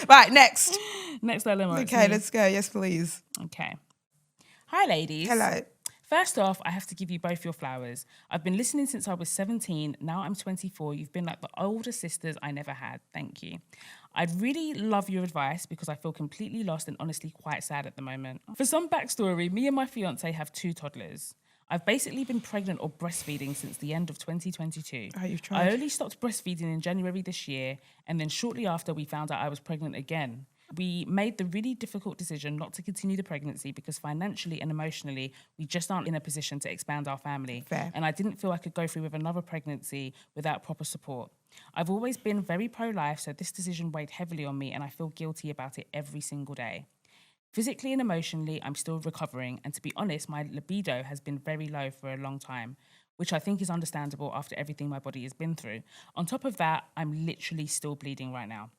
Right, next. Next dilemma. it's Okay, me. let's go. Yes, please. Okay. Hi, ladies. Hello. First off, I have to give you both your flowers. I've been listening since I was 17. Now I'm 24. You've been like the older sisters I never had. Thank you. I'd really love your advice because I feel completely lost and honestly quite sad at the moment. For some backstory, me and my fiance have 2 toddlers. I've basically been pregnant or breastfeeding since the end of 2022. Oh, you've tried. I only stopped breastfeeding in January this year, and then shortly after we found out I was pregnant again. We made the really difficult decision not to continue the pregnancy because financially and emotionally, we just aren't in a position to expand our family. Fair. And I didn't feel I could go through with another pregnancy without proper support. I've always been very pro-life, so this decision weighed heavily on me and I feel guilty about it every single day. Physically and emotionally, I'm still recovering, and to be honest, my libido has been very low for a long time, which I think is understandable after everything my body has been through. On top of that, I'm literally still bleeding right now.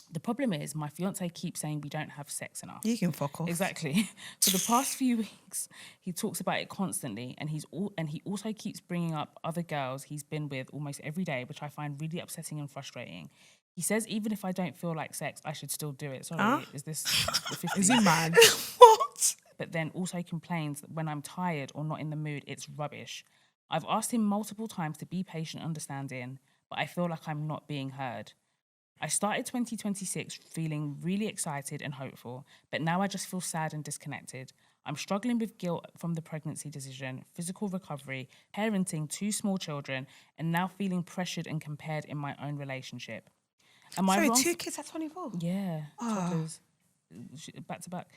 The problem is my fiance keeps saying we don't have sex enough. You can fuck off. Exactly. For the past few weeks, he talks about it constantly, and he also keeps bringing up other girls he's been with almost every day, which I find really upsetting and frustrating. He says even if I don't feel like sex, I should still do it. Sorry, is this the 50s? Is he mad? What? But then also complains that when I'm tired or not in the mood, it's rubbish. I've asked him multiple times to be patient and understanding, but I feel like I'm not being heard. I started 2026 feeling really excited and hopeful, but now I just feel sad and disconnected. I'm struggling with guilt from the pregnancy decision, physical recovery, parenting 2 small children, and now feeling pressured and compared in my own relationship. Am I Sorry, wrong? 2 kids at 24? Yeah, toddlers, back to back.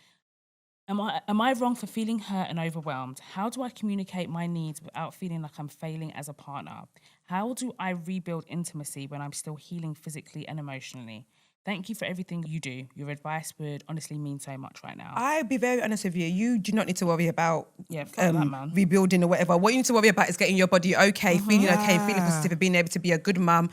Am I wrong for feeling hurt and overwhelmed? How do I communicate my needs without feeling like I'm failing as a partner? How do I rebuild intimacy when I'm still healing physically and emotionally? Thank you for everything you do. Your advice would honestly mean so much right now. I'll be very honest with you. You do not need to worry about Fuck that, man. rebuilding or whatever. What you need to worry about is getting your body okay, feeling okay, feeling positive, and being able to be a good mum.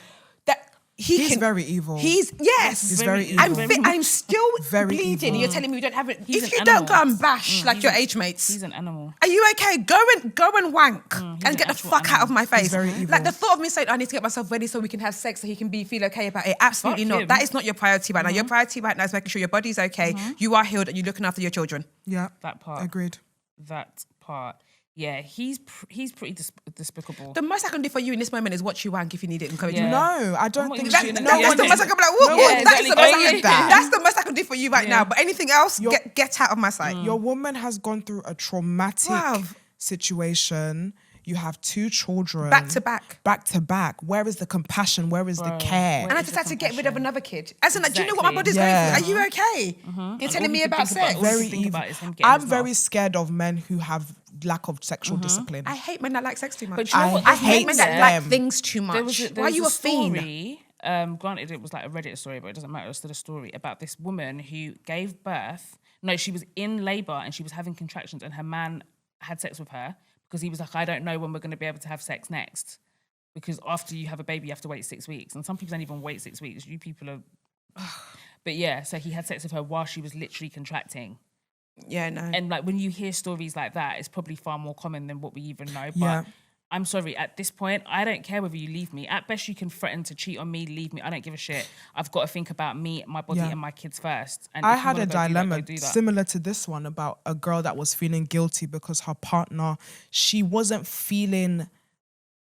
He's very evil. He's very evil. I'm still Very bleeding. evil. You're telling me we don't have it. He's If an you don't go animal. and bash like your age mates, He's an animal. are you okay? Go and wank and an get the actual fuck out of my face. very evil. Like the thought of me saying I need to get myself ready so we can have sex so he can feel okay about it. Absolutely Fuck not. him. That is not your priority right now. Your priority right now is making sure your body's okay, you are healed, and you're looking after your children. Yeah. That part. Agreed. That part. Yeah, he's pretty despicable. The most I can do for you in this moment is watch you wank if you need it. Encourage Yeah. you. No, I don't What think you That's doing she. in No the the one. most I can be like, whoop, Yeah, whoop. That's exactly. the most I Yeah, can. yeah. That's the most I can do for you right now. But anything else, get out of my sight. Your woman has gone through a traumatic Bruv. situation. You have 2 children. Back to back. Back to back. Where is the compassion? Where is the Bro, care? And I is just the had to get rid of compassion? another kid. As in, like, do you know what my Exactly. body's Yeah. going through? Are you okay? You're telling me about sex. all you Very think evil. about is him getting I'm his very mouth. scared of men who have lack of sexual discipline. I hate men that like sex too much. But you know what? I There's hate men men that them. like things too much. Why are you a fiend? story, granted, it was like a Reddit story, but it doesn't matter. It's still a story about this woman who gave birth. No, she was in labour and she was having contractions, and her man had sex with her because he was like, I don't know when we're going to be able to have sex next. Because after you have a baby, you have to wait 6 weeks. And some people don't even wait 6 weeks. You people are... But yeah, so he had sex with her while she was literally contracting. Yeah, no. And like when you hear stories like that, it's probably far more common than what we even know. But Yeah. I'm sorry, at this point, I don't care whether you leave me. At best, you can threaten to cheat on me, leave me. I don't give a shit. I've got to think about me, my body, Yeah. and my kids first. And I if you had wanna a go do that, dilemma go do that. similar to this one about a girl that was feeling guilty because her partner, she wasn't feeling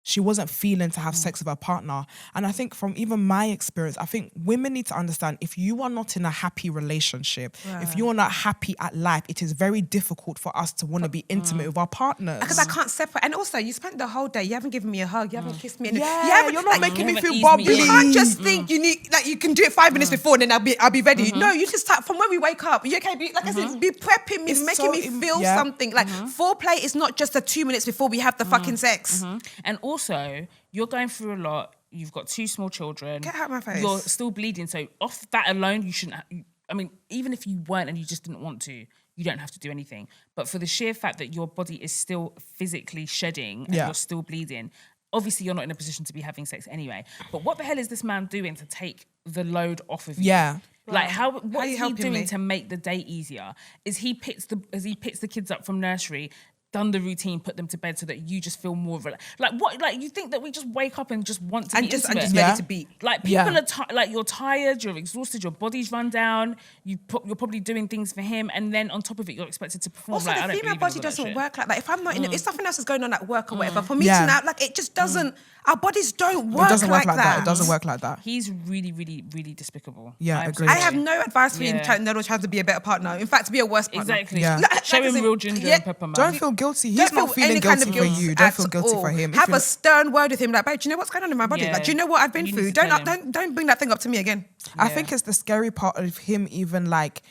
she wasn't feeling to have sex with her partner. And I think from even my experience, I think women need to understand, if you are not in a happy relationship, if you are not happy at life, it is very difficult for us to want to be intimate with our partners. Because I can't separate. And also, you spent the whole day, you haven't given me a hug, you haven't kissed me. Yeah, you're not making me feel eased me bubbly. in. You can't just think you need, like, you can do it 5 minutes before and then I'll be ready. No, you just start from when we wake up. You okay? Like I said, be prepping me, It's making so me feel yeah. something. Like foreplay is not just the 2 minutes before we have the fucking sex. And also, you're going through a lot. You've got 2 small children. Get out of my face. You're still bleeding. So off that alone, you shouldn't. I mean, even if you weren't and you just didn't want to, you don't have to do anything. But for the sheer fact that your body is still physically shedding and you're still bleeding, obviously you're not in a position to be having sex anyway. But what the hell is this man doing to take the load off of you? Yeah. Like what you is he helping doing me? to make the day easier? Is he picks the kids up from nursery, done the routine, put them to bed so that you just feel more like what? Like you think that we just wake up and just want to be And intimate? just ready to be. Like people are like you're tired, you're exhausted, your body's run down. You're probably doing things for him, and then on top of it, you're expected to perform. Also, like, I the don't female believe in body all that doesn't shit. work like that. If I'm not in it, if something else is going on at work or whatever, for me Yeah. to now, like, it just doesn't, our bodies don't work It doesn't work like that. that. It doesn't work like that. He's really, really, really despicable. Yeah, I'm agreed. I have no advice for you in Yeah. trying to be a better partner. In fact, to be a worse partner. Exactly. Yeah. Show him Like, real ginger yeah, and pepper, man. Don't feel guilty. He's Don't not feel feeling any kind guilty of for guilt you. Don't at feel guilty all. for him. If Have you- a stern word with him, like, babe, do you know what's going on in my body? Yeah. Like, do you know what I've been You through? need to tell him. Don't bring that thing up to me again. I think it's the scary part of him even like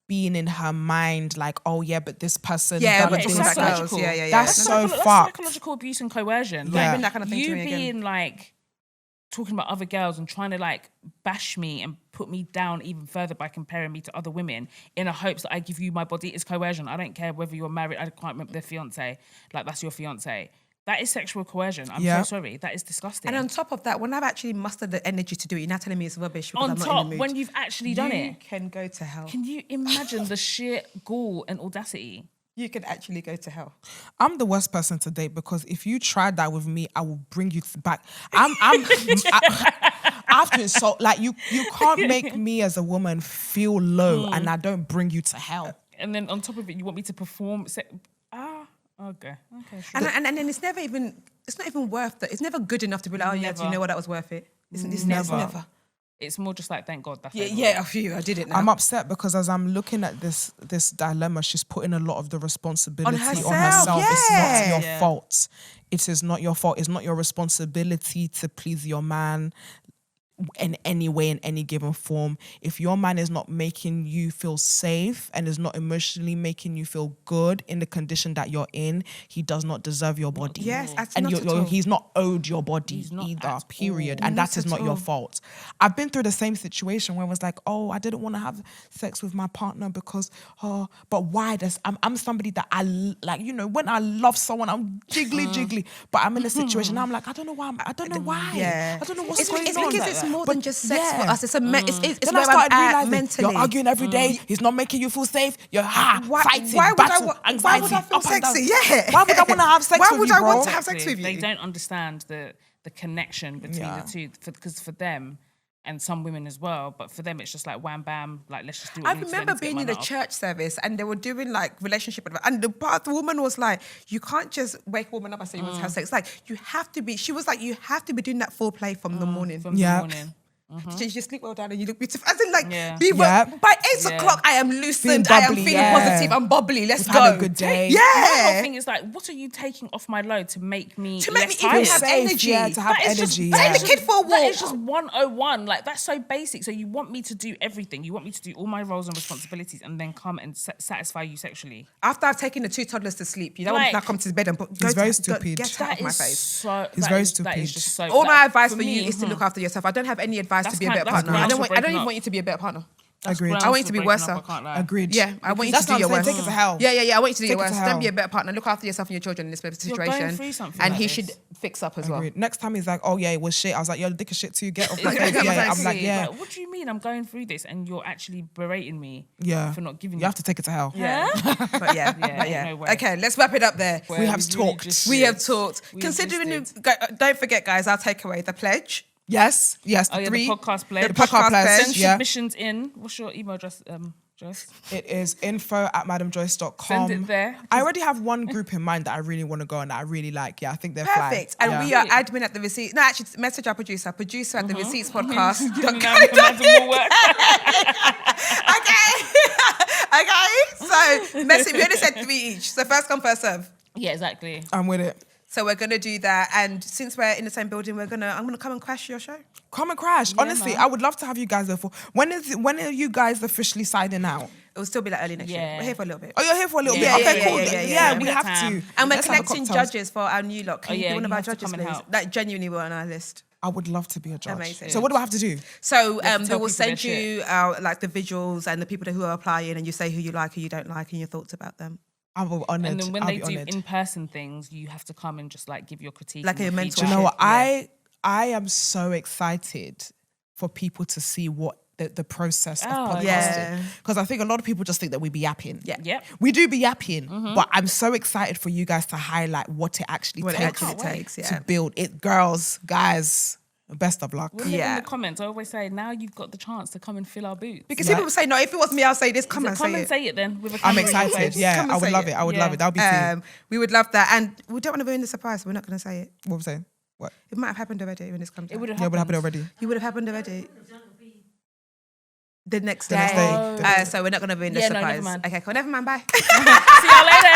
being in her mind, like, oh yeah, but this person done but this, talking it's about like- girls. psychological. Yeah. That's so That's fucked. psychological abuse and coercion. Yeah. Like, Bring that kind of thing to you me again. being like talking about other girls and trying to like bash me and put me down even further by comparing me to other women in a hopes that I give you my body is coercion. I don't care whether you're married. I can't remember their fiance. Like that's your fiance. That is sexual coercion. I'm Yeah. so sorry. That is disgusting. And on top of that, when I've actually mustered the energy to do it, you're now telling me it's rubbish because on I'm not top, in the mood. when you've actually done You it, can go to hell. can you imagine the sheer gall and audacity? You can actually go to hell. I'm the worst person to date because if you tried that with me, I will bring you back. I have to insult. Like you can't make me as a woman feel low, and I don't bring you to hell. And then on top of it, you want me to perform. Okay, sure. And then it's not even worth it. It's never good enough to be like, oh yeah, do you Never. know what, that was worth it? It's Never. never. It's more just like, thank God that's Yeah, over. yeah, phew, I did it now. I'm upset because as I'm looking at this dilemma, she's putting a lot of the responsibility on herself, herself. It's not yeah. your Yeah. fault. It is not your fault. It's not your responsibility to please your man in any way, in any given form. If your man is not making you feel safe and is not emotionally making you feel good in the condition that you're in, he does not deserve your body. Yes, that's and not at all. he's not owed your body He's not either, at period. all. And Not that is at not your all. fault. I've been through the same situation where it was like, oh, I didn't want to have sex with my partner because, but why? I'm somebody that like, you know, when I love someone, I'm jiggly. But I'm in a situation now, I'm like, I don't know why. I don't know why. Yeah. I don't know what's It's going because on. it's more But than just sex yeah. for us. It's it's Then where I started I'm at realizing mentally. you're arguing every day. He's not making you feel safe. You're fighting, why would battle, why anxiety, would I feel up and down. sexy? Yeah. Why would I want to have sex Why with would you, I bro? want to have sex with you? They don't understand the connection between Yeah. the two, because for them and some women as well, but for them it's just like wham bam, like let's just do it. I remember being in a church service and they were doing like relationship advice, and the woman was like, you can't just wake a woman up and say you want to have sex. Like you have to be. She was like, you have to be doing that foreplay from the morning. from Yeah. the morning. You sleep well down and you look beautiful. As in, like, Yeah. by 8 Yeah. o'clock, I am loosened. I am bubbly, feeling yeah. positive. I'm bubbly. Let's We've go. had a good day. The whole Yeah. thing is like, what are you taking off my load to make me To make me less even tired? have Safe, energy. yeah, to have That is energy. just, yeah. Take the kid for a That walk. is just 101. Like, that's so basic. So you want me to do everything. You want me to do all my roles and responsibilities and then come and satisfy you sexually. After I've taken the 2 toddlers to sleep, you don't Like- want to come to bed and very stupid. Get out of my is face. so... He's that very is- That is stupid. just so... All that- my advice for me, you is to look after yourself. I don't have any advice to That's be a better that's partner. I grounds don't for want breaking even up. want you to be a better partner. That's Agreed. grounds I want you for to be breaking worse. up, I can't lie. Agreed. Yeah, I want you That's to do what your I'm saying. worst. Take it to hell. Yeah. I want you to do your Take it to worst. Don't hell. be a better partner. Look after yourself and your children in this You're situation. going through something And like he this. should fix up as well. Agreed. Next time he's like, oh yeah, it was shit. I was like, yo, the dick is shit too. Get off my Exactly. face. Yeah, I'm like, yeah. What do you mean I'm going through this and you're actually berating me Yeah. for not giving You have to take it to hell. Yeah. But yeah. no way. Okay, let's wrap it up there. We have talked. We have talked. We Considering, existed. don't forget, guys, our takeaway, the pledge. Yes. Oh, yeah, the podcast pledge. The podcast pledge. Send Yeah. submissions in. What's your email address? Joyce? It is info@madamejoyce.com. Send it there. I already have one group in mind that I really want to go on that I really like. Yeah, I think they're fly. Perfect. And Yeah. we are admin at the receipts. No, actually, message our producer at the receipts podcast. Okay. So message. We only said 3 each. So first come, first serve. Yeah, exactly. I'm with it. So we're gonna do that, and since we're in the same building, I'm gonna come and crash your show. Come and crash. Honestly, man. I would love to have you guys there for. When are you guys officially signing out? It will still be like early next year. Yeah. We're here for a little bit. Oh, you're here for a little Yeah, bit. Okay, yeah, cool. yeah, Yeah, we we got have time. to. And we're Let's have a collecting cocktails. judges for our new lot. Can you yeah, be one of you our have to judges, come and please? help. That genuinely were on our list. I would love to be a judge. Amazing. So what do I have to do? So we tell will people send their you our like the visuals and the people who are applying, and you say who you like, who you don't like, and your thoughts about them. I'm honored. And then when I'll they be do honored. in-person things, you have to come and just like give your critique. Like and a your mentorship. Do you know what? feedback. Yeah. I am so excited for people to see what the process of Oh, podcasting. yeah. Because I think a lot of people just think that we be yapping. Yeah. Yep. We do be yapping, but I'm so excited for you guys to highlight what it actually What it takes, actually takes, to yeah. build it. Girls, guys, best of luck. When they Yeah. in the comments, I always say, now you've got the chance to come and fill our boots. Because Right. people say, no, if it was me, I'll say this. Come So and come say and it. say it then. With a I'm camera in your excited. face. Yeah, Come and I would say love it. it. I would Yeah. love it. That'll be tea. We would love that, and we don't want to ruin the surprise. So we're not going to say it. What was I saying? What? It might have happened already when this comes. It out. would have Yeah, what happened happened. already? You would have happened already. The next The day. next day. The next day. So we're not going to ruin the Yeah, no, surprise. never mind. Okay, cool. Never mind. Bye. See y'all later.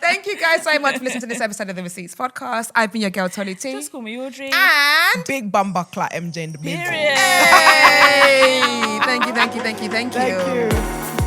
Thank you guys so much for listening to this episode of the Receipts Podcast. I've been your girl, Tolly T. Just call me Audrey. And Big bum buckler MJ in the middle. Period. hey, thank you. Thank you.